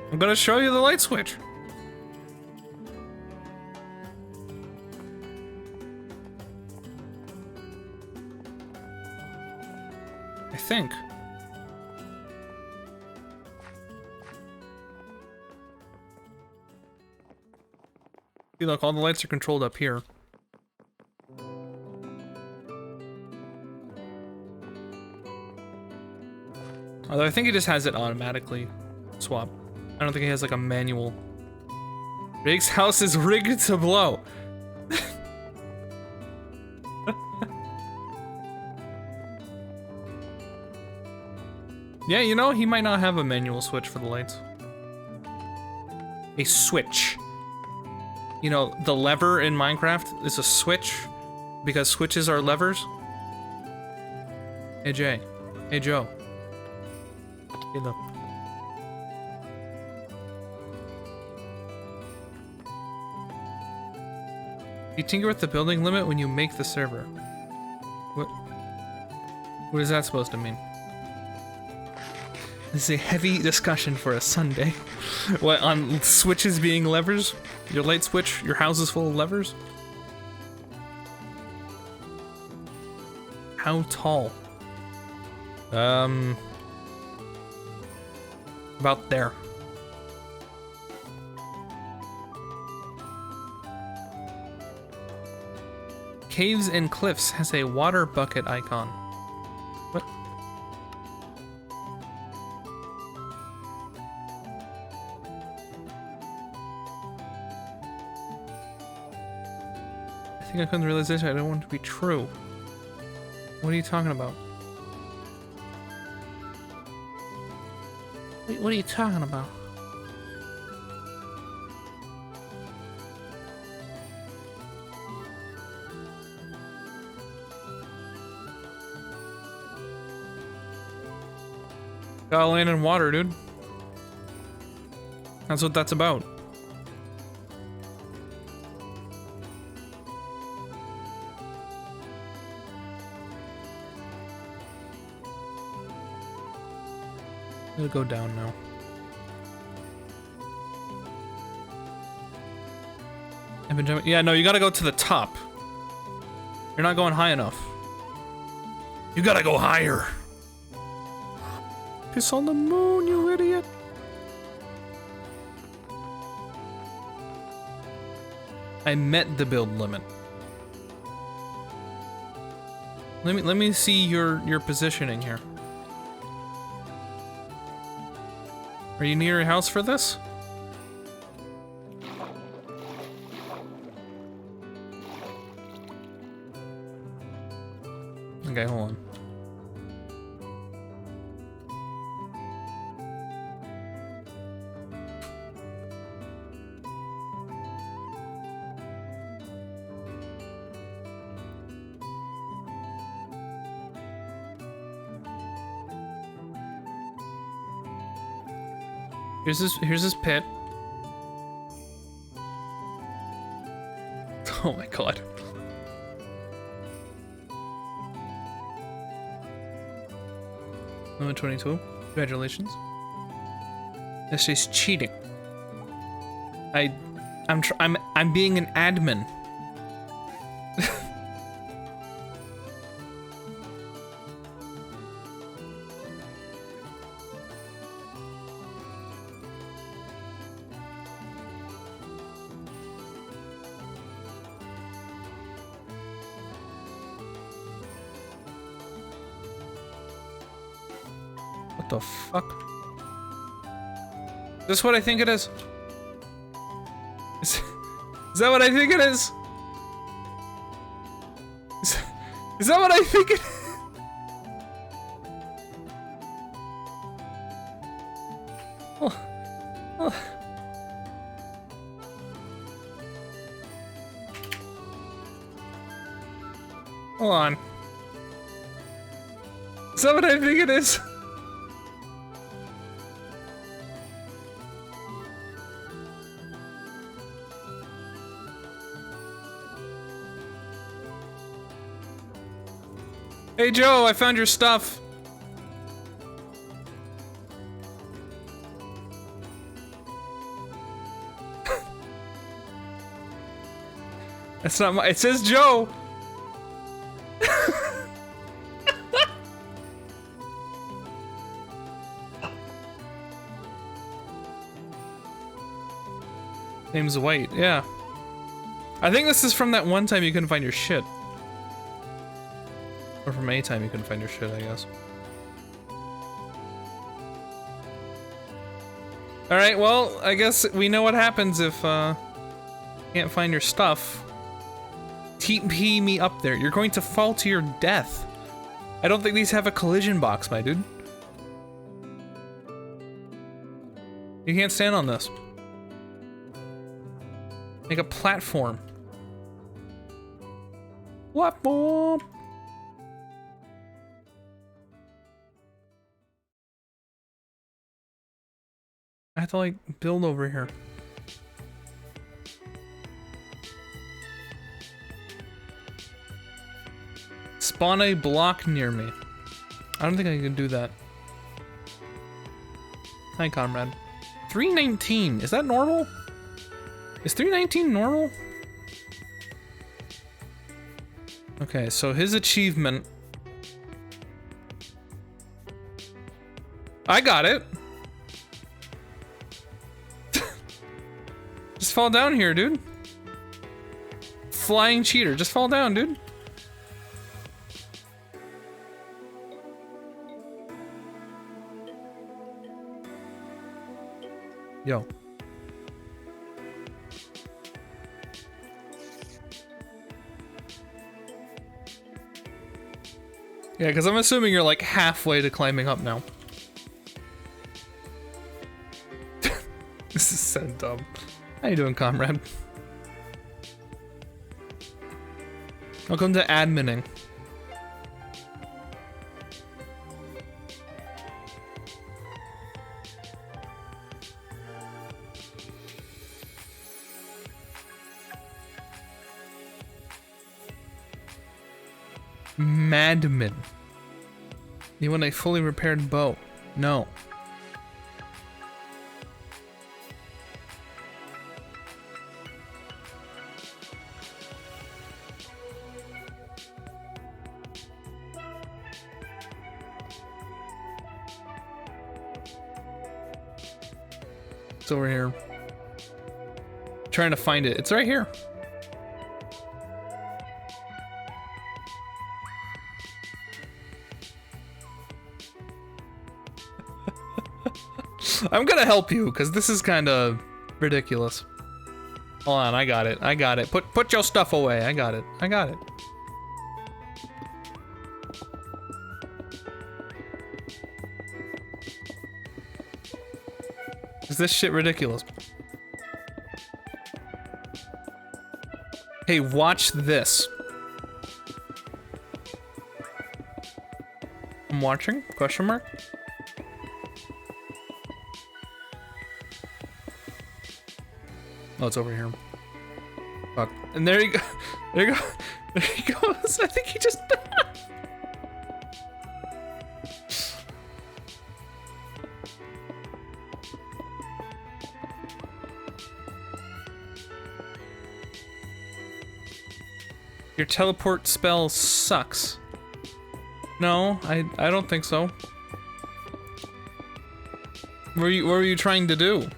I'm gonna show you the light switch. I think. See, look, all the lights are controlled up here. Although I think he just has it automatically swap. I don't think he has like a manual. Rig's house is rigged to blow. Yeah, you know, he might not have a manual switch for the lights. A switch. You know, the lever in Minecraft is a switch because switches are levers. Hey Jay. Hey Joe. Hey look. You tinker with the building limit when you make the server. What is that supposed to mean? This is a heavy discussion for a Sunday. What, on switches being levers? Your light switch, your house is full of levers? How tall? About there. Caves and Cliffs has a water bucket icon. What? I think I couldn't realize this. I don't want it to be true. What are you talking about? Wait, what are you talking about? Gotta land in water, dude. That's what that's about. It'll go down now. I've been jumping. Yeah, no, you gotta go to the top. You're not going high enough. You gotta go higher. Piss on the moon, you idiot. I met the build limit. Let me see your positioning here. Are you near your house for this? Okay, hold on. Here's this pit. Oh my god. Number 22. Congratulations. This is cheating. I'm being an admin. What the fuck? Is this what I think it is? Is that what I think it is? Is that what I think it is? Oh. Oh. Hold on. Is that what I think it is? Hey Joe, I found your stuff. That's not my, it says Joe. Name's White, yeah. I think this is from that one time you couldn't find your shit. Or from any time you couldn't find your shit, I guess. Alright, well, I guess we know what happens if, you can't find your stuff. TP me up there. You're going to fall to your death. I don't think these have a collision box, my dude. You can't stand on this. Make a platform. Platform! I have to, like, build over here. Spawn a block near me. I don't think I can do that. Hi, comrade. 319. Is that normal? Is 319 normal? Okay, so his achievement. I got it. Just fall down here, dude. Flying cheater. Just fall down, dude. Yo. Yeah, because I'm assuming you're like halfway to climbing up now. This is so dumb. How you doing, comrade? Welcome to adminning. Madman. You want a fully repaired bow? No. It's over here. Trying to find it. It's right here. I'm gonna help you because this is kind of ridiculous. Hold on, I got it. I got it. Put your stuff away. I got it. I got it. Is this shit ridiculous? Hey, watch this. I'm watching? Question mark? Oh, it's over here. Fuck. And there you go. There you go. There he goes. I think he just. Your teleport spell sucks. No, I don't think so. What were you trying to do?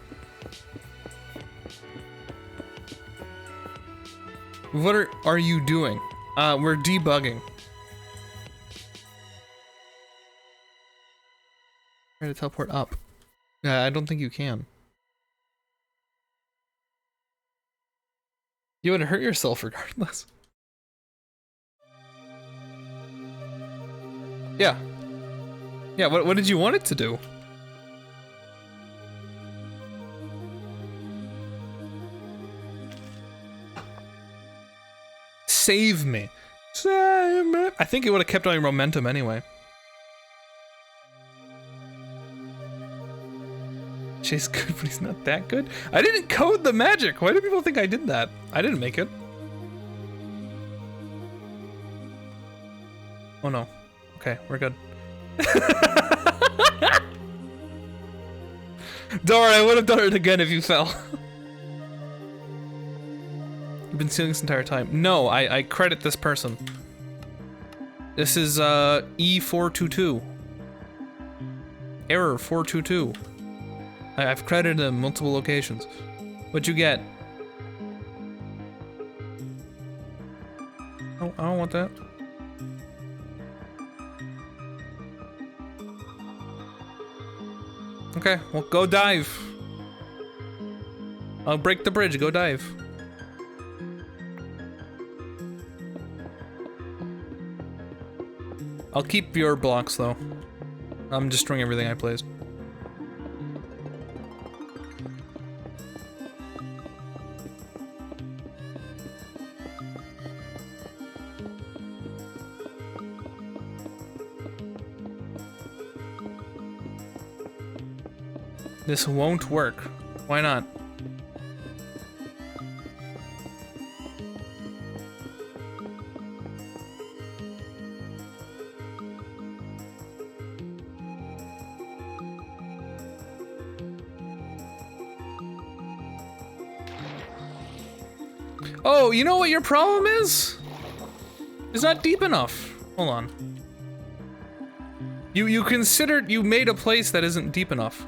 What are you doing? We're debugging. Try to teleport up. I don't think you can. You would hurt yourself regardless. Yeah. Yeah, what did you want it to do? Save me. Save me. I think it would have kept all your momentum anyway. Jay's good, but he's not that good. I didn't code the magic. Why do people think I did that? I didn't make it. Oh no. Okay, we're good. Don't worry, I would have done it again if you fell. You've been stealing this entire time. No, I credit this person. This is E422. Error 422. I've credited him multiple locations. What'd you get? Oh, I don't want that. Okay, well, go dive. I'll break the bridge, go dive. I'll keep your blocks, though. I'm destroying everything I placed. This won't work. Why not? Oh, you know what your problem is? It's not deep enough. Hold on. You considered you made a place that isn't deep enough.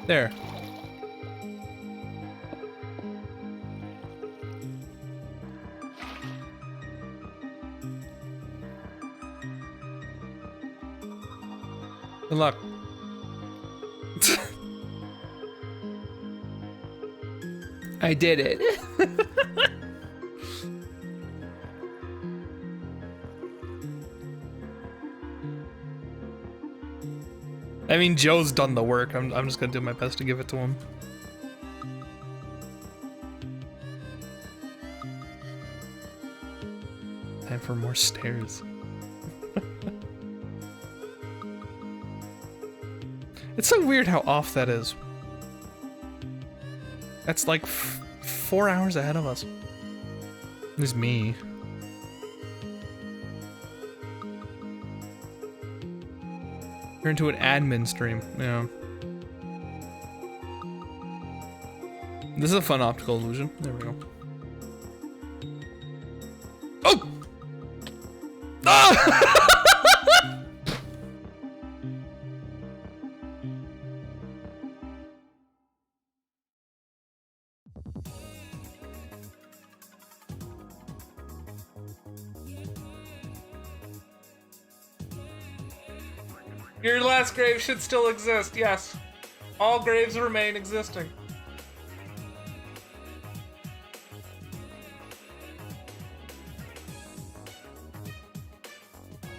There. Good luck. I did it. I mean, Joe's done the work. I'm just gonna do my best to give it to him. Time for more stairs. It's so weird how off that is. That's like 4 hours ahead of us. This is me. Turn into an admin stream, yeah. This is a fun optical illusion. There we go. Oh! Ah! Your last grave should still exist, yes. All graves remain existing.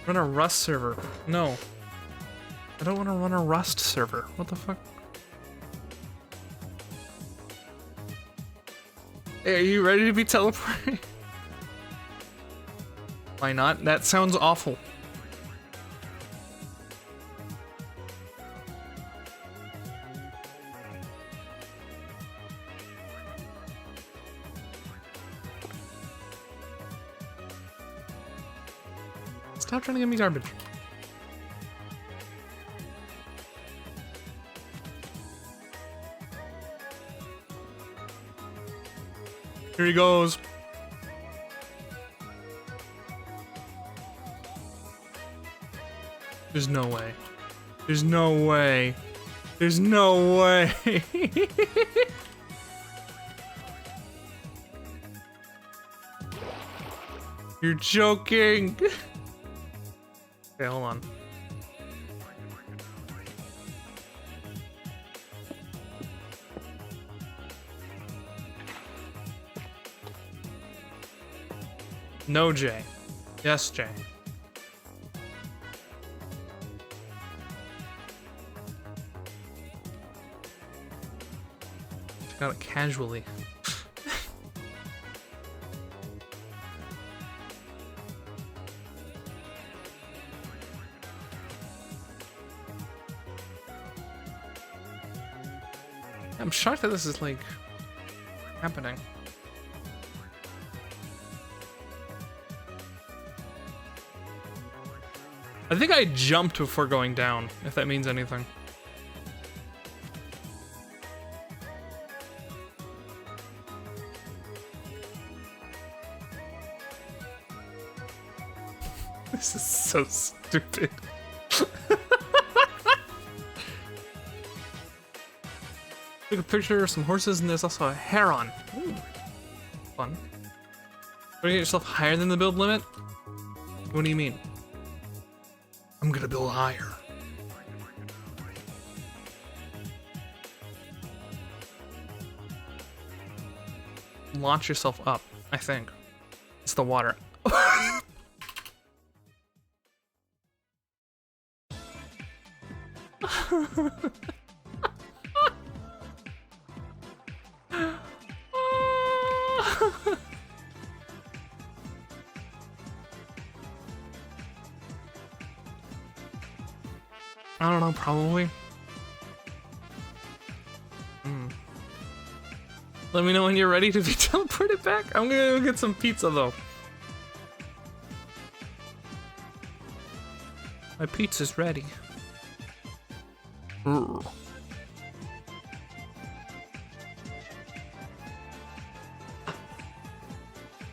Run a Rust server. No. I don't want to run a Rust server. What the fuck? Hey, are you ready to be teleported? Why not? That sounds awful. Stop trying to give me garbage. Here he goes. There's no way. There's no way. There's no way. You're joking. Okay, hold on. No, Jay. Yes, Jay. Got it casually. I'm shocked that this is like happening. I think I jumped before going down, if that means anything. This is so stupid. Took a picture of some horses and there's also a heron. Ooh. Fun. Want to get yourself higher than the build limit? What do you mean? I'm gonna build higher. Launch yourself up, I think. It's the water. I don't know, probably. Let me know when you're ready to be teleported back. I'm gonna go get some pizza though. My pizza's ready. What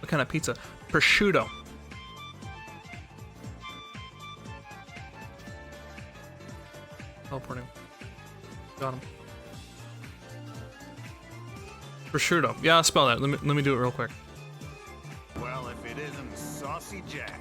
kind of pizza? Prosciutto. Teleporting. Got him. Prosciutto. Yeah, I'll spell that. Let me do it real quick. Well, if it isn't Saucy Jack.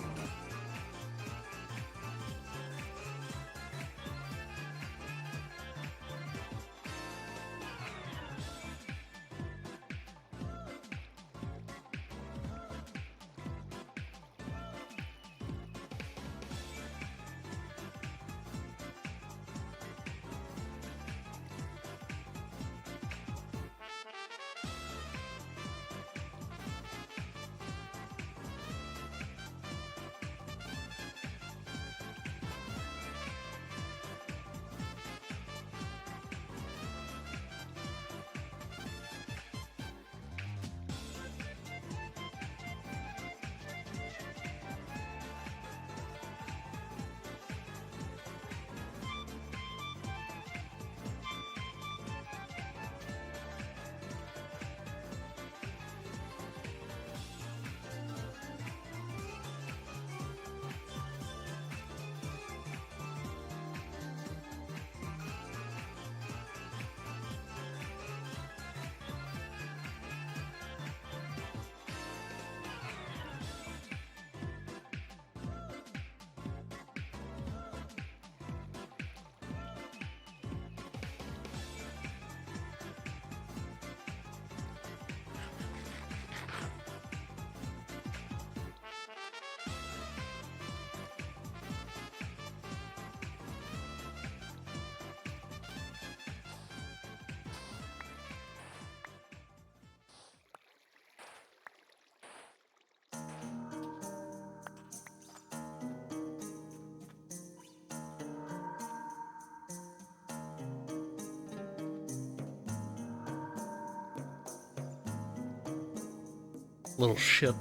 Little shit.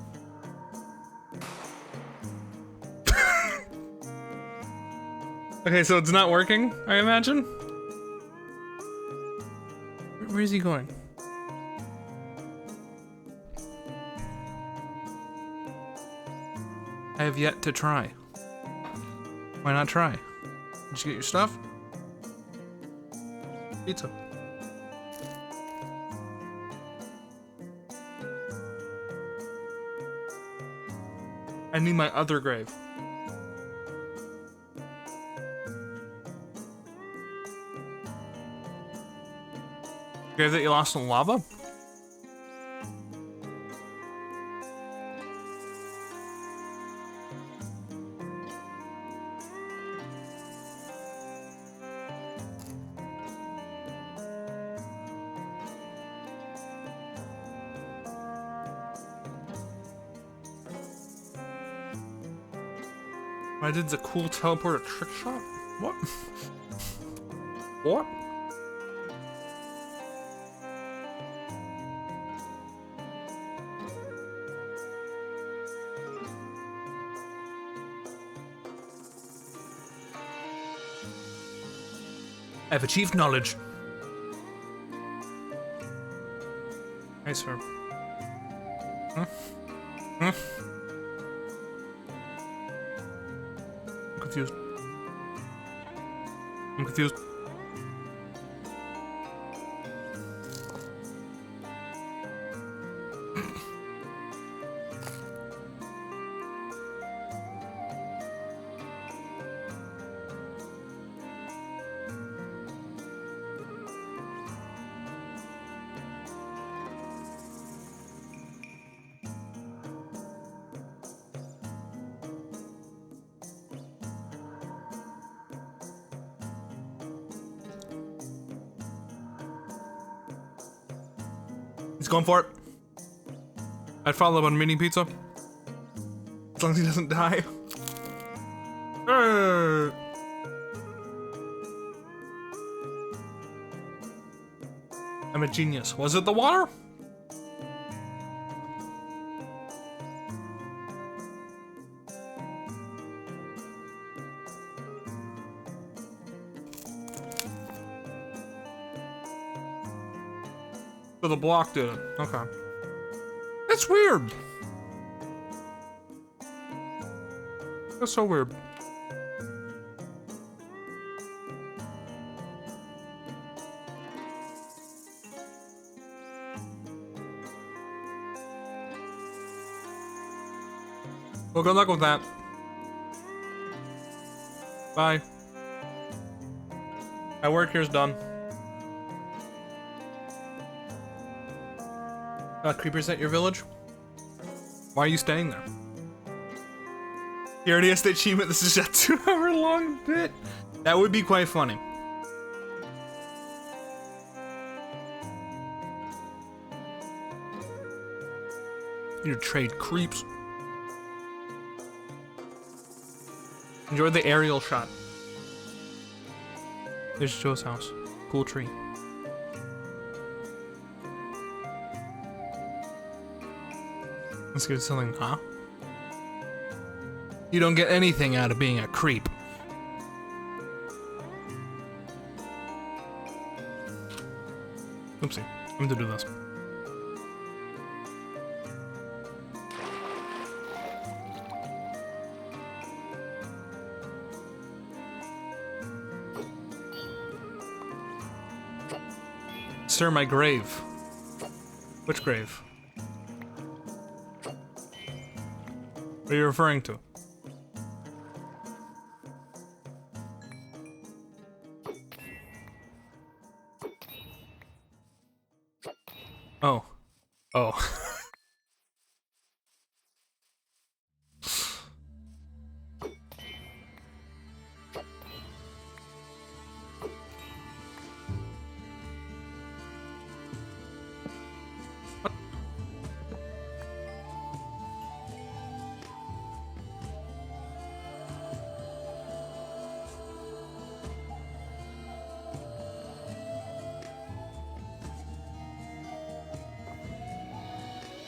Okay, so it's not working, I imagine? Where is he going? I have yet to try. Why not try? Did you get your stuff? Pizza. I need my other grave. Grave that you lost in lava? I did the cool teleporter trick shot? What? What? I have achieved knowledge. Hey, sir. Huh? Huh? I'm confused. I'm confused. He's going for it. I'd follow up on mini pizza. As long as he doesn't die. I'm a genius. Was it the water? So the block did it. Okay. That's weird. That's so weird. Well, good luck with that. Bye. My work here's done. Creepers at your village? Why are you staying there? You already has the achievement. This is a 2-hour long bit. That would be quite funny. You trade creeps. Enjoy the aerial shot. There's Joe's house. Cool tree. Let's get something, huh? You don't get anything out of being a creep. Oopsie. I'm gonna do this. Sir, my grave. Which grave? What are you referring to? Oh. Oh.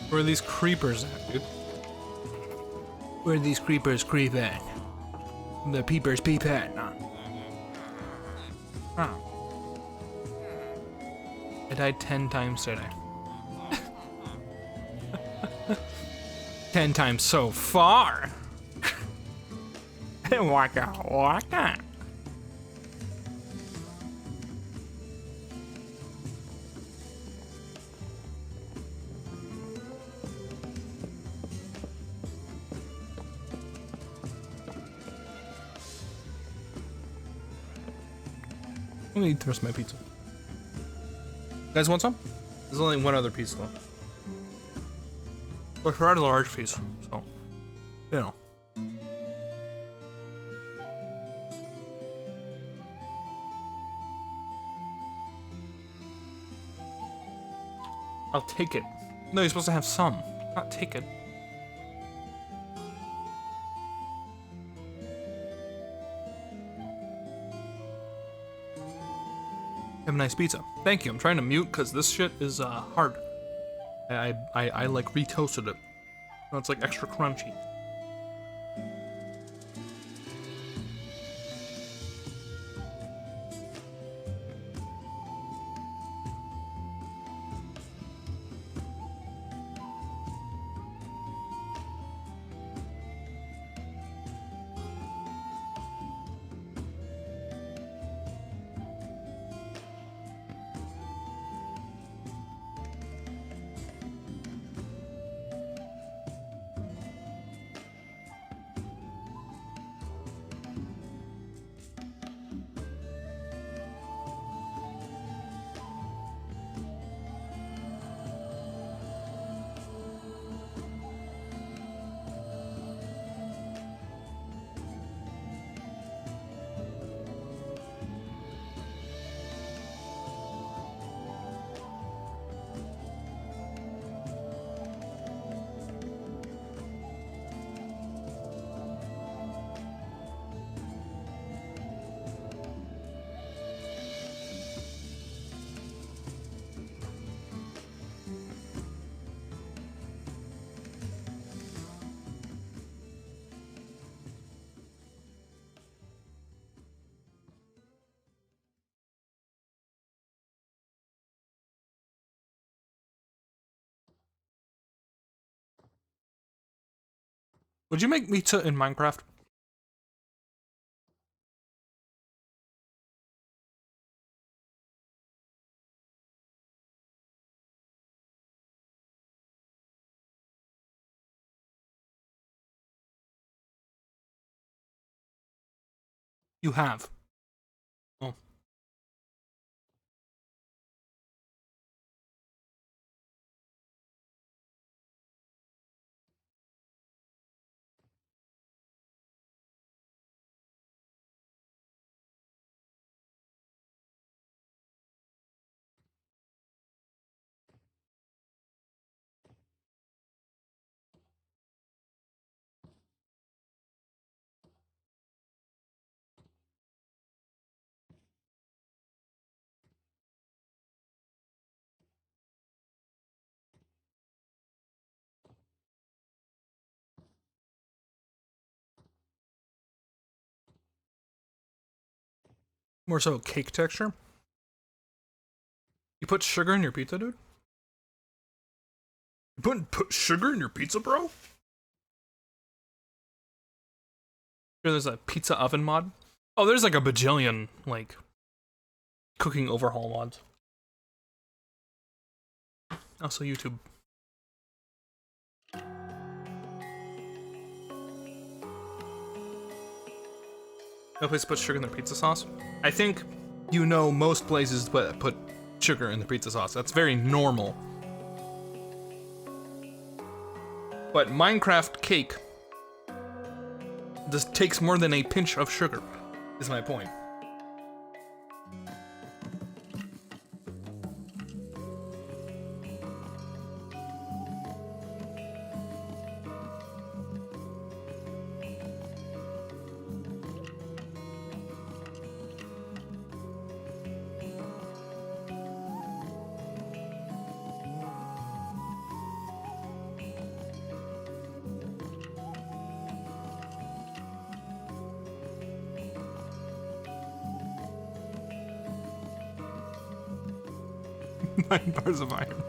Where are these creepers at, dude? Where are these creepers creep at? The peepers peep at, nah. I died 10 times today. 10 times so far. Waka waka. I'm gonna eat the rest of my pizza. You guys want some? There's only one other piece left. It's a rather large piece, so, you know. I'll take it. No, you're supposed to have some, not take it. Have a nice pizza. Thank you. I'm trying to mute because this shit is hard. I like retoasted it. So it's like extra crunchy. Would you make pizza in Minecraft? You have. Oh. More so cake texture. You put sugar in your pizza, dude? You put sugar in your pizza, bro? Sure, there's a pizza oven mod. Oh, there's like a bajillion, like, cooking overhaul mods. Also YouTube. No place to put sugar in their pizza sauce? I think you know most places put sugar in the pizza sauce. That's very normal. But Minecraft cake just takes more than a pinch of sugar, is my point. 9 bars of iron.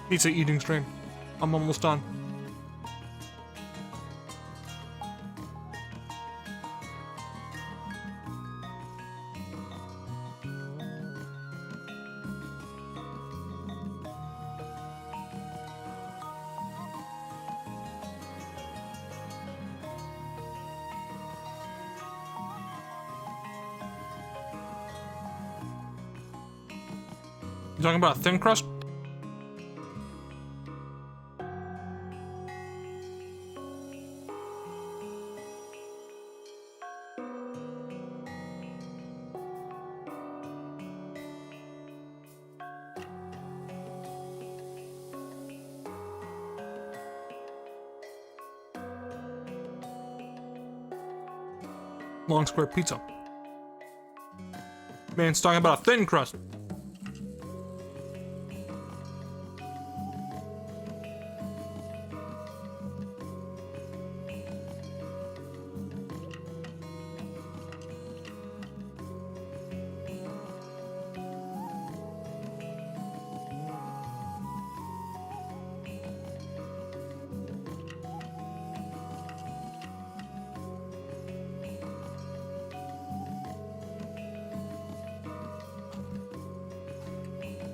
Pizza eating stream. I'm almost done. You talking about a thin crust? Long square pizza. Man's talking about a thin crust.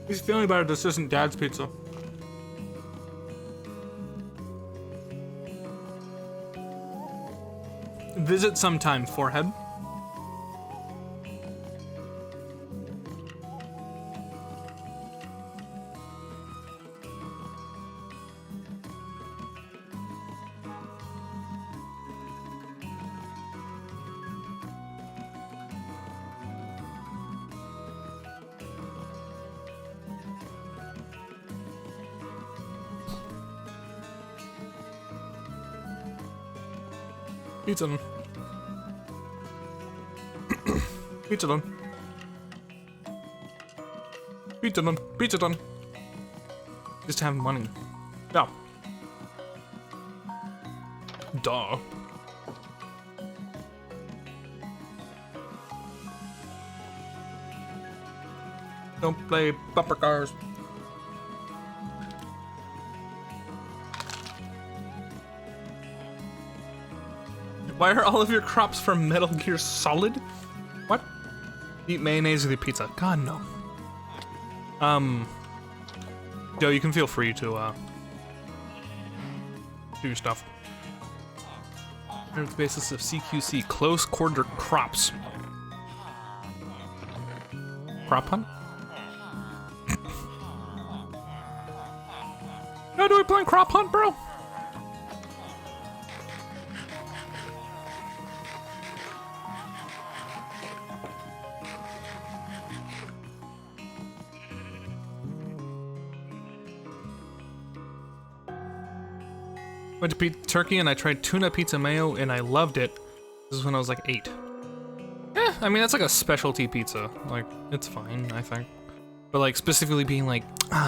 He's feeling better. This isn't Dad's pizza. Visit sometime, Forehead. Pizza done. Pizza done. Pizza done. Pizza done. Just have money. Yeah. Duh. Don't play bumper cars. Why are all of your crops from Metal Gear Solid? What? Eat mayonnaise with your pizza. God, no. Joe, you can feel free to, do stuff. The basis of CQC, close quarter crops. Crop hunt? How do we play crop hunt, bro? Went to Turkey and I tried tuna pizza mayo and I loved it. This is when I was like 8. Yeah, I mean, that's like a specialty pizza. Like, it's fine, I think. But like, specifically being like,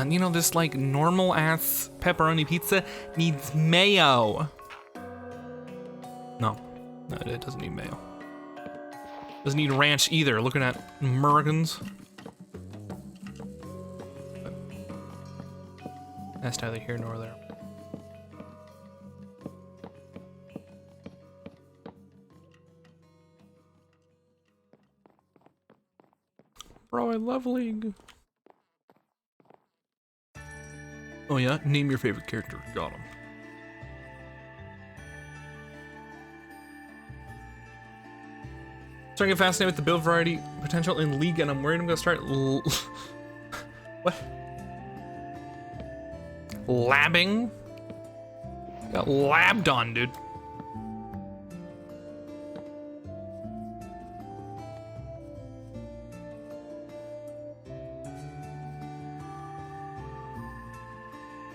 you know, this like normal ass pepperoni pizza needs mayo. No, it doesn't need mayo. Doesn't need ranch either, looking at Americans. That's neither here nor there. Bro, I love League. Oh yeah? Name your favorite character. Got him. Starting to get fascinated with the build variety potential in League, and I'm worried I'm gonna start what? Labbing? Got labbed on, dude.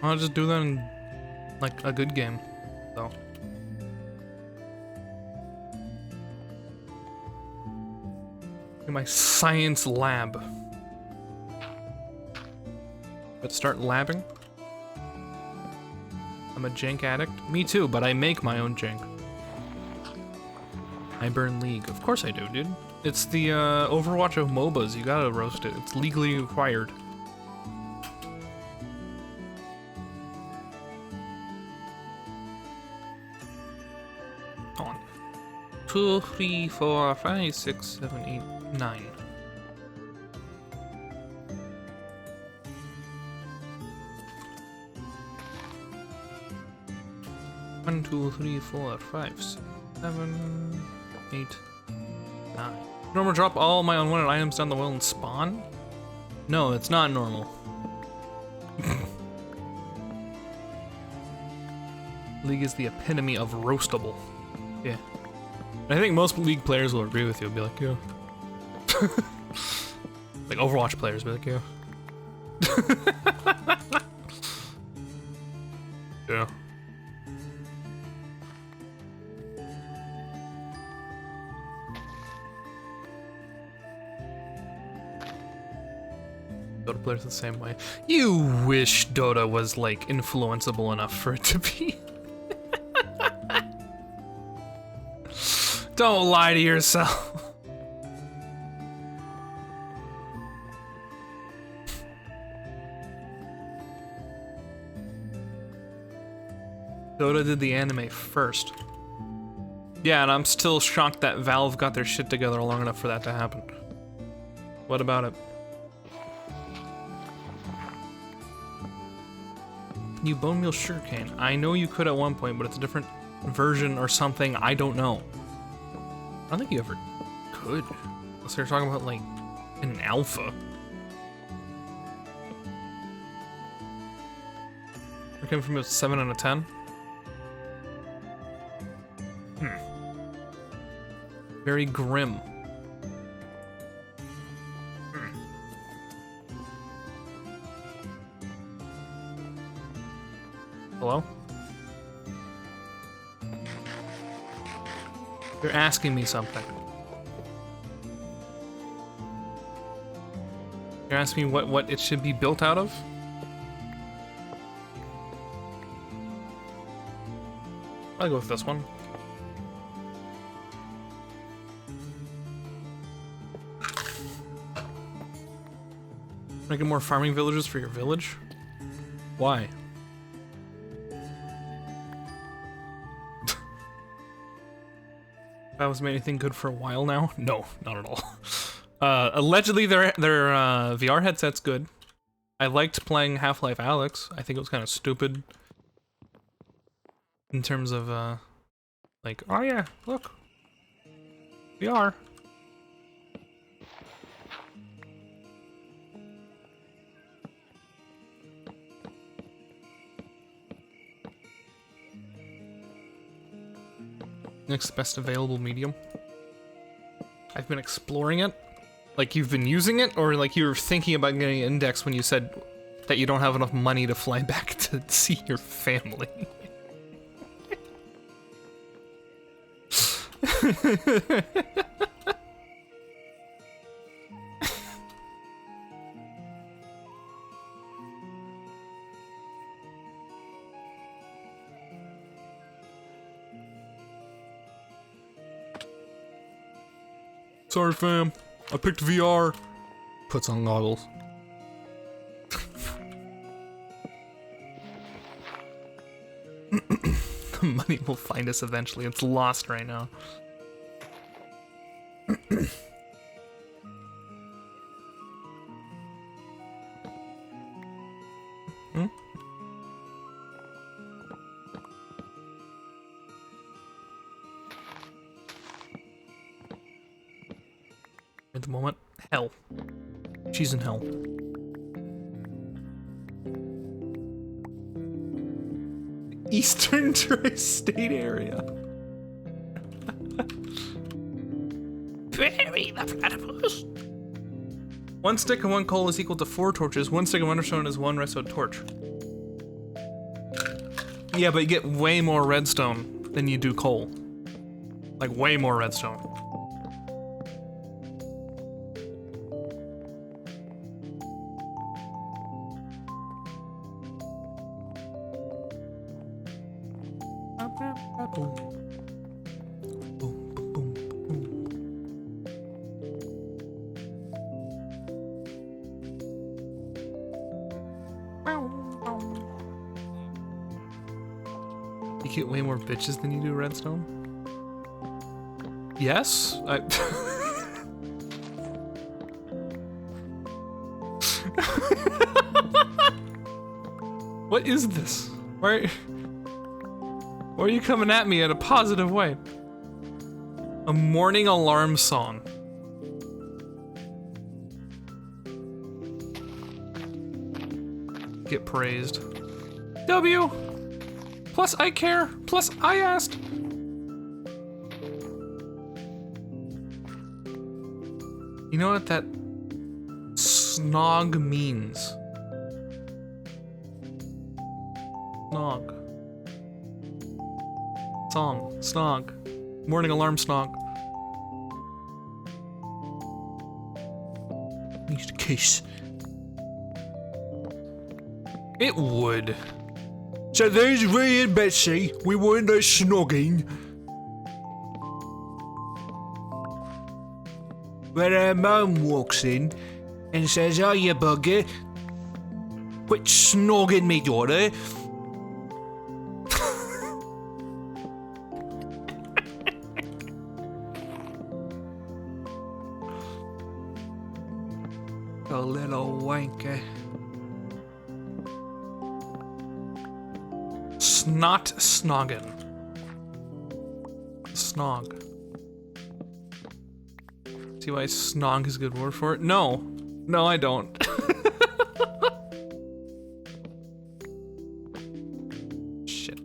I'll just do that in, like, a good game, though. In my science lab. Let's start labbing. I'm a jank addict. Me too, but I make my own jank. I burn League. Of course I do, dude. It's the Overwatch of MOBAs. You gotta roast it. It's legally required. On. 2, 3, 4, 5, 6, 7, 8, 9. One, 2, 3, 4, 5, 6, 7, 8, 9. Normal drop all my unwanted items down the well and spawn? No, it's not normal. League is the epitome of roastable. Yeah. And I think most League players will agree with you. Be like, yeah. Like Overwatch players be like, yeah. Yeah. Dota players the same way. You wish Dota was like influenceable enough for it to be. Don't lie to yourself. Dota did the anime first. Yeah, and I'm still shocked that Valve got their shit together long enough for that to happen. What about it? You bone meal sugarcane. I know you could at one point, but it's a different version or something. I don't know. I don't think you ever could. Unless they're talking about, like, an alpha. I came from a 7 out of 10. Very grim. Hello? You're asking me something. You're asking me what it should be built out of? I'll go with this one. Making more farming villagers for your village? Why? That was made anything good for a while now? No, not at all. Allegedly, their VR headset's good. I liked playing Half-Life Alyx. I think it was kind of stupid in terms of like, oh yeah, look, VR. Next best available medium. I've been exploring it. Like you've been using it, or like you were thinking about getting an index when you said that you don't have enough money to fly back to see your family. Sorry, fam. I picked VR. Puts on goggles. Money will find us eventually. It's lost right now. At the moment, hell. She's in hell. Eastern Tri-State area. Very the platypus. 1 stick and 1 coal is equal to 4 torches. 1 stick of redstone is 1 redstone torch. Yeah, but you get way more redstone than you do coal. Like, way more redstone. You get way more bitches than you do redstone? Yes? What is this? Why are you coming at me in a positive way? A morning alarm song. Get praised. W! Plus I care, plus I asked. You know what that snog means? Snog. Song. Snog. Morning alarm snog. Needs to kiss. It would. So there's Ray and Betsy. We were in there snogging. When her mum walks in and says, "Oh, you bugger. Quit snogging me, daughter." A little wanker. Snot snoggin. Snog. See why snog is a good word for it? No. No, I don't. Shit.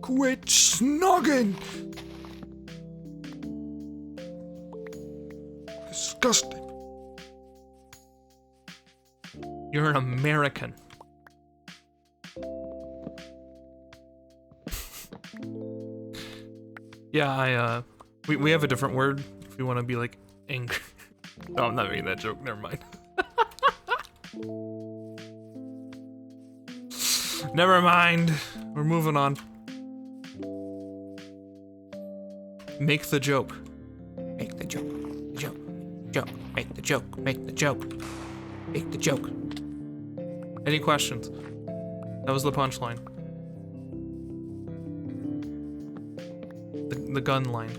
Quit snogging! Disgusting. You're an American. Yeah, we have a different word if we want to be like angry. No, I'm not making that joke. Never mind. Never mind. We're moving on. Make the joke. Make the joke. Joke. Joke. Make the joke. Make the joke. Make the joke. Any questions? That was the punchline. The gun line.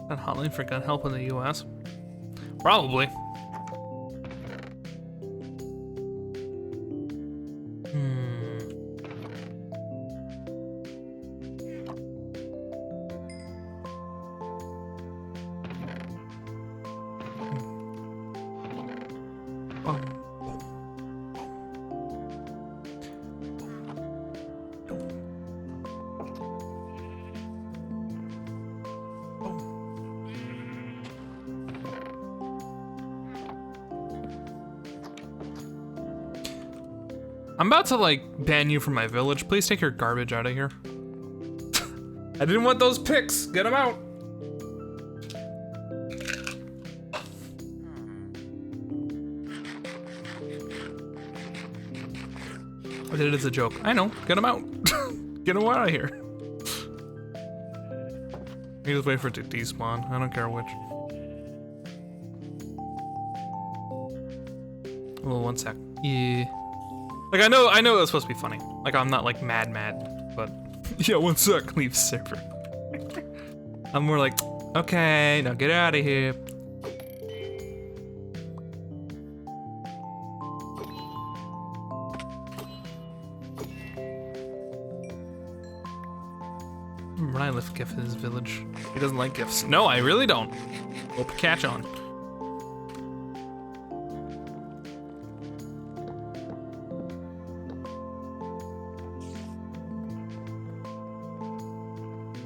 That hotline for gun help in the US? Probably. I'm about to like ban you from my village. Please take your garbage out of here. I didn't want those picks. Get them out. I did it as a joke. I know. Get him out. Get him out of here. You just wait for it to despawn. I don't care which. Well, 1 sec. Yeah. Like I know it was supposed to be funny. Like I'm not like mad, but yeah, 1 sec. Leave server. I'm more like, okay, now get out of here. I left Gif in his village. He doesn't like gifts. No, I really don't. Hope you catch on.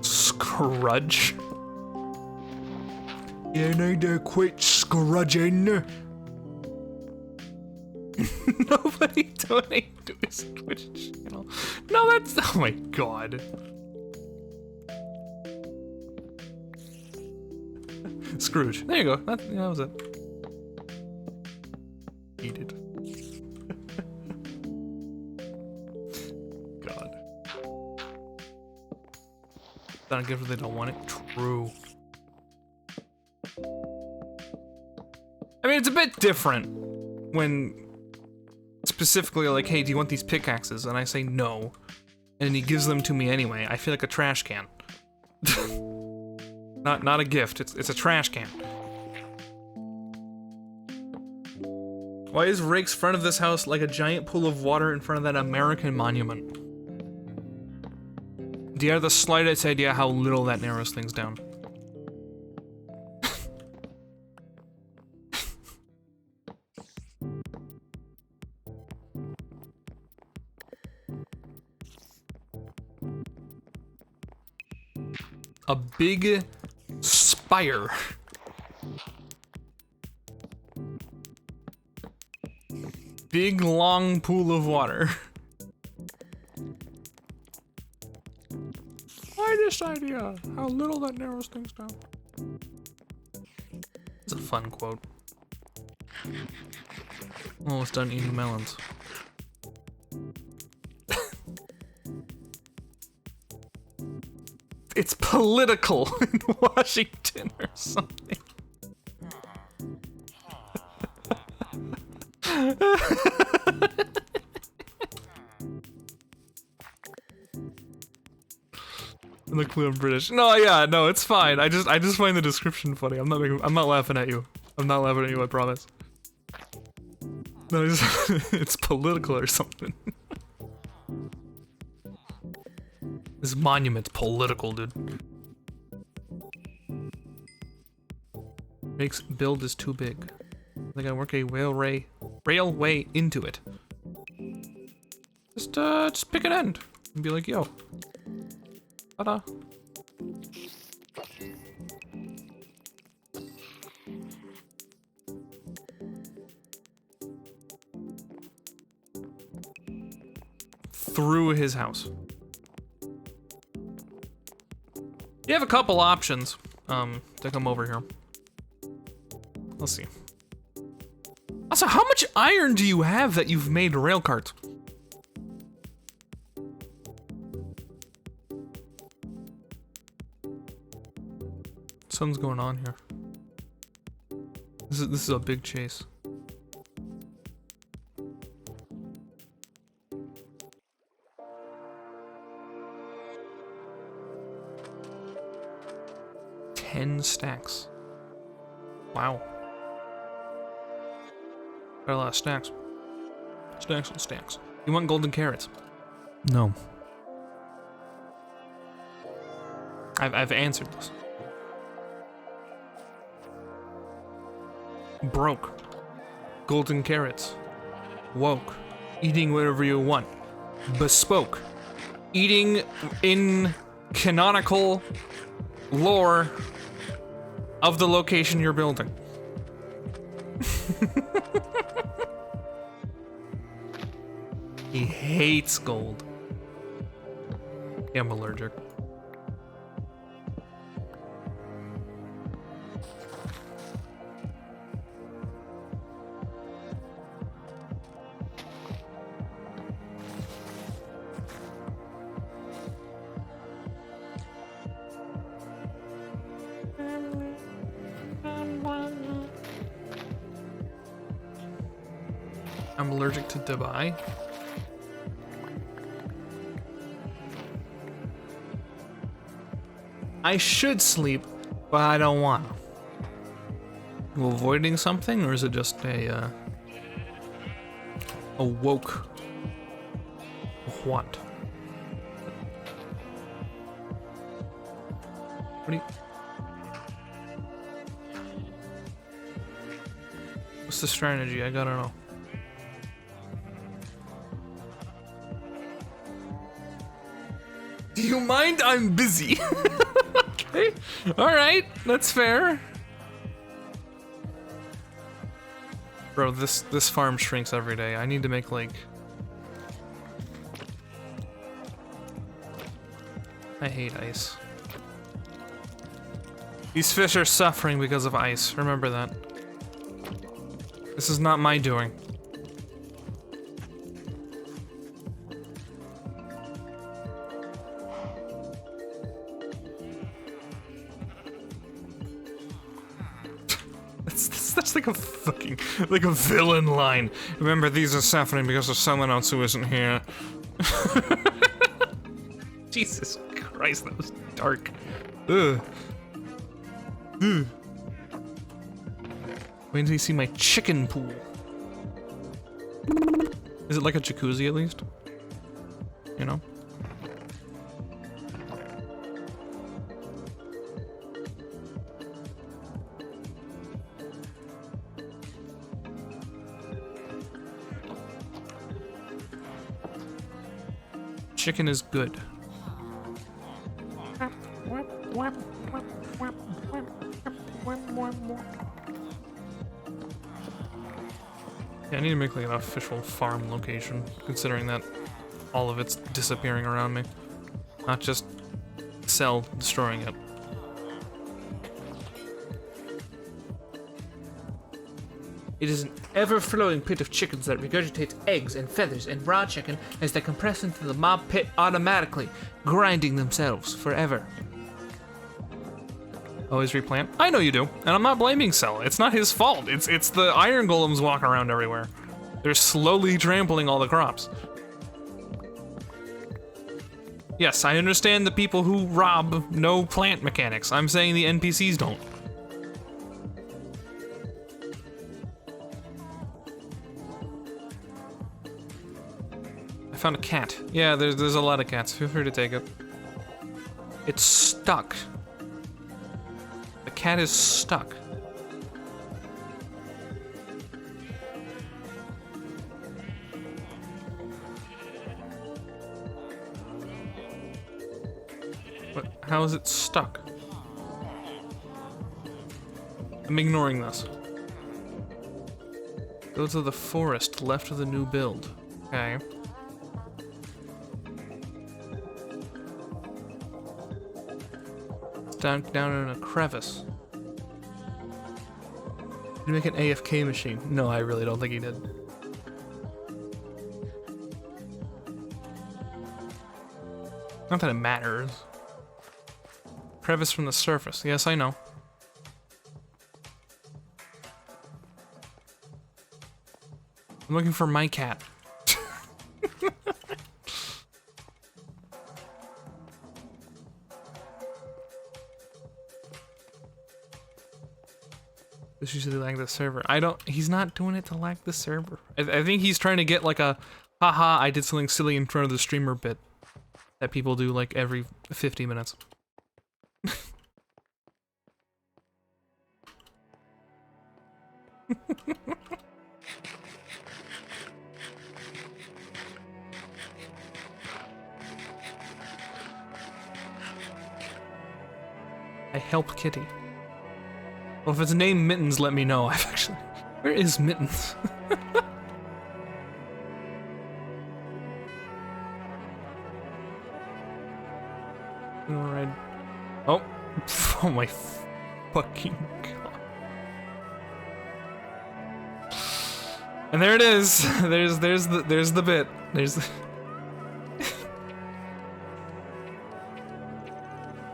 Scrudge? You need to quit scrudging. Nobody donate to his Twitch channel. No, that's. Oh my god. Scrooge. There you go. That was it. Eat it. God. Don't give if they don't want it. True. I mean, it's a bit different when specifically like, hey, do you want these pickaxes? And I say no. And he gives them to me anyway. I feel like a trash can. Not a gift, it's a trash can. Why is Rake's front of this house like a giant pool of water in front of that American monument? Do you have the slightest idea how little that narrows things down? A big spire. Big long pool of water. Why this idea? How little that narrows things down. It's a fun quote. Almost done eating melons. It's political in Washington or something. No clue I'm British. No, yeah, no, it's fine. I just find the description funny. I'm not laughing at you. I'm not laughing at you, I promise. No, it's political or something. This monument's political, dude. Makes build is too big. They gotta work a railway into it. Just pick an end and be like, yo. Ta-da. Through his house. You have a couple options to come over here. Let's see. Also, how much iron do you have that you've made rail carts? Something's going on here. This is a big chase. Stacks. Wow. Got a lot of stacks. Stacks and stacks. You want golden carrots? No. I've answered this. Broke. Golden carrots. Woke. Eating whatever you want. Bespoke. Eating in canonical lore of the location you're building. He hates gold. Yeah, I'm allergic. I'm allergic to Dubai. I should sleep, but I don't want to. You avoiding something, or is it just a woke what? What do you... What's the strategy? I gotta know. Do you mind? I'm busy. Okay. Alright, that's fair. Bro, this farm shrinks every day. I need to make like... I hate ice. These fish are suffering because of ice. Remember that. This is not my doing. That's like a fucking, like a villain line. Remember, these are suffering because of someone else who isn't here. Jesus Christ, that was dark. Ugh. Ugh. Wait until you see my chicken pool. Is it like a jacuzzi at least? You know? Chicken is good. Yeah, I need to make like an official farm location, considering that all of it's disappearing around me. Not just Cell destroying it. It is an ever-flowing pit of chickens that regurgitates eggs and feathers and raw chicken as they compress into the mob pit automatically, grinding themselves forever. Always replant? I know you do, and I'm not blaming Cell. It's not his fault. It's the iron golems walking around everywhere. They're slowly trampling all the crops. Yes, I understand the people who rob know plant mechanics. I'm saying the NPCs don't. I found a cat. Yeah, there's a lot of cats. Feel free to take it. It's stuck. The cat is stuck. But how is it stuck? I'm ignoring this. Go to the forest left of the new build. Okay. Down in a crevice. Did you make an AFK machine? No, I really don't think he did. Not that it matters. Crevice from the surface. Yes, I know. I'm looking for my cat. This usually lag the server. He's not doing it to lag the server. I think he's trying to get like a, haha, I did something silly in front of the streamer bit that people do like every 50 minutes. I helped Kitty. Well, if it's named Mittens, let me know. I've actually... Where is Mittens? Alright. Oh. Oh my fucking god. And there it is. There's the bit. There's the...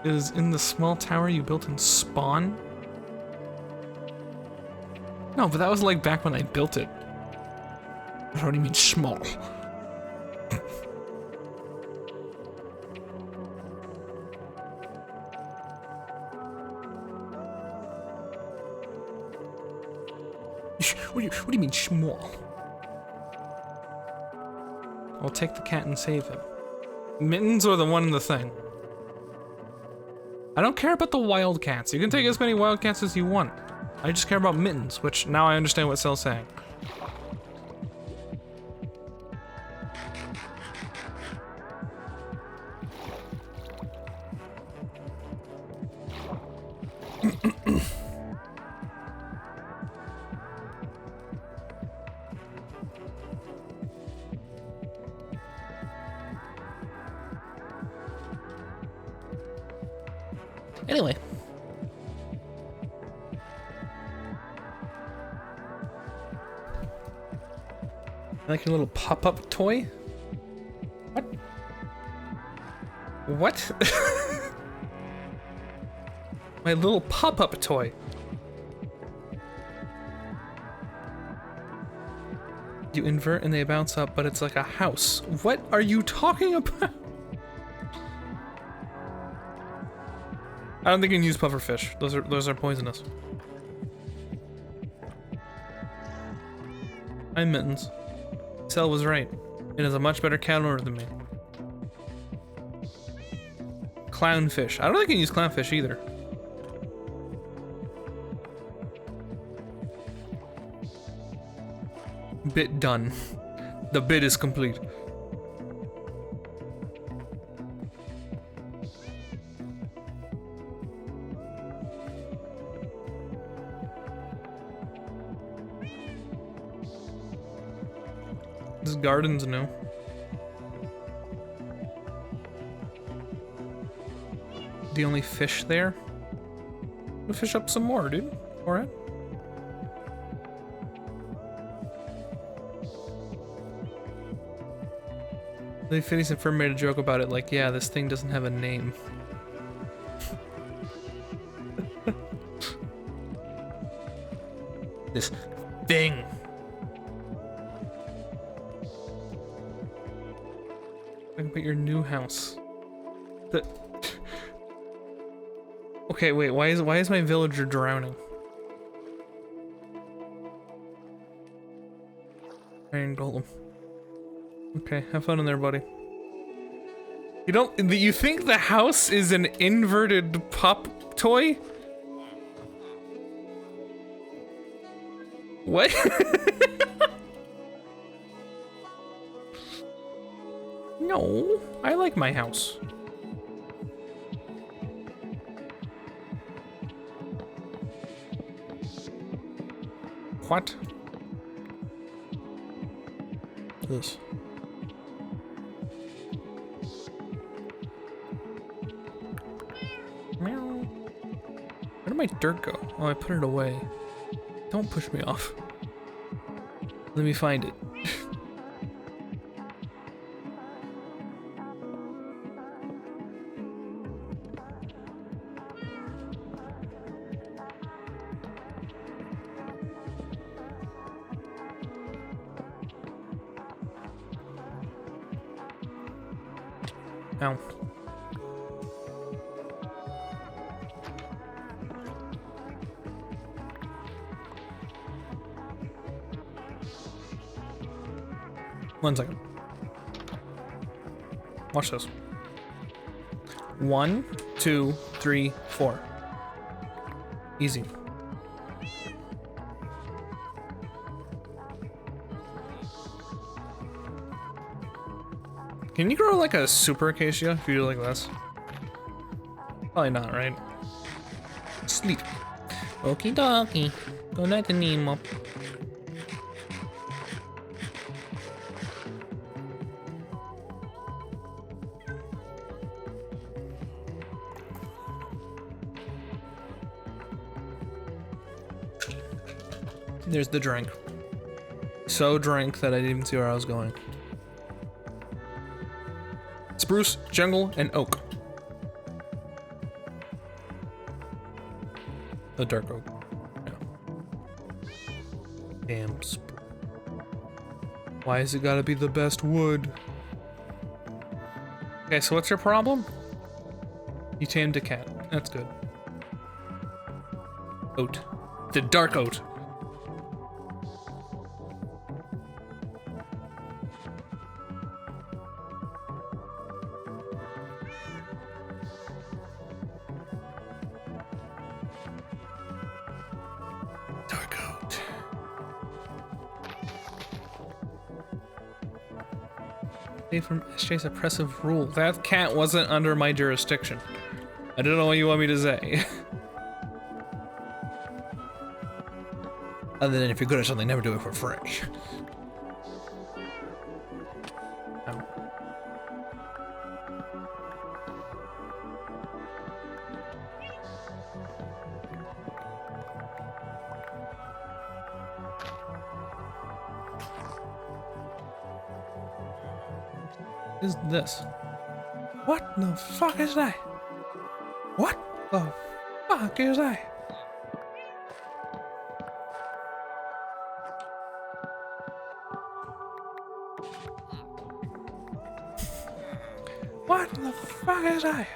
It is in the small tower you built in Spawn? No, but that was like back when I built it. What do you mean small? What do you mean small? I'll take the cat and save him. Mittens or the one in the thing? I don't care about the wildcats. You can take as many wildcats as you want. I just care about Mittens, which now I understand what Cell's saying. Anyway. Like your little pop-up toy? What? What? My little pop-up toy. You invert and they bounce up, but it's like a house. What are you talking about? I don't think you can use pufferfish. Those are poisonous. I'm Mittens. Cell was right. It is a much better cat owner than me. Clownfish. I don't think I can use clownfish either. Bit done. The bit is complete. This garden's new. The only fish there? We'll fish up some more, dude. Alright. The Phineas and Ferb made a joke about it, like, yeah, this thing doesn't have a name. This thing. Think about your new house. Okay, wait, why is my villager drowning? Iron Golem. Okay, have fun in there, buddy. You think the house is an inverted pop toy? What? No, I like my house. What? This. Meow. Where did my dirt go? Oh, I put it away. Don't push me off. Let me find it. Ow. One second. Watch this. 1, 2, 3, 4. Easy. Can you grow like a super acacia if you do like this? Probably not, right? Sleep. Okie dokie. Go night, Nemo. There's the drink. So drink that I didn't even see where I was going. Spruce, jungle, and oak. The dark oak. Yeah. Damn spruce. Why has it gotta be the best wood? Okay, so what's your problem? You tamed a cat. That's good. Oat. The dark oat. Dark oat. Away from SJ's oppressive rule. That cat wasn't under my jurisdiction. I don't know what you want me to say. Other than if you're good at something, never do it for free. Is this? What the fuck is that? What the fuck is that? What the fuck is that?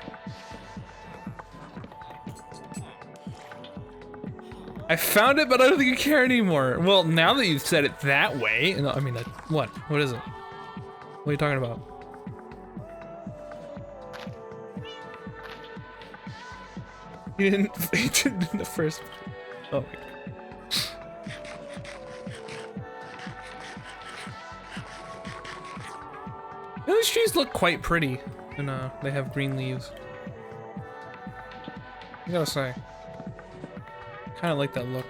I found it, but I don't think I care anymore. Well, now that you've said it that way, I mean, what? What is it? What are you talking about? He didn't in the first. Oh my god. These trees look quite pretty, and they have green leaves. I gotta say, kind of like that look.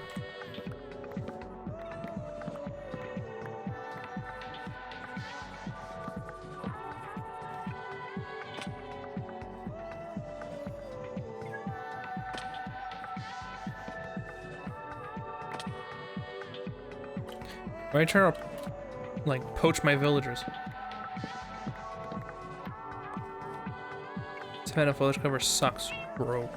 Why trying to like poach my villagers? Savannah foliage cover sucks, bro.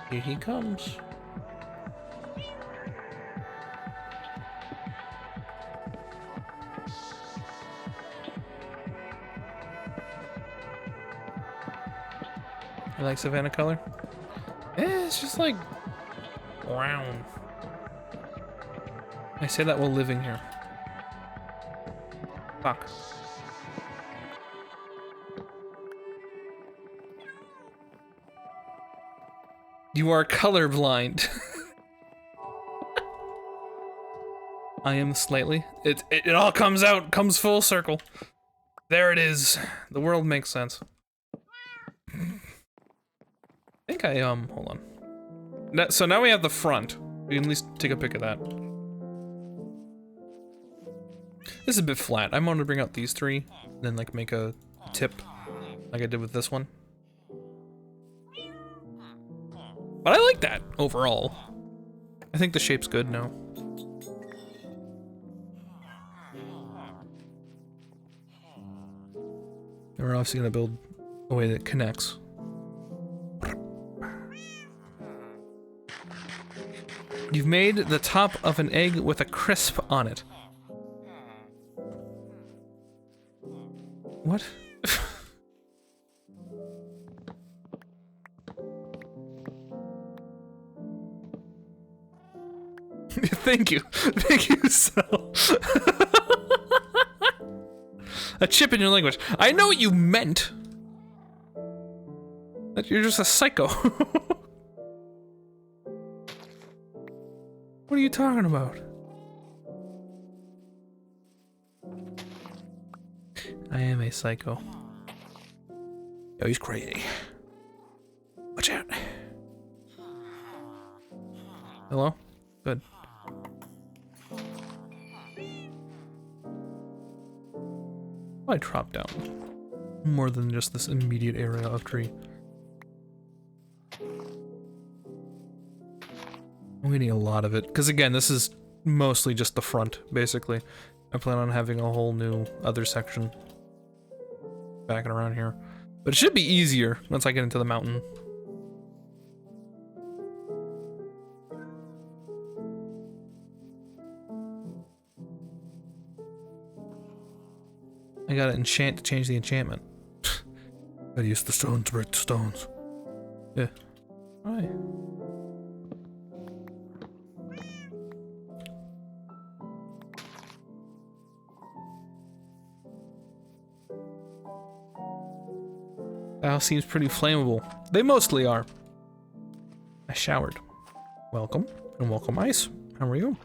Here he comes. You like Savannah color? It's just like brown. I say that while living here. Fuck. You are colorblind. I am slightly. It all comes out, comes full circle. There it is. The world makes sense. I think hold on. So now we have the front. We can at least take a pic of that. This is a bit flat. I'm going to bring out these three, and then like make a tip, like I did with this one. But I like that overall. I think the shape's good now. And we're obviously gonna build a way that connects. You've made the top of an egg with a crisp on it. What? Thank you. Thank you, Sal. A chip in your language. I know what you meant. That you're just a psycho. What are you talking about? I am a psycho. Yo, he's crazy. Watch out. Hello? Good. I drop down more than just this immediate area of tree. I'm getting a lot of it, because again, this is mostly just the front, basically. I plan on having a whole new other section. backing around here. But it should be easier once I get into the mountain. I gotta enchant to change the enchantment. Gotta use the stones to break the stones. Yeah. Alright. That house seems pretty flammable. They mostly are. I showered. Welcome, and welcome, Ice. How are you?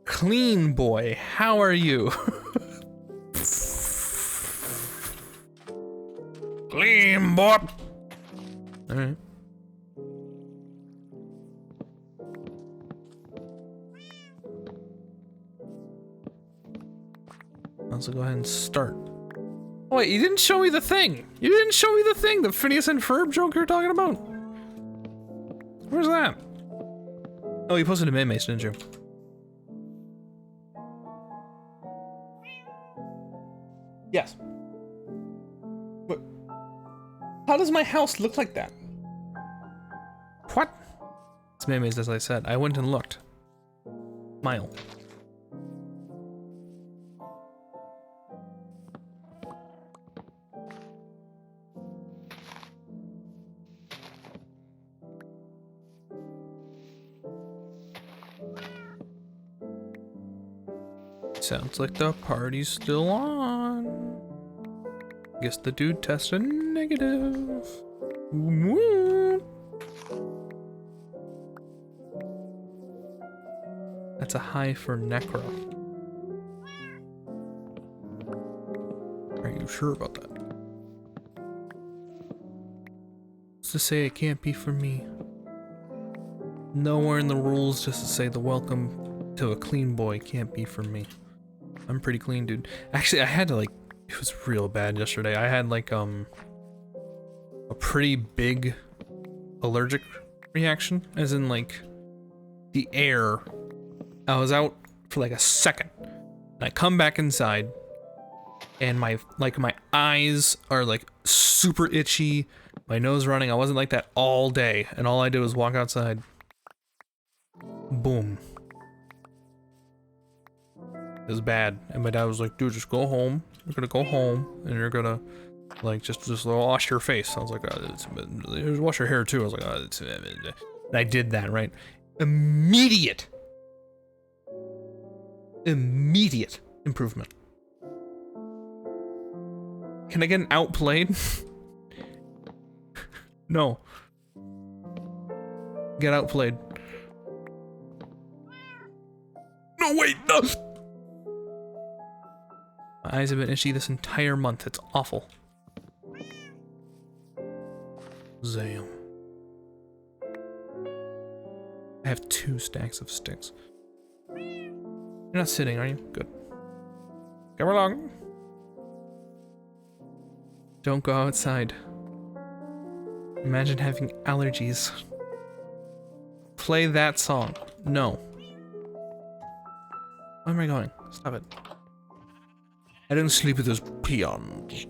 Clean boy, how are you? Clean boy. All right. Let's go ahead and start. Oh, wait, you didn't show me the thing. You didn't show me the thing. The Phineas and Ferb joke you're talking about. Where's that? Oh, you posted a meme, didn't you? Yes. But how does my house look like that? What? It's memes, as I said. I went and looked. Smile. Sounds like the party's still on. Guess the dude tested negative. Woo. That's a high for Necro. Are you sure about that? What's to say it can't be for me? Nowhere in the rules just to say the welcome to a clean boy can't be for me. I'm pretty clean, dude. Actually, I had to like, it was real bad yesterday. I had like a pretty big allergic reaction, as in like the air. I was out for like a second, and I come back inside, and my eyes are like super itchy, my nose running. I wasn't like that all day, and all I did was walk outside. Boom. It was bad, and my dad was like, dude, just go home. You're gonna go home, and you're gonna, like, just wash your face. I was like, wash your hair too. I was like, and I did that, right? Immediate improvement. Can I get an outplayed? No. Get outplayed. No, wait, no! My eyes have been itchy this entire month. It's awful. Zam. I have 2 stacks of sticks. You're not sitting, are you? Good. Come along. Don't go outside. Imagine having allergies. Play that song. No. Where am I going? Stop it. I didn't sleep with those peons.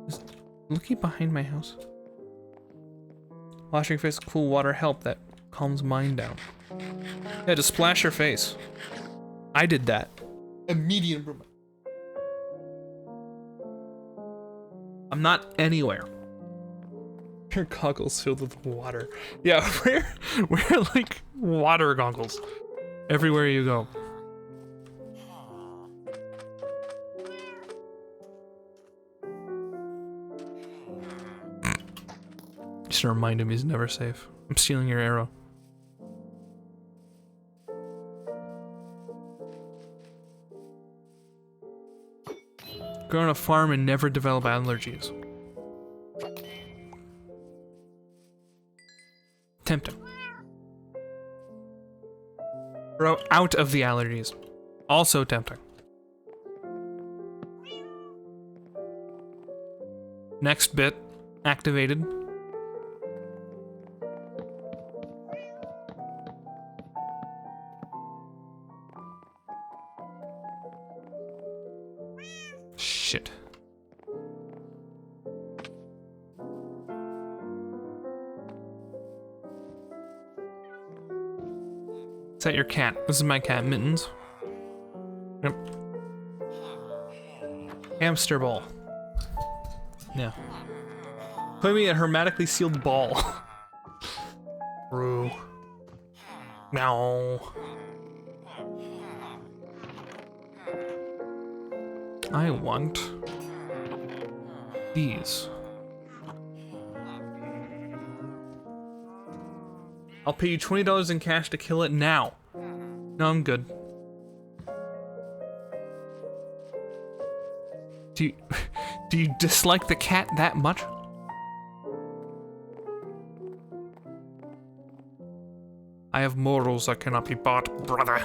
Is looking behind my house. Wash your face with cool water help that calms mind down. Yeah, just splash your face. I did that. Immediate improvement. I'm not anywhere. Your goggles filled with water. Yeah, wear like water goggles everywhere you go. Just to remind him he's never safe. I'm stealing your arrow. Go on a farm and never develop allergies. Tempting. Grow out of the allergies. Also tempting. Next bit activated. Shit. Is that your cat? This is my cat, Mittens. Yep. Hamster ball. Yeah. Play me a hermetically sealed ball. Brew. No. I want these. I'll pay you $20 in cash to kill it now. No, I'm good. Do you dislike the cat that much? I have morals that cannot be bought, brother.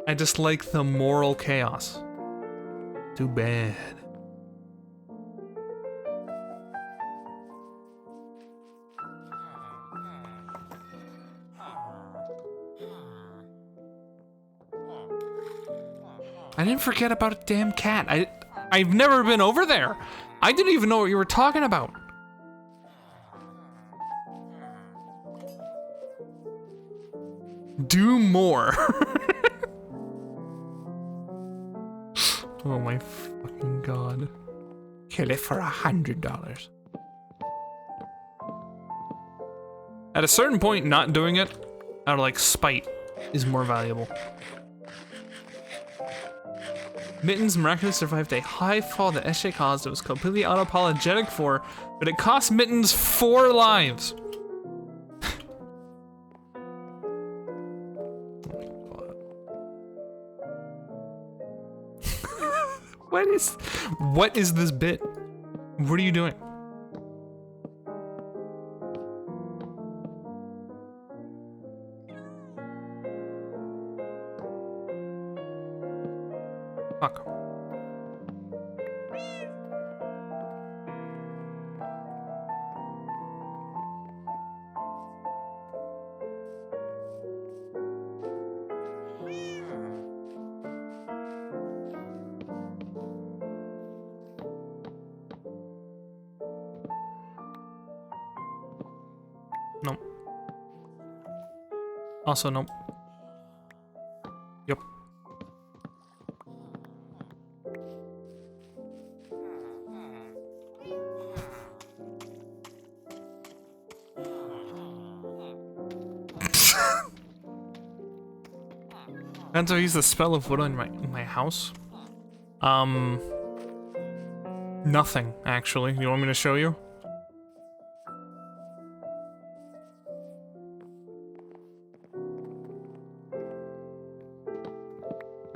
I dislike the moral chaos. Too bad. I didn't forget about a damn cat. I've never been over there. I didn't even know what you were talking about. Do more. Oh my fucking god. Kill it for $100. At a certain point, not doing it out of like spite is more valuable. Mittens miraculously survived a high fall that SJ caused that was completely unapologetic for, but it cost Mittens 4 lives. What is this bit? What are you doing? Fuck. Nope. Also, nope. Yep. Depends if I use the spell of wood on my house. Nothing, actually. You want me to show you?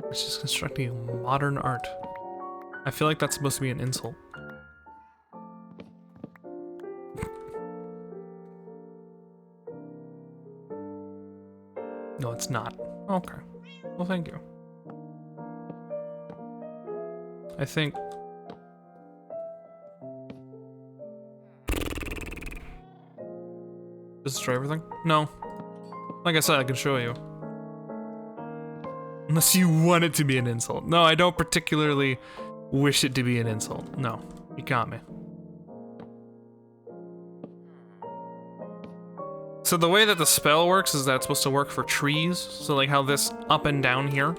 It's just constructing modern art. I feel like that's supposed to be an insult. No, it's not. Okay. Well, thank you. I think... Destroy everything? No. Like I said, I can show you. Unless you want it to be an insult. No, I don't particularly wish it to be an insult. No, you got me. So the way that the spell works is that it's supposed to work for trees. So like how this up and down here.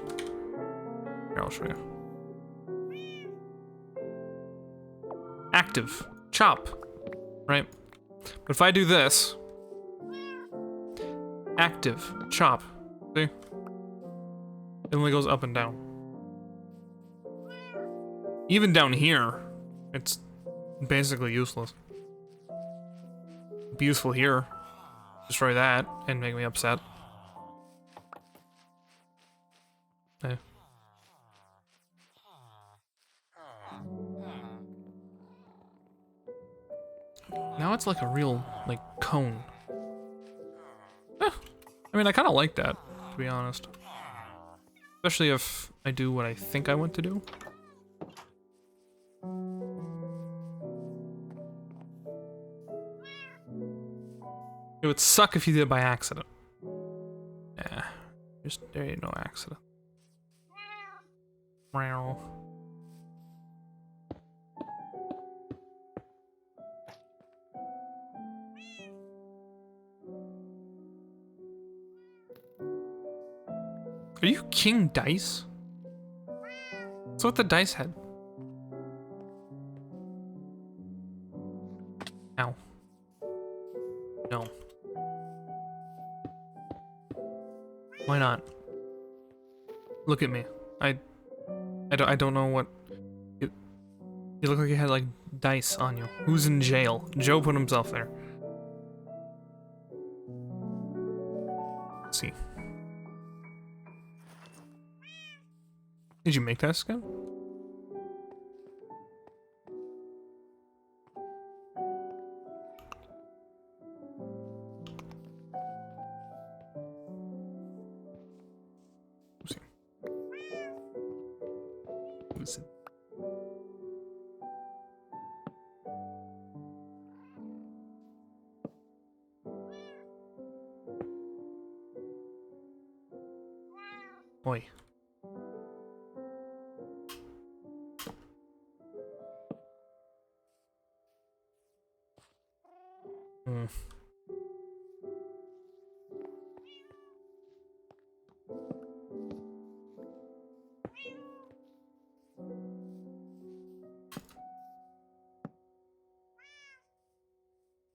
Here, I'll show you. Active. Chop. Right? But if I do this. Active. Chop. See? It only goes up and down. Even down here, it's basically useless. Be useful here. Destroy that and make me upset. Okay. Now it's like a real, like, tone. Eh, I mean, I kind of like that, to be honest. Especially if I do what I think I want to do. It would suck if you did it by accident. Yeah, there ain't no accident. Meow. Are you King Dice? What's with the dice head? Ow. No. Why not? Look at me. I don't know what... You look like you had, like, dice on you. Who's in jail? Joe put himself there. Let's see. Did you make that skin? Let's see. Who's it? Oi. Hmm.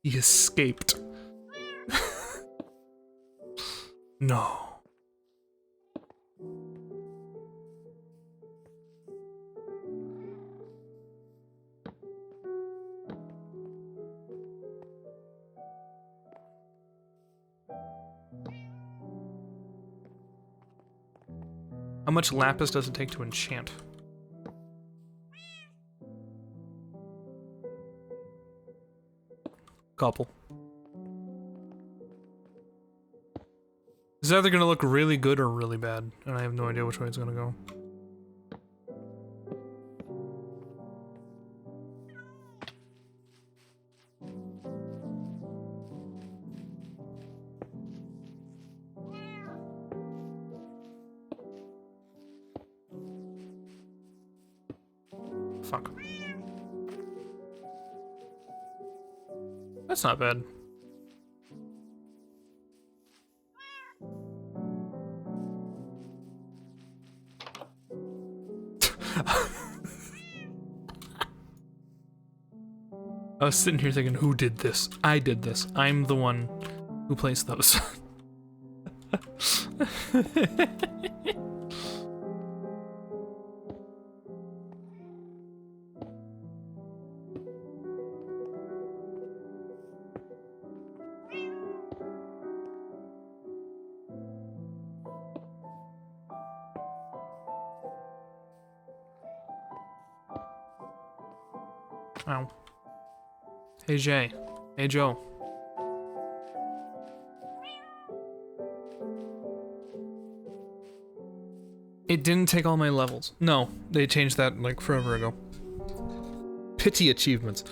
He escaped. No. How much lapis does it take to enchant? Couple. It's either gonna look really good or really bad, and I have no idea which way it's gonna go. Fuck. That's not bad. I was sitting here thinking, who did this? I did this. I'm the one who placed those. Ow. Hey Jay. Hey Joe. It didn't take all my levels. No, they changed that like forever ago. Pity achievements.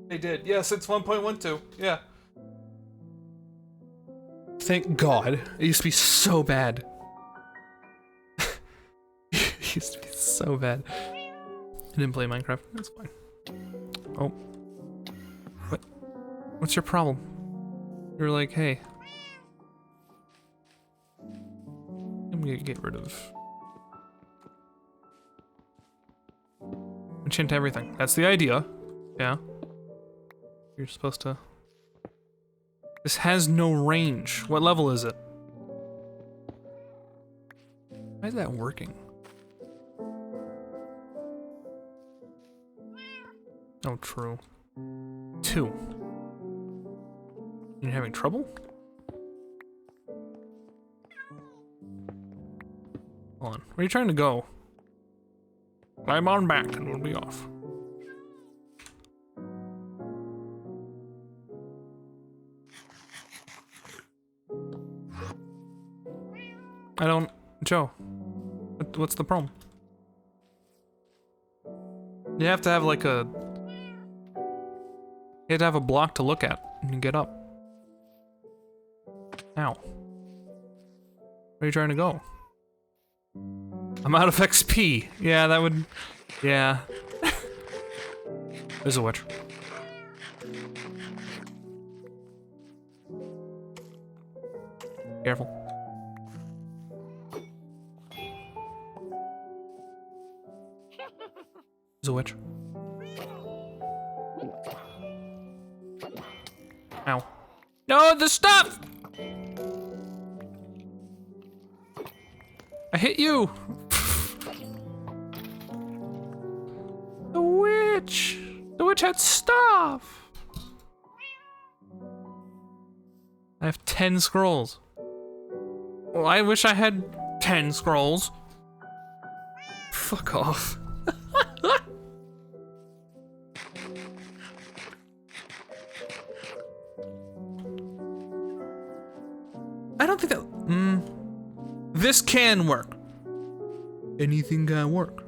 They did. Yes, it's 1.12. Yeah. Thank God. It used to be so bad. It used to be so bad. I didn't play Minecraft. That's fine. Oh. What? What's your problem? You're like, hey. I'm gonna get rid of... enchant everything. That's the idea. Yeah. You're supposed to... This has no range. What level is it? Why is that working? Oh, true. 2. You're having trouble? Hold on. Where are you trying to go? Come Climb on back and we'll be off. I don't... Joe. What's the problem? You have to have like a... You have to have a block to look at when you get up. Ow. Where are you trying to go? I'm out of XP. Yeah, that would... Yeah. There's a witch. Careful. There's a witch. Ow. No, the stuff! I hit you! The witch! The witch had stuff! I have 10 scrolls. Well, I wish I had 10 scrolls. Fuck off. I don't think that... This can work. Anything can work.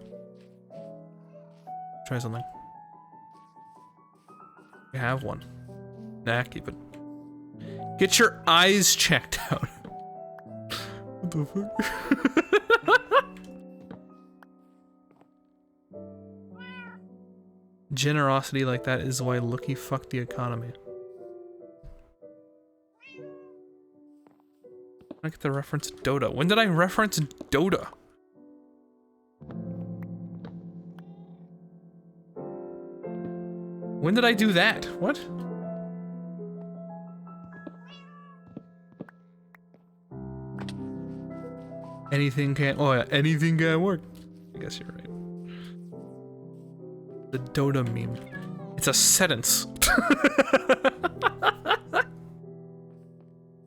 Try something. You have one. Nah, keep it. Get your eyes checked out. What the fuck? Generosity like that is why Lookie fucked the economy. I get the reference Dota. When did I reference Dota? When did I do that? What? Anything can... Oh yeah, anything can work. I guess you're right. The Dota meme. It's a sentence.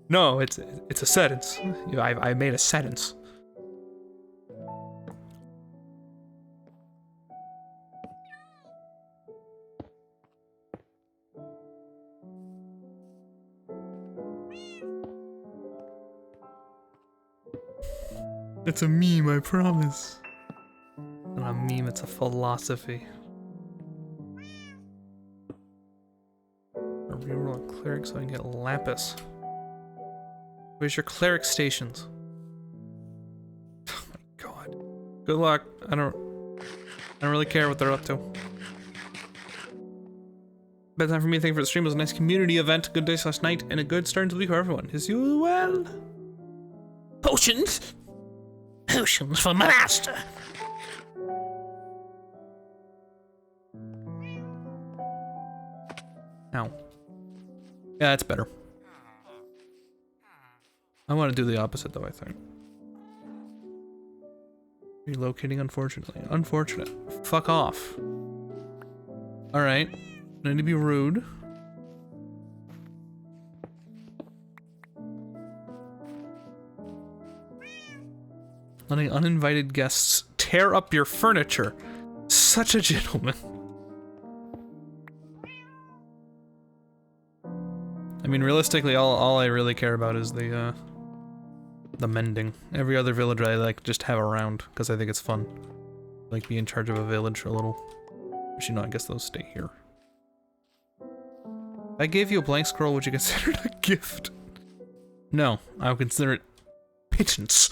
No, it's a sentence. You know, I made a sentence. It's a meme, I promise. It's not a meme, it's a philosophy. A reroll a cleric so I can get lapis. Where's your cleric stations? Oh my god. Good luck. I don't really care what they're up to. Bedtime for me. Thank you for the stream. It was a nice community event. Good day / night and a good start to the week for everyone. Is you well? Potions? Potions for my master. Ow. Yeah, that's better. I want to do the opposite though, I think. Relocating, unfortunately. Unfortunate. Fuck off. Alright. I need to be rude. Letting uninvited guests tear up your furniture. Such a gentleman. I mean, realistically, all I really care about is the mending. Every other village I like just have around, because I think it's fun. Like, be in charge of a village a little. Actually, no, I guess those stay here. If I gave you a blank scroll, would you consider it a gift? No, I would consider it pittance.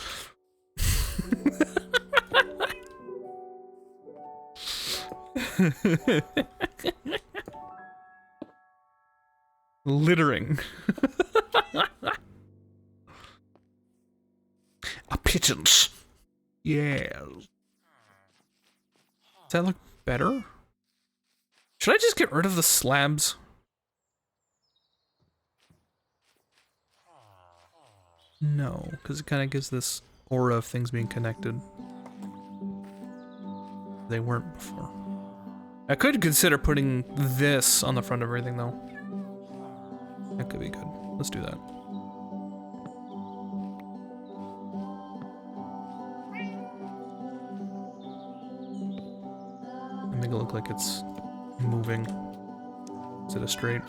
Littering. A pittance. Yes. Does that look better? Should I just get rid of the slabs? No, because it kind of gives this aura of things being connected. They weren't before. I could consider putting this on the front of everything, though. That could be good. Let's do that. make it look like it's moving instead of straight.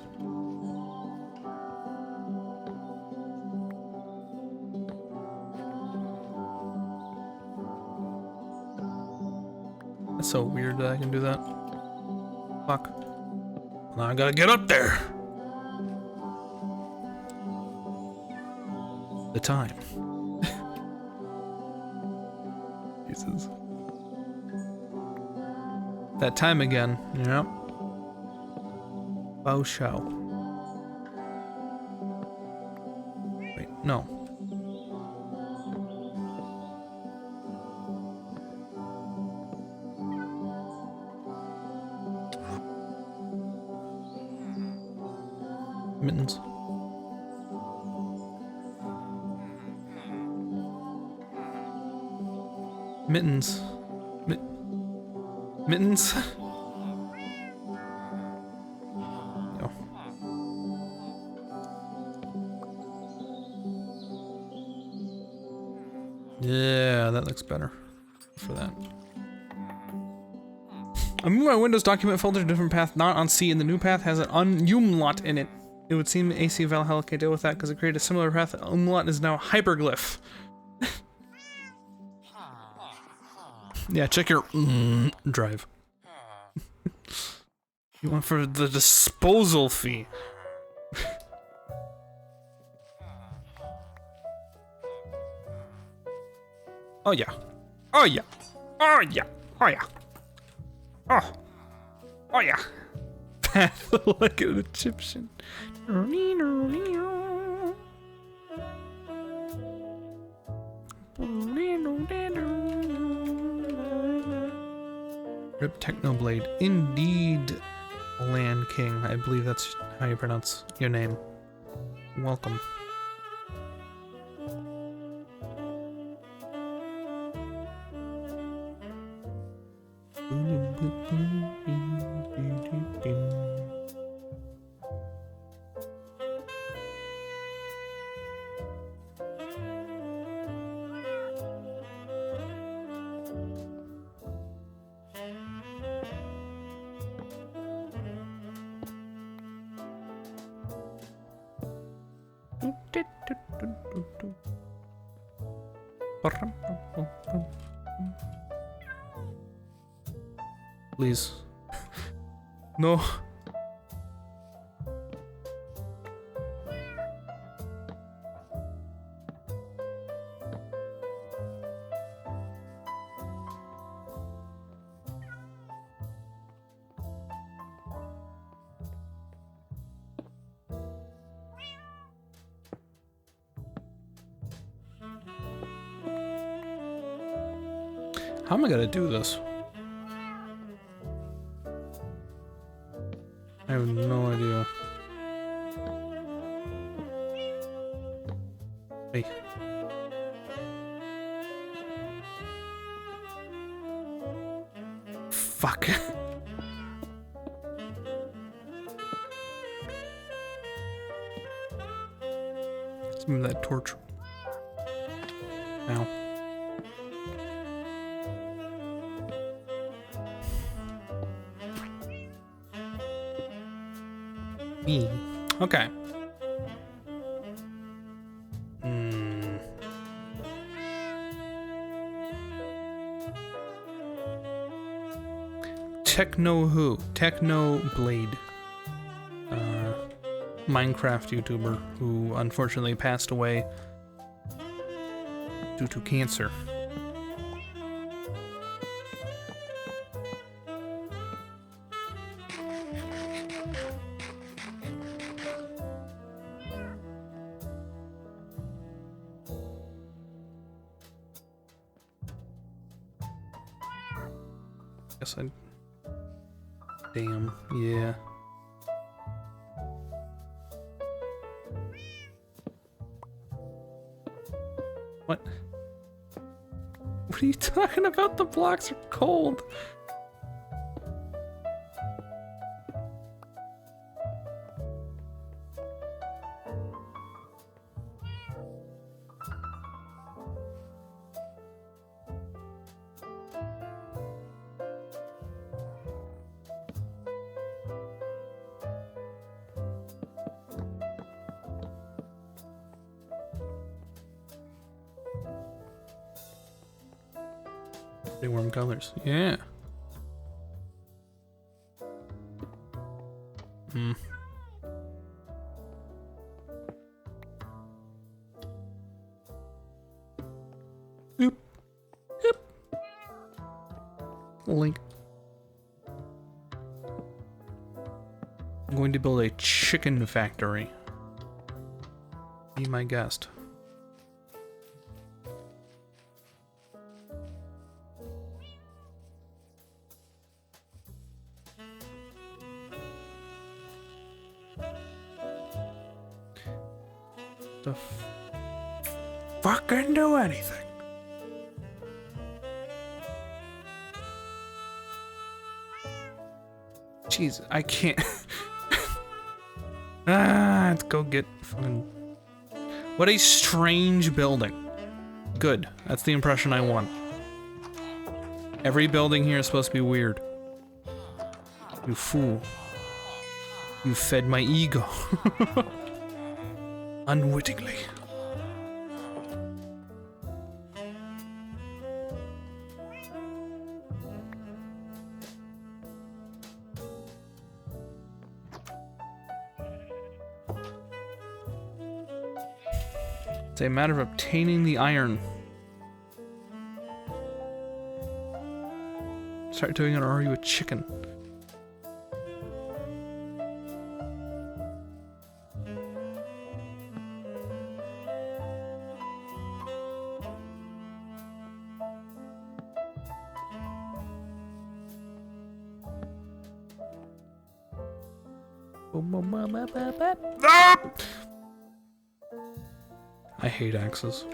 That's so weird that I can do that. Fuck. Now I gotta get up there. The time. Jesus. That time again, yeah. Bao Shao. Wait, no. Mittens. Mittens. Mittens? No. Yeah, that looks better for that. I moved my Windows document folder to a different path, not on C, and the new path has an umlaut in it. It would seem AC Valhalla can't deal with that because it created a similar path. Umlaut is now a hyperglyph. Yeah, check your drive. You went for the disposal fee. Oh yeah. Oh yeah. Oh yeah. Oh yeah. Oh. Oh yeah. Like an Egyptian. Rip Technoblade. Indeed, Land King. I believe that's how you pronounce your name. Welcome. Please. No. How am I gonna do this? I have no idea. Hey. Fuck. Let's move that torch. Ow. Okay. Technoblade. Minecraft YouTuber who unfortunately passed away due to cancer. Guess I... Damn, yeah. What? What are you talking about? The blocks are cold. Pretty warm colors. Yeah. Hmm. Boop. Boop. Link. I'm going to build a chicken factory. Be my guest. Fucking do anything. Jeez, I can't. Let's go get fucking. What a strange building. Good. That's the impression I want. Every building here is supposed to be weird. You fool. You fed my ego. Unwittingly. It's a matter of obtaining the iron. Start doing it, or are you a chicken? Ah! I hate axes.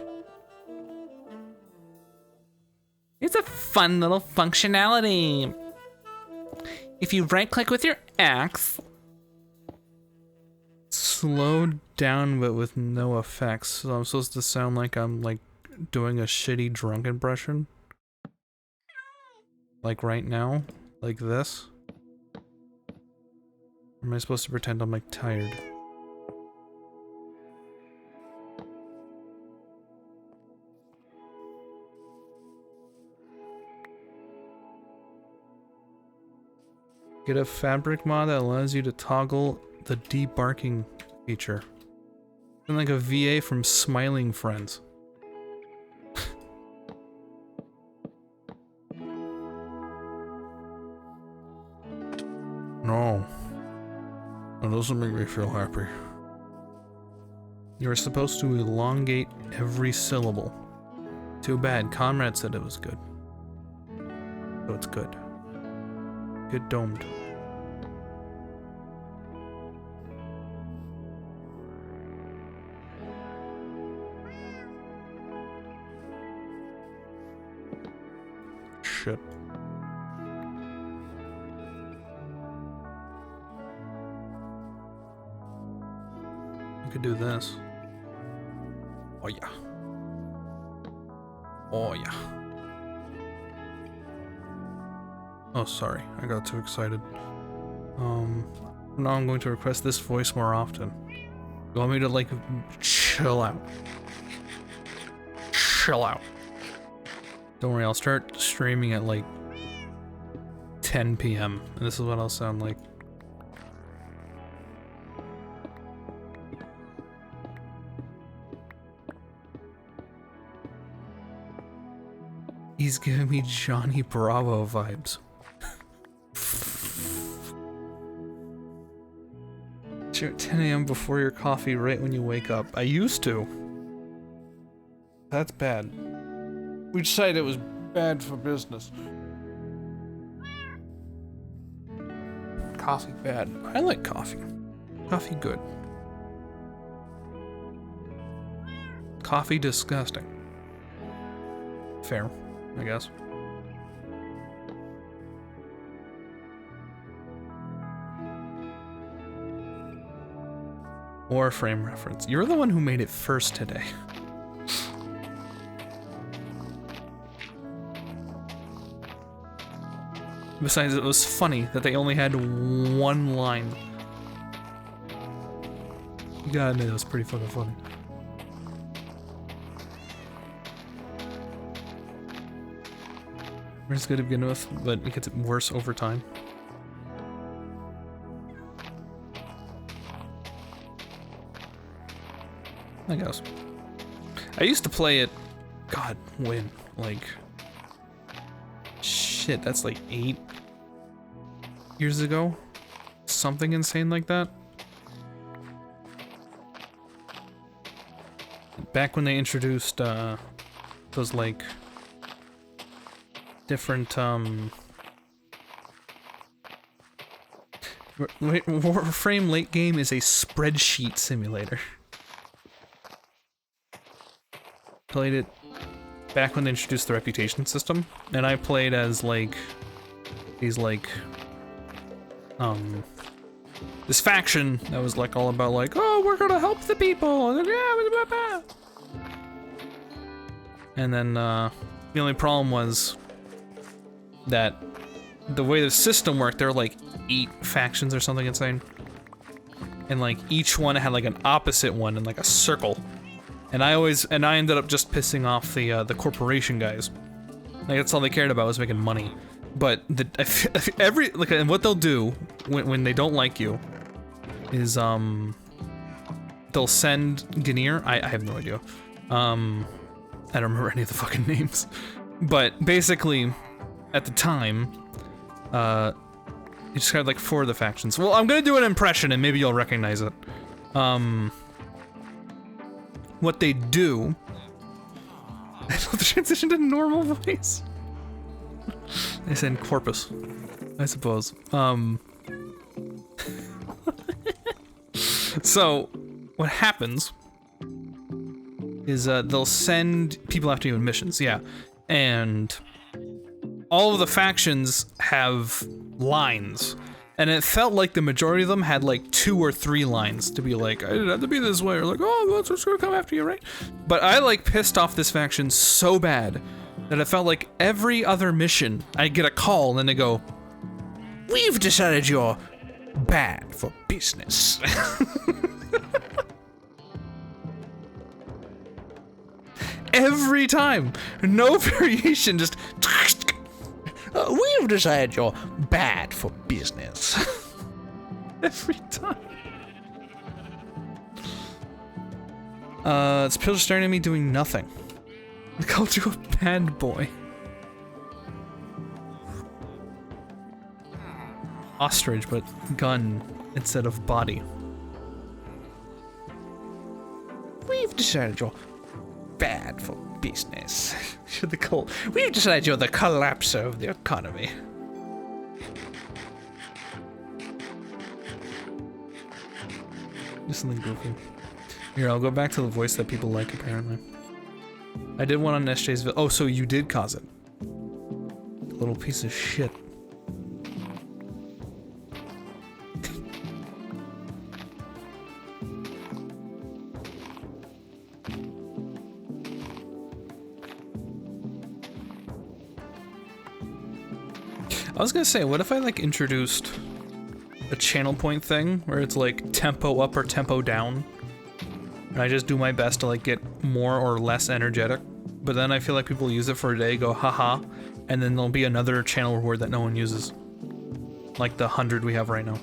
It's a fun little functionality. If you right click with your axe, slow down but with no effects. So I'm supposed to sound like I'm like doing a shitty drunk impression. Like right now, like this. Or am I supposed to pretend I'm like tired? Get a fabric mod that allows you to toggle the debarking feature. Sound like a VA from Smiling Friends. No. That doesn't make me feel happy. You're supposed to elongate every syllable. Too bad, Conrad said it was good. So it's good. Good domed. Shit. I could do this. Oh yeah. Oh yeah. Oh, sorry. I got too excited. Now I'm going to request this voice more often. You want me to, like, chill out? Chill out. Don't worry, I'll start streaming at, like, 10 p.m. And this is what I'll sound like. He's giving me Johnny Bravo vibes. 10 a.m. before your coffee right when you wake up. I used to. That's bad. We decided it was bad for business. Coffee bad. I like coffee. Coffee good. Coffee disgusting. Fair, I guess. Warframe reference. You're the one who made it first today. Besides, it was funny that they only had one line. You gotta admit, it was pretty fucking funny. It's good to begin with, but it gets worse over time. I guess. I used to play it, God, when? Like, shit, that's like 8 years ago? Something insane like that? Back when they introduced, those, like, different, Warframe late game is a spreadsheet simulator. Played it back when they introduced the reputation system, and I played as, like, these, like, this faction that was, like, all about, like, oh, we're gonna help the people, and yeah, and then, the only problem was that the way the system worked, there were, like, 8 factions or something insane, and, like, each one had, like, an opposite one in, like, a circle. And I ended up just pissing off the corporation guys. Like, that's all they cared about was making money. But and what they'll do when they don't like you is they'll send Ganir. I have no idea. I don't remember any of the fucking names. But basically, at the time, it just had like 4 of the factions. Well, I'm gonna do an impression and maybe you'll recognize it. What they do... I know the transition to normal voice. They said corpus, I suppose. So, what happens is they'll send people after you in missions, yeah. And all of the factions have lines. And it felt like the majority of them had like 2 or 3 lines to be like, I didn't have to be this way, or like, oh, that's what's gonna come after you, right? But I like pissed off this faction so bad that it felt like every other mission, I get a call and then they go, we've decided you're bad for business. Every time, no variation, just we've decided you're bad for business. Every time. It's Pillar staring at me doing nothing. I called you a bad boy. Ostrich, but gun instead of body. We've decided you're bad for business. We've decided you're the collapser of the economy. Just something goofy. Here, I'll go back to the voice that people like, apparently. I did one on SJ's Oh, so you did cause it. Little piece of shit. I was gonna say, what if I like introduced a channel point thing where it's like tempo up or tempo down, and I just do my best to like get more or less energetic, but then I feel like people use it for a day, go haha, and then there'll be another channel reward that no one uses, like the 100 we have right now.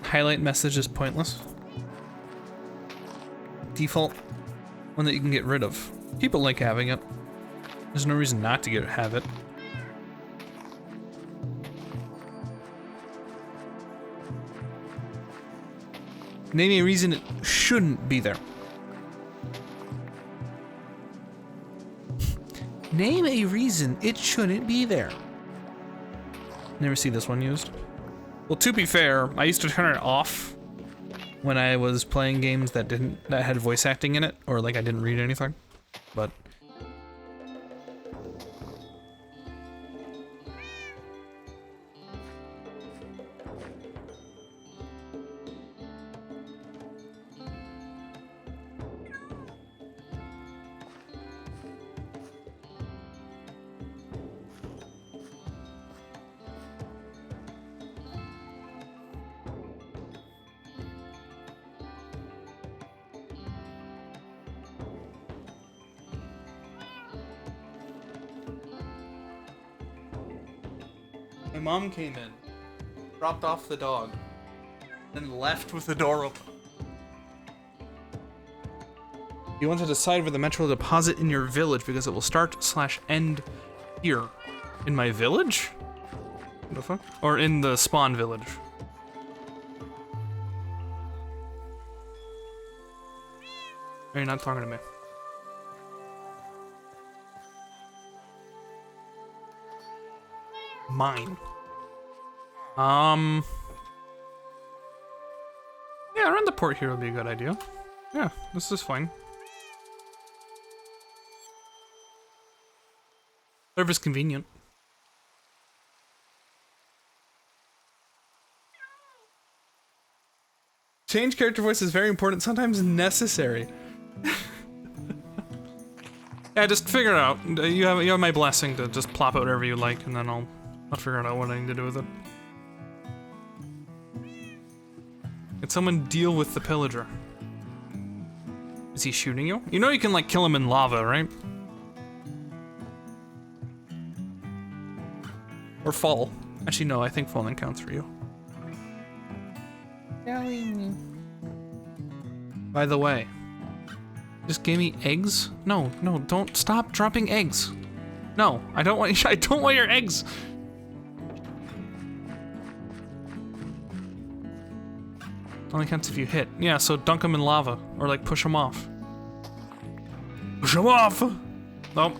Highlight message is pointless. Default, one that you can get rid of. People like having it. There's no reason not to have it. Name a reason it shouldn't be there. Name a reason it shouldn't be there. Never see this one used. Well, to be fair, I used to turn it off when I was playing games that had voice acting in it, or like I didn't read anything. But My mom came in, dropped off the dog, then left with the door open. You want to decide where the Metro will deposit in your village because it will start/end here. In my village? What the fuck? Or in the spawn village? Are you not talking to me? Mine. Yeah, around the port here would be a good idea. Yeah, this is fine. Service convenient. Change character voice is very important, sometimes necessary. Yeah, just figure it out. You have my blessing to just plop out whatever you like, and then I'll figure out what I need to do with it. Can someone deal with the pillager? Is he shooting you? You know you can like kill him in lava, right? Or fall. Actually, no, I think falling counts for you. By the way, just gave me eggs? No, don't stop dropping eggs. No, I don't want your eggs. Only counts if you hit. Yeah, so dunk them in lava or like push them off. Push them off. Nope.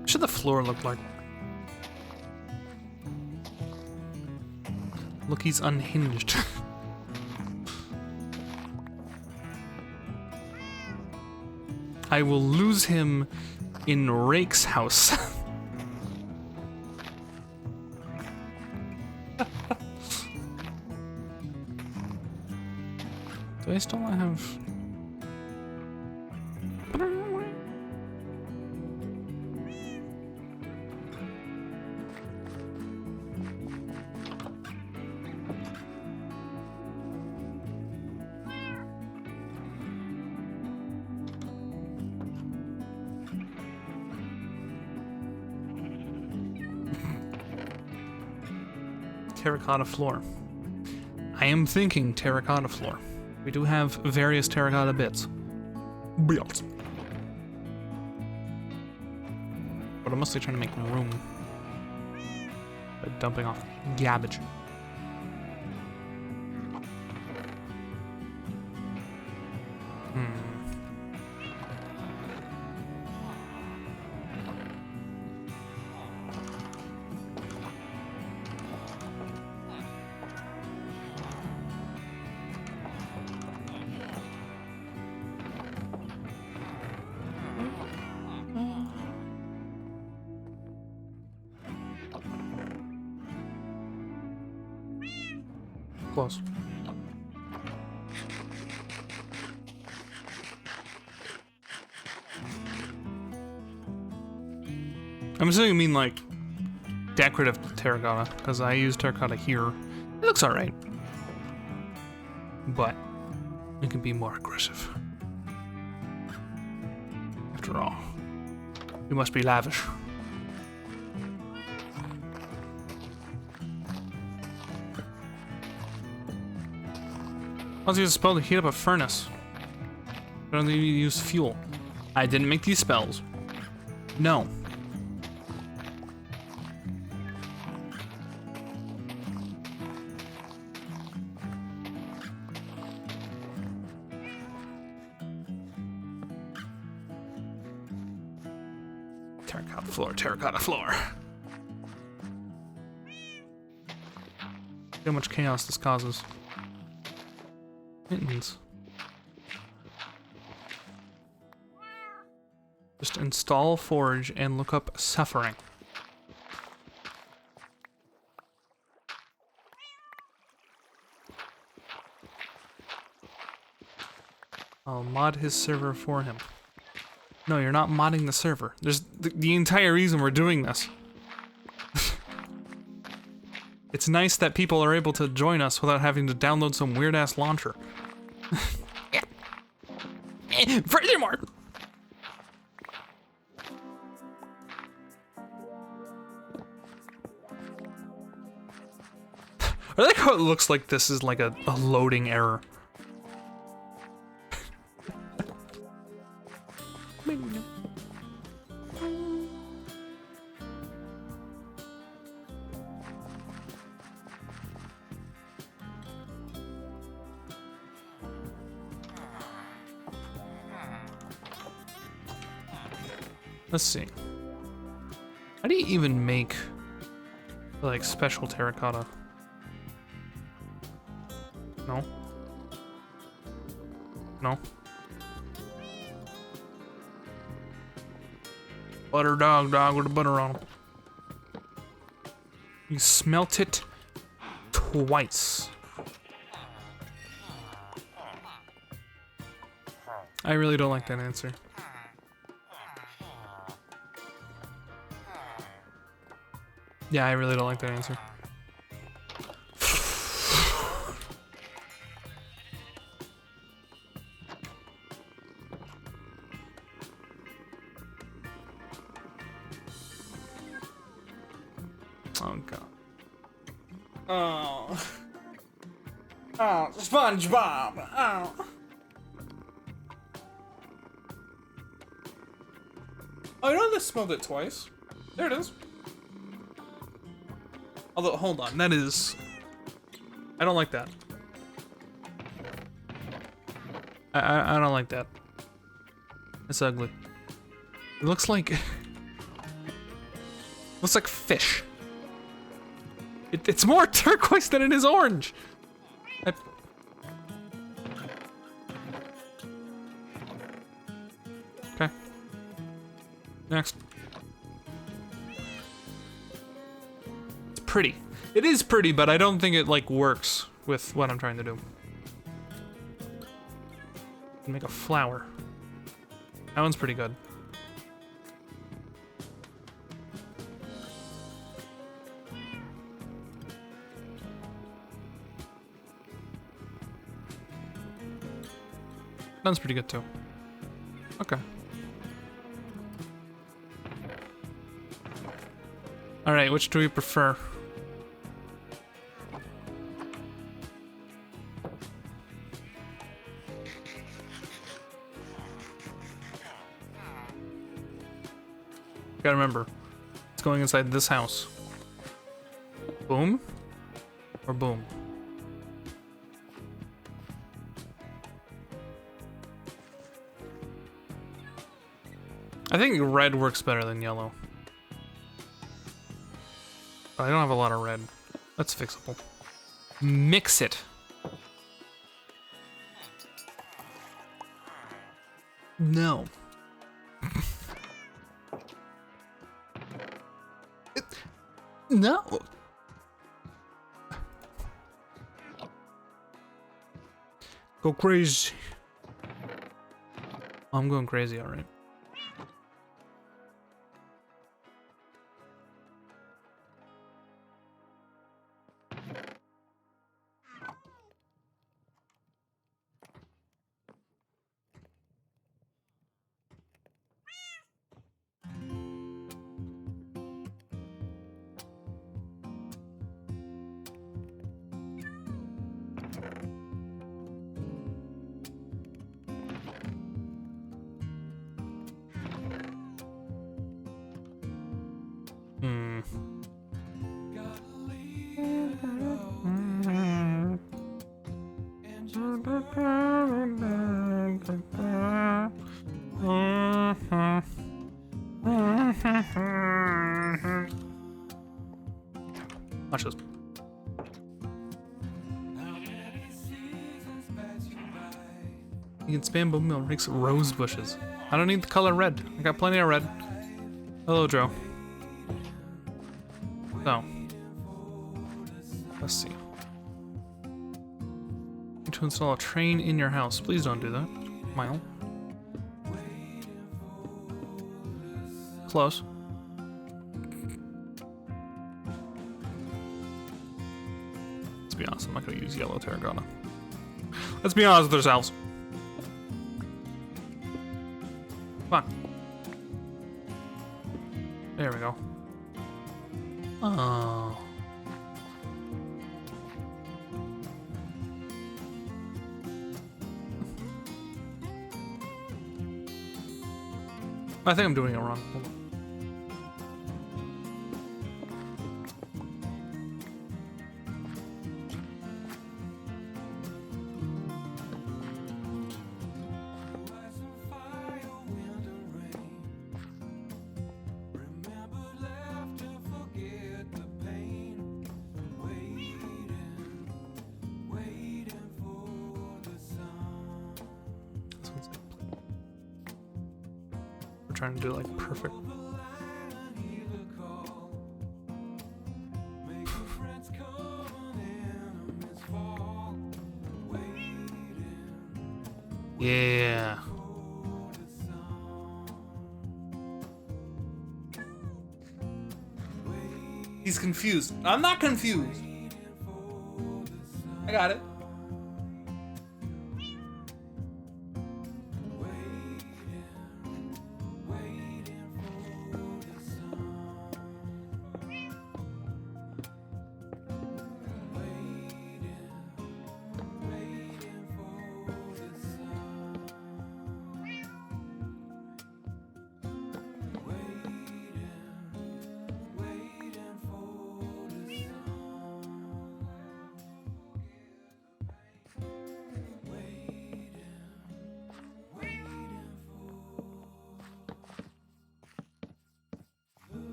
What should the floor look like? Look, he's unhinged. I will lose him in Rake's house. Do I still have... terracotta floor. I am thinking terracotta floor. We do have various terracotta bits. But I'm mostly trying to make room by dumping off garbage. Close. I'm assuming you mean like decorative terracotta, because I use terracotta here. It looks alright. But it can be more aggressive. After all, you must be lavish. How's he use a spell to heat up a furnace? I don't think you use fuel. I didn't make these spells. No. Terracotta floor, terracotta floor. See how much chaos this causes. Mittens. Just install Forge and look up Suffering. Mod his server for him. No, you're not modding the server. There's the entire reason we're doing this. It's nice that people are able to join us without having to download some weird-ass launcher. Furthermore... I like how it looks like this is like a loading error. Let's see. How do you even make like special terracotta? No. No. Butter dog with the butter on them. You smelt it twice. I really don't like that answer. Yeah, I really don't like that answer. Oh god. Oh. Oh, SpongeBob. Oh. Oh, you know they smelled it twice. There it is. Although, hold on, that is... I don't like that. I don't like that. It's ugly. It looks like... looks like fish. It's more turquoise than it is orange. Okay. Next. It's pretty. It is pretty, but I don't think it like works with what I'm trying to do. Make a flower. That one's pretty good. That one's pretty good too. Okay. Alright, which do we prefer? Gotta remember, it's going inside this house. Boom? Or boom? I think red works better than yellow. But I don't have a lot of red. That's fixable. Mix it. No. No. Go crazy. I'm going crazy, alright. Watch this. You can spam bone meal makes rose bushes. I don't need the color red. I got plenty of red. Hello, Joe. So, let's see. To install a train in your house. Please don't do that. Mile. Close. Let's be honest, I'm not gonna use yellow terracotta. Let's be honest with ourselves. Come on. There we go. Oh. I think I'm doing it wrong. Hold on. We're trying to do like perfect. Yeah. He's confused. I'm not confused. I got it.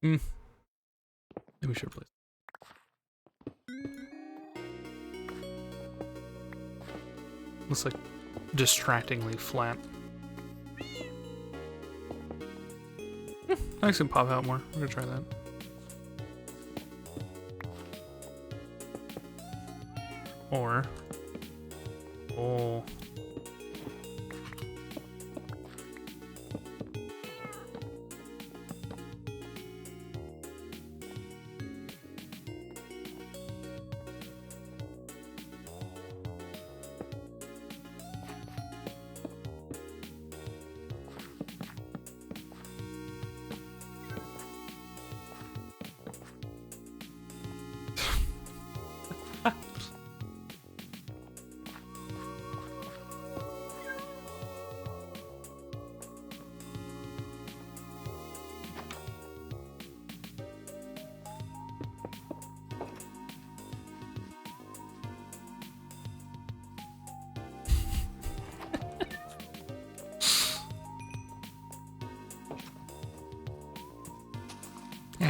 Maybe we should play. Looks like distractingly flat. I can pop out more. We're gonna try that. Or, oh.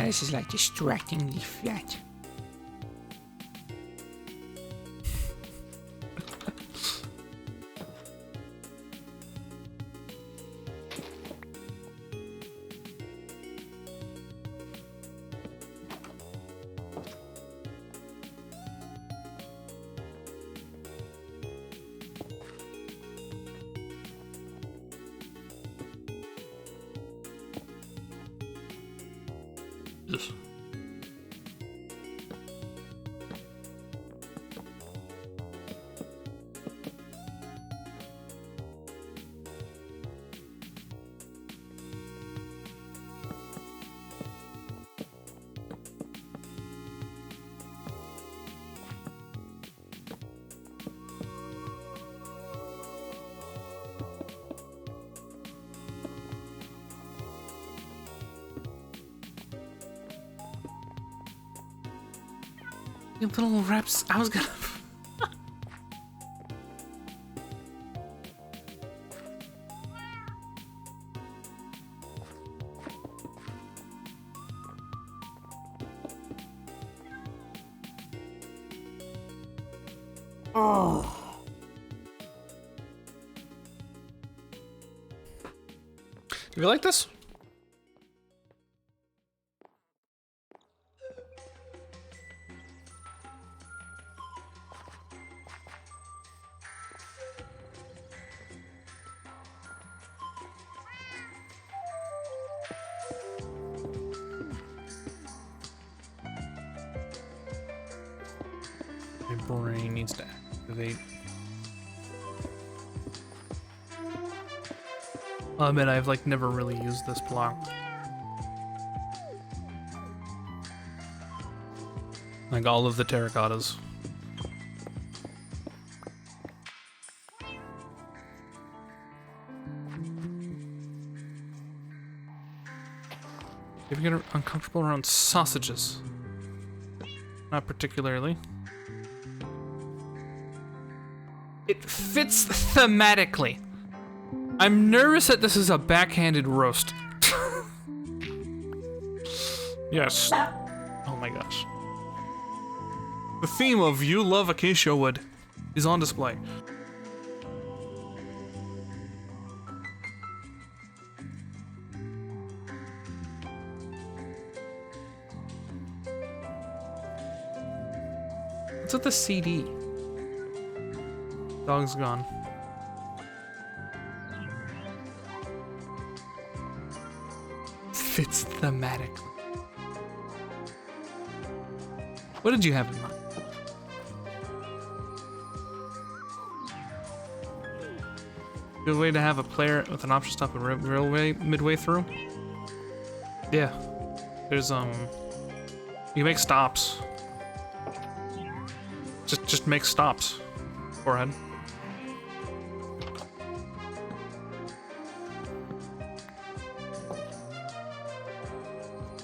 This is like distractingly flat. Yes. You little reps. I was gonna. Do you like this? brain needs to activate. I'll admit I've like never really used this block. Like all of the terracottas. If you get uncomfortable around sausages. Not particularly. It fits thematically. I'm nervous that this is a backhanded roast. Yes. Oh my gosh. The theme of You Love Acacia Wood is on display. What's with the CD? Dog's gone. Fits thematically. What did you have in mind? Good way to have a player with an option to stop a railway midway through? Yeah. There's, you make stops. Just make stops. Forehead.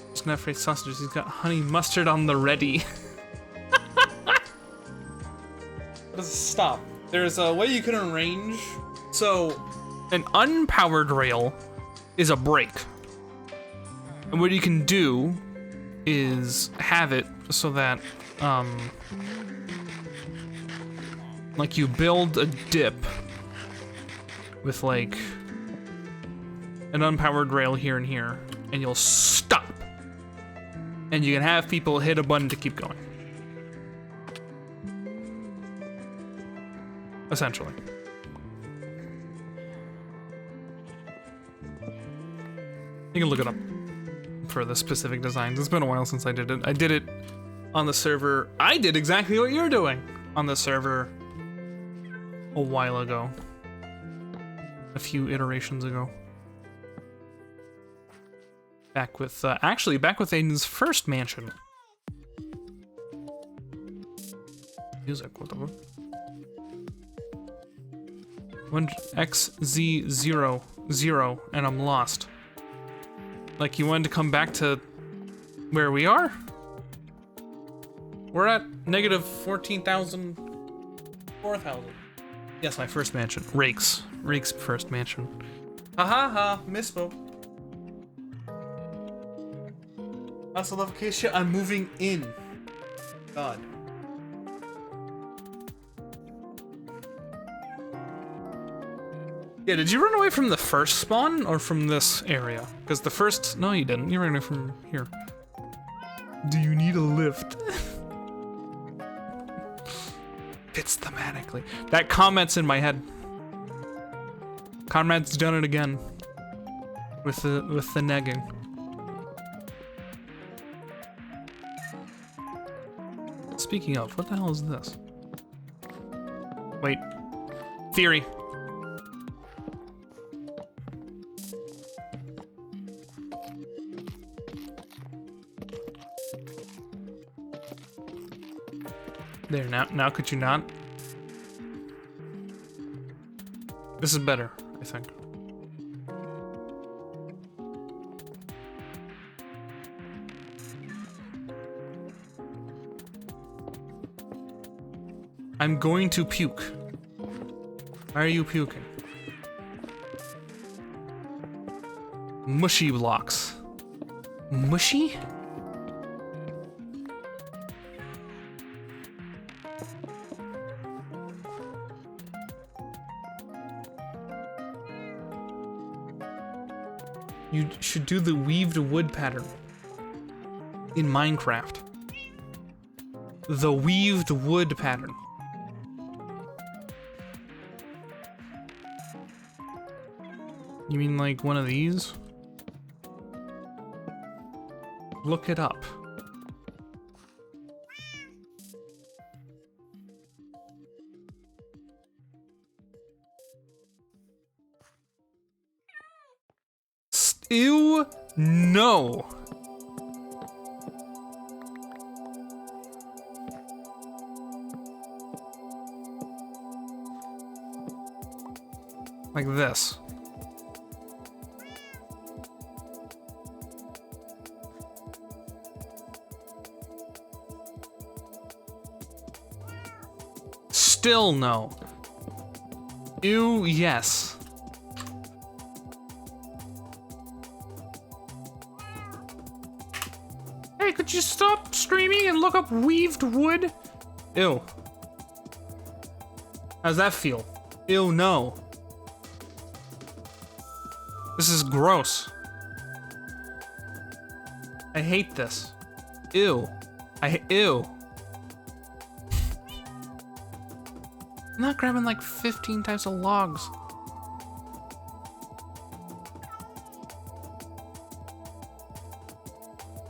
He's not afraid of sausages, he's got honey mustard on the ready. What does it stop? There's a way you can arrange. So, an unpowered rail is a brake. And what you can do is have it so that, like you build a dip with like an unpowered rail here and here, and you'll stop. And you can have people hit a button to keep going. Essentially. You can look it up for the specific designs. It's been a while since I did it. I did it on the server. I did exactly what you're doing on the server a while ago. A few iterations ago. Back with, actually, back with Aiden's first mansion. Music, what the fuck? 1XZ00, and I'm lost. Like, you wanted to come back to where we are? We're at negative 14,000, 4,000. Yes, my first mansion. Rake's first mansion. Ha ha ha, misspoke. I also love Acacia. I'm moving in. God. Yeah, did you run away from the first spawn or from this area? Because the first... No, you didn't. You ran away from here. Do you need a lift? Fits thematically. That comment's in my head. Conrad's done it again. With the negging. Speaking of, what the hell is this? Wait. Theory. There, now could you not? This is better, I think. I'm going to puke. Why are you puking? Mushy blocks. Mushy? You should do the weaved wood pattern in Minecraft. The weaved wood pattern. You mean like one of these? Look it up. Ew, no. Like this. Still no. Ew, yes. Hey, could you stop screaming and look up weaved wood? Ew. How's that feel? Ew, no. This is gross. I hate this. Ew. Ew. I'm not grabbing like 15 types of logs.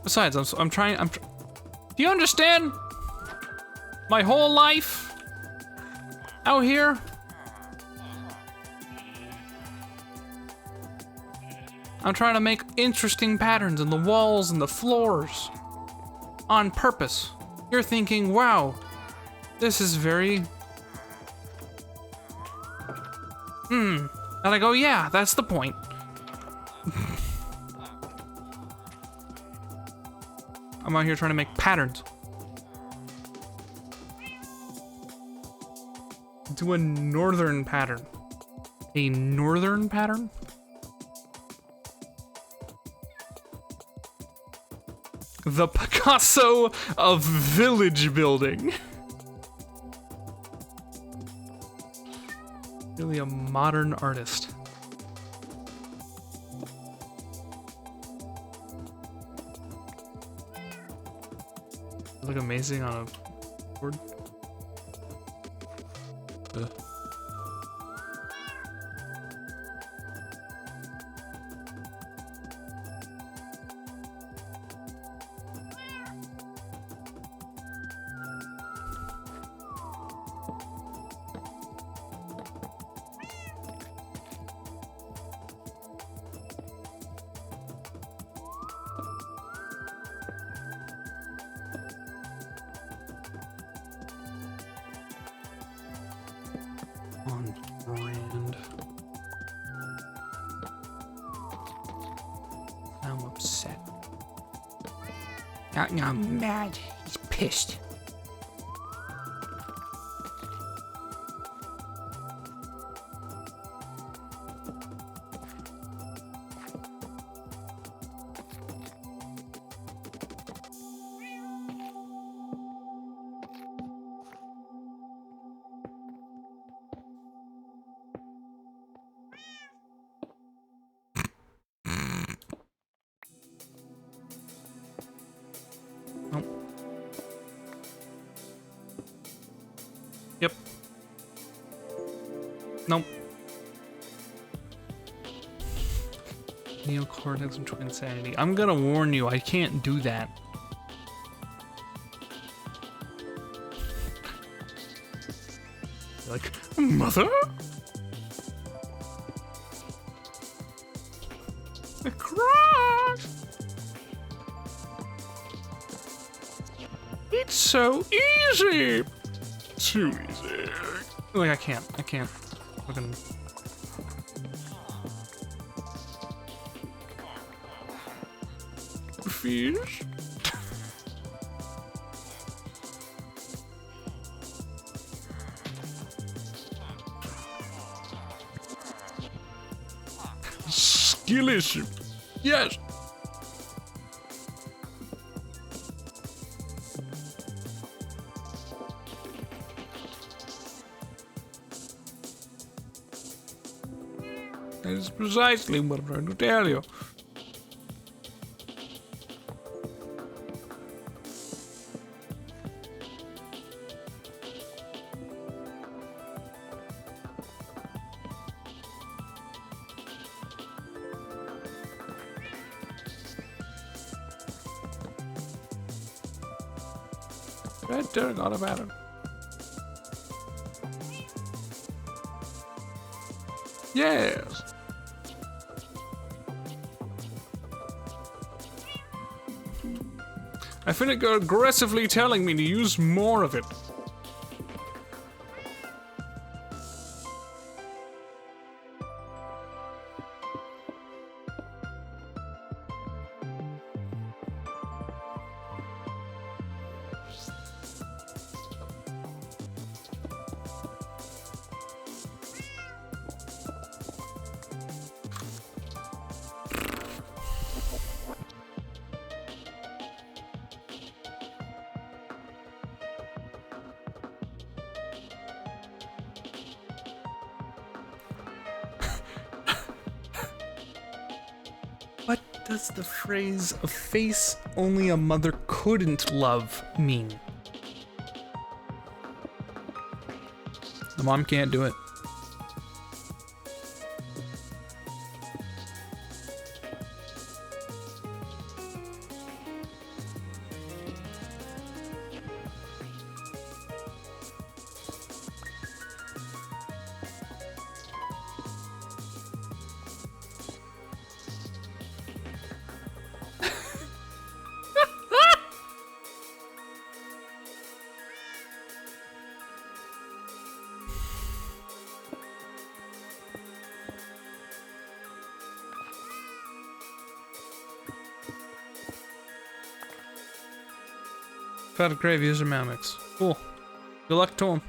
Besides, I'm trying. Do you understand? My whole life out here. I'm trying to make interesting patterns in the walls and the floors on purpose. You're thinking, wow, this is very. And I go, yeah, that's the point. I'm out here trying to make patterns. Do a northern pattern. A northern pattern? The Picasso of village building. Really a modern artist. Look amazing on a board. On brand. I'm upset. I'm mad. He's pissed. Nope. Yep. Nope. Neocortex and twin insanity. I'm gonna warn you, I can't do that. Like, mother? The crash! It's so easy! Too easy. Like, I can't. Fucking. Fish? Skill issue. Yes. That is precisely what I'm trying to tell you. Red terracotta pattern. Yes. aggressively telling me to use more of it. What does the phrase "a face only a mother couldn't love" mean? The mom can't do it. Found a grave user Mammox. Cool. Good luck to him.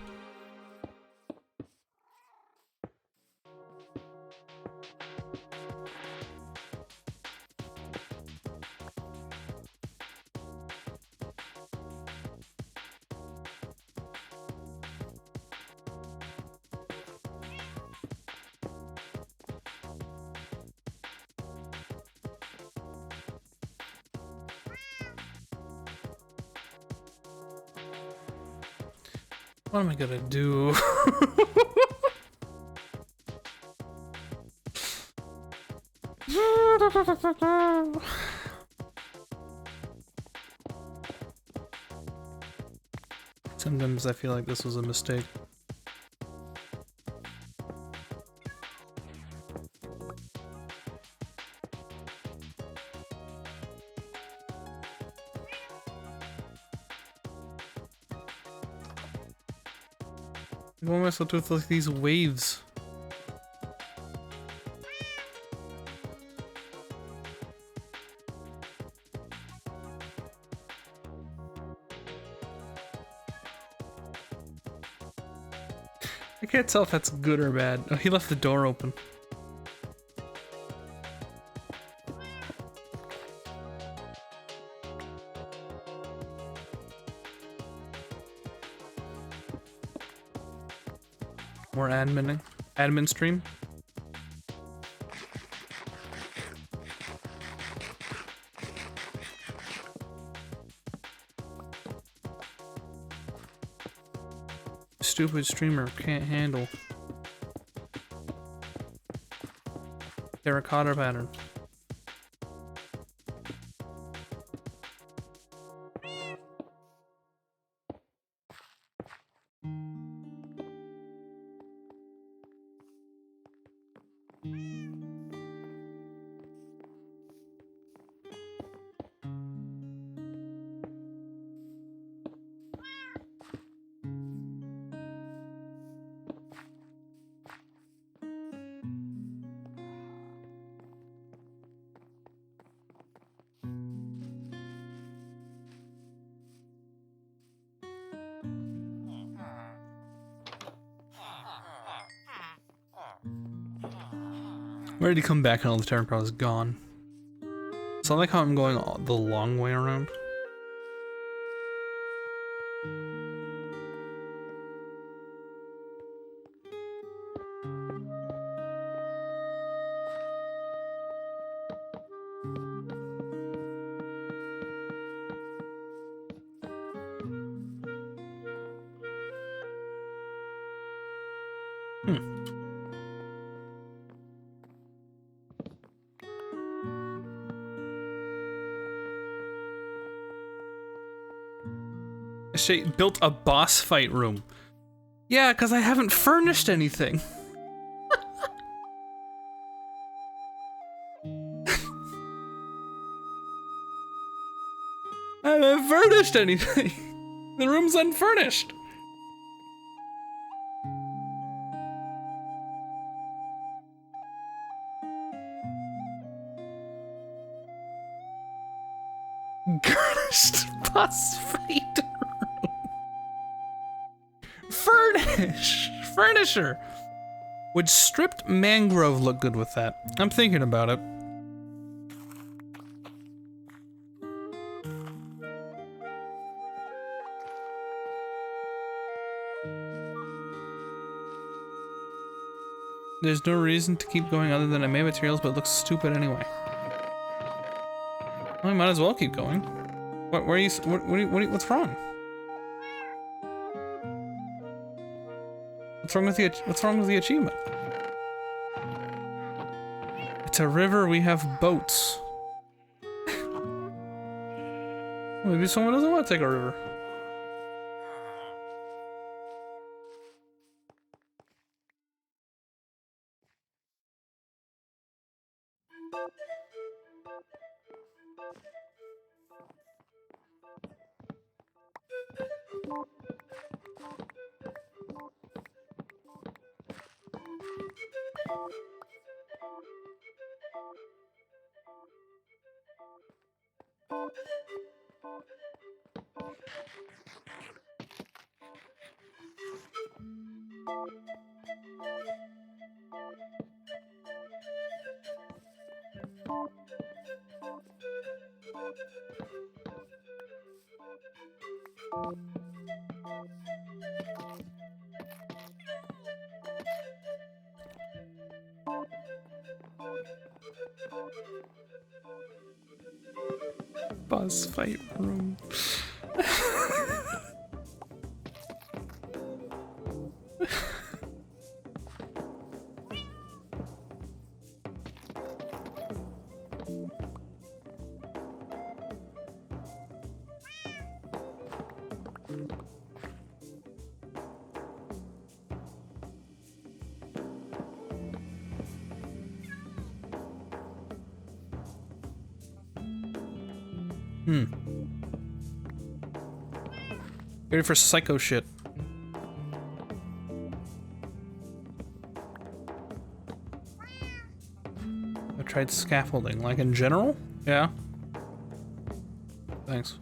What am I gonna do? Sometimes I feel like this was a mistake. What am I supposed to do with like these waves? I can't tell if that's good or bad. Oh, he left the door open. More adminning. Admin stream. Stupid streamer can't handle terracotta pattern. Where did he come back and all the terracotta is gone? It's not like how I'm going the long way around. She built a boss fight room. Yeah, because I haven't furnished anything. I haven't furnished anything. The room's unfurnished. Garnished bus fight room. Furnisher. Would stripped mangrove look good with that? I'm thinking about it. There's no reason to keep going other than I made materials, but it looks stupid anyway. Well, I might as well keep going. Where are you? What's wrong? What's wrong with the achievement? It's a river. We have boats. Maybe someone doesn't want to take a river. Boss fight room. Ready for psycho shit. I tried scaffolding, like in general? Yeah. Thanks.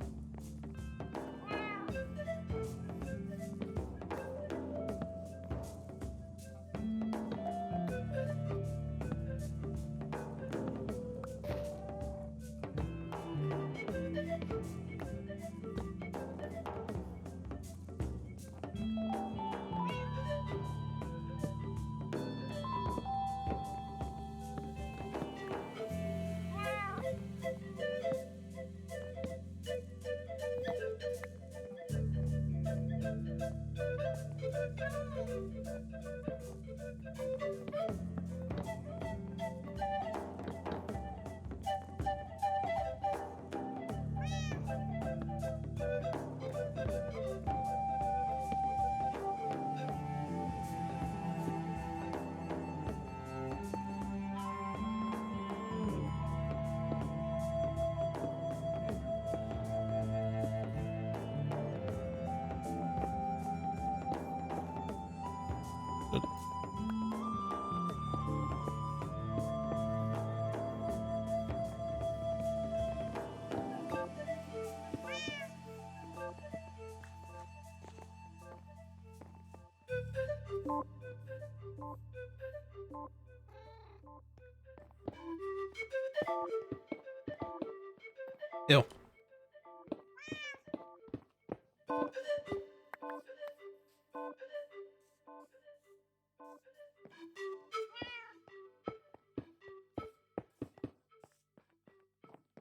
Ew.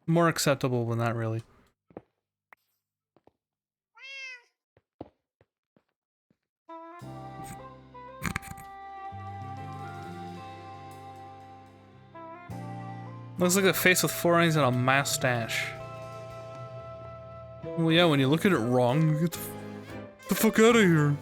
More acceptable, but not really. Looks like a face with 4 eyes and a mustache. Well, yeah, when you look at it wrong, you get the fuck out of here.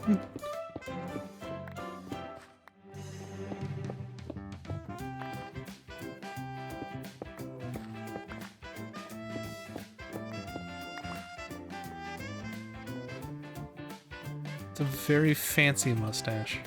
It's a very fancy mustache.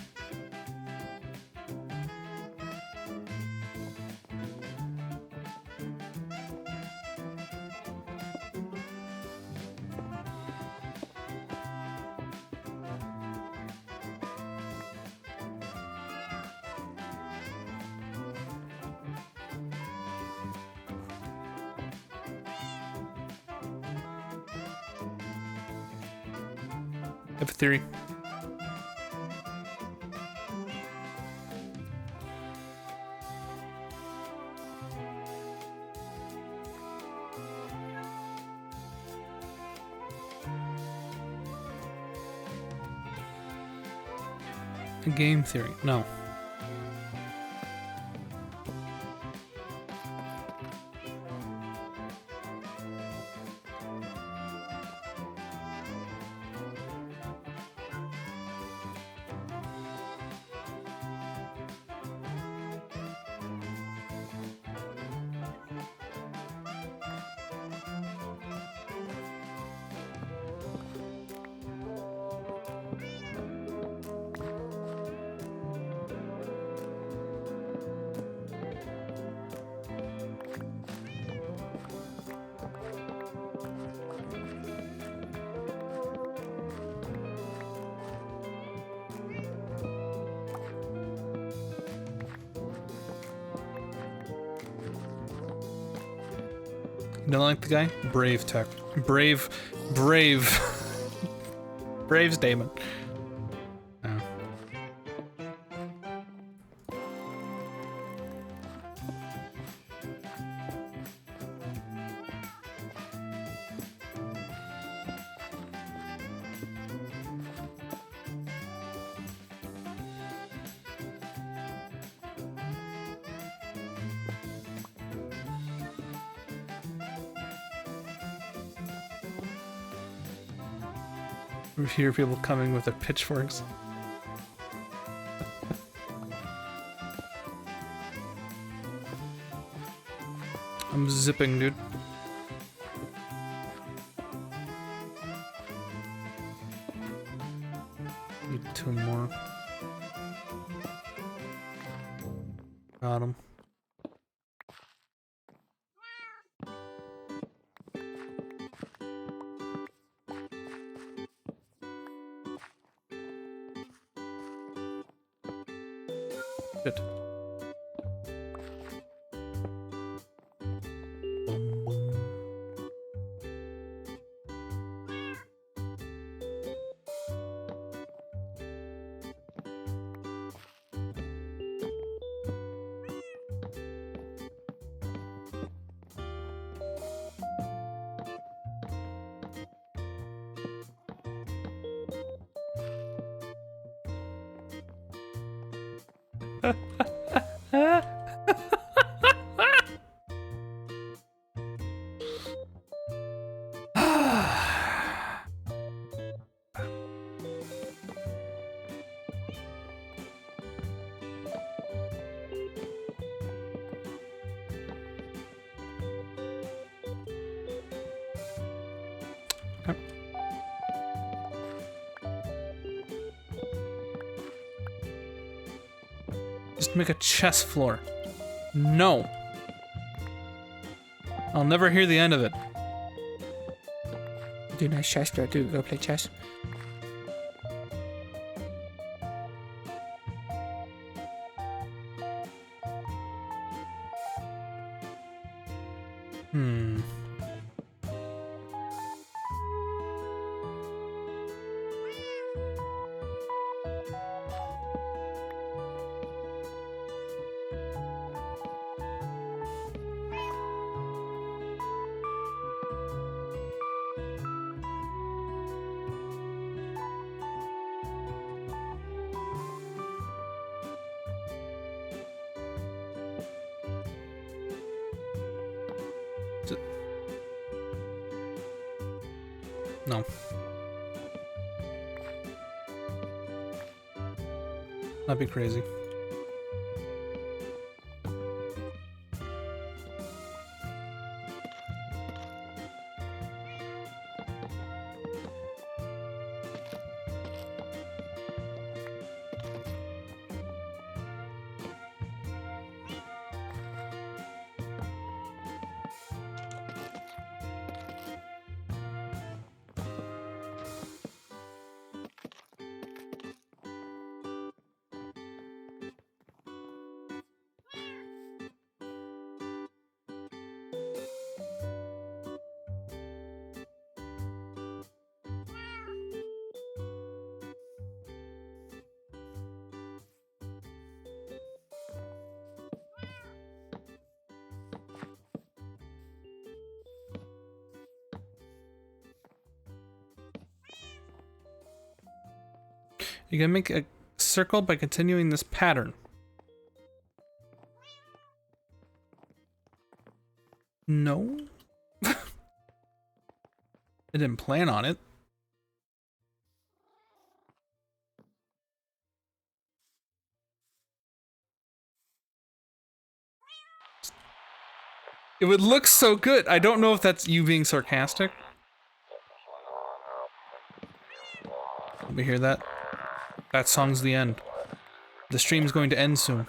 I have a theory. A game theory. No. You don't like the guy? Brave tech. Brave. Brave statement. Oh. We hear people coming with their pitchforks. I'm zipping, dude. Need 2 more. Got him. Good. Just make a chess floor. No. I'll never hear the end of it. Do nice chess, bro. Do go play chess. Hmm. No. That'd be crazy. You can make a circle by continuing this pattern. No. I didn't plan on it. It would look so good. I don't know if that's you being sarcastic. Let me hear that. That song's the end. The stream's going to end soon.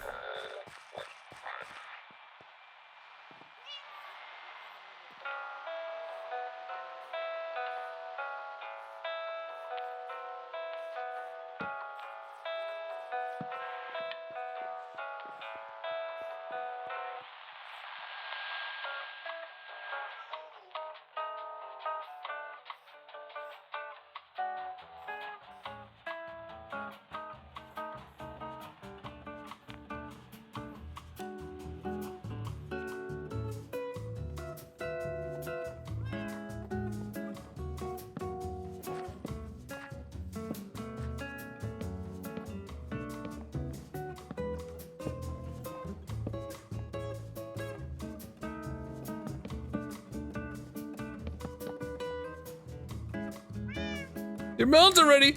Your melons are ready.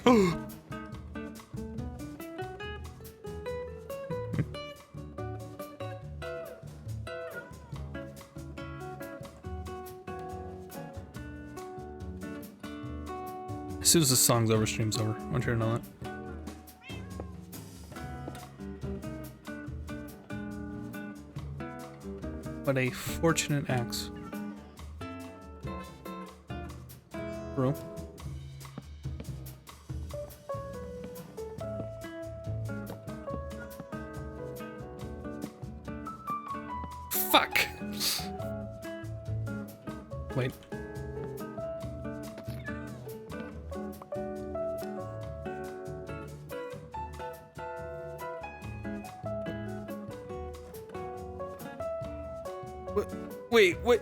As soon as the song's over, stream's over. I want you to know that. What a fortunate axe. Bro. Fuck! Wait. Wait.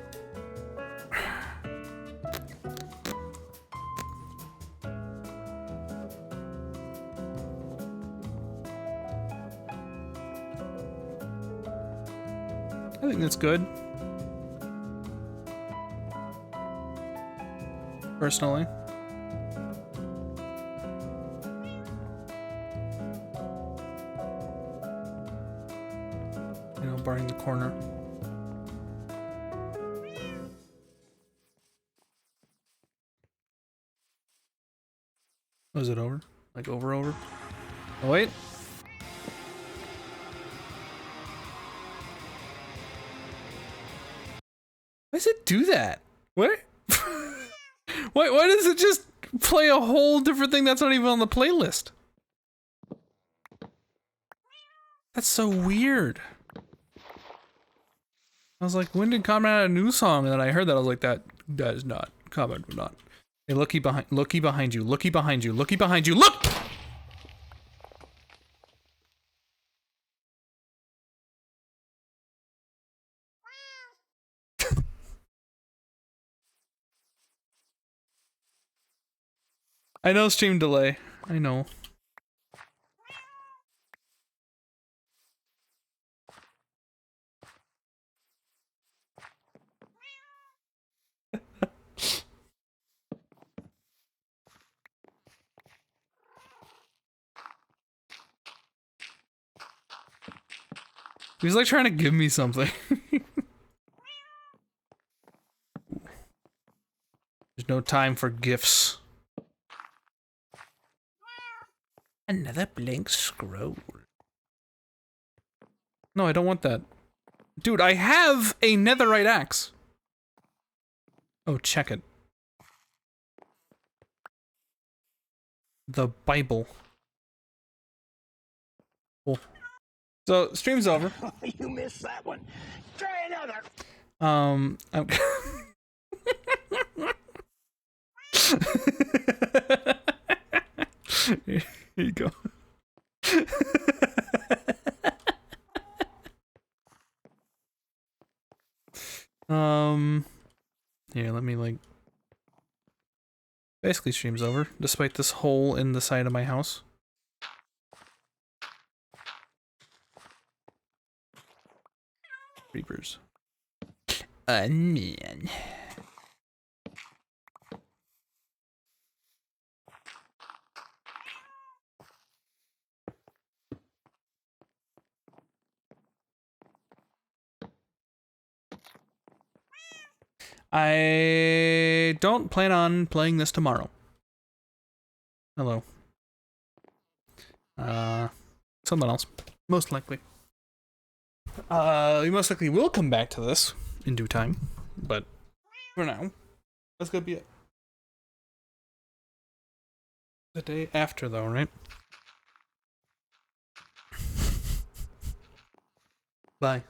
I think that's good. Personally. You know, barring the corner. Was it over? Like over? Oh, wait. Why does it do that? What? Why does it just play a whole different thing that's not even on the playlist? That's so weird. I was like, when did Comrade add a new song? And then I heard that, I was like, that is not. Comrade would not. Hey, looky behind you, looky behind you, look! I know stream delay. I know. He was like trying to give me something. There's no time for gifts. Another blank scroll. No, I don't want that. Dude, I have a netherite axe. Oh, check it. The Bible. Cool. So, stream's over. You missed that one. Try another. Here you go. Here, let me like. Basically, stream's over, despite this hole in the side of my house. Creepers. Man. I don't plan on playing this tomorrow. Hello. Something else. Most likely. We most likely will come back to this in due time, but for now, that's gonna be it. The day after, though, right? Bye.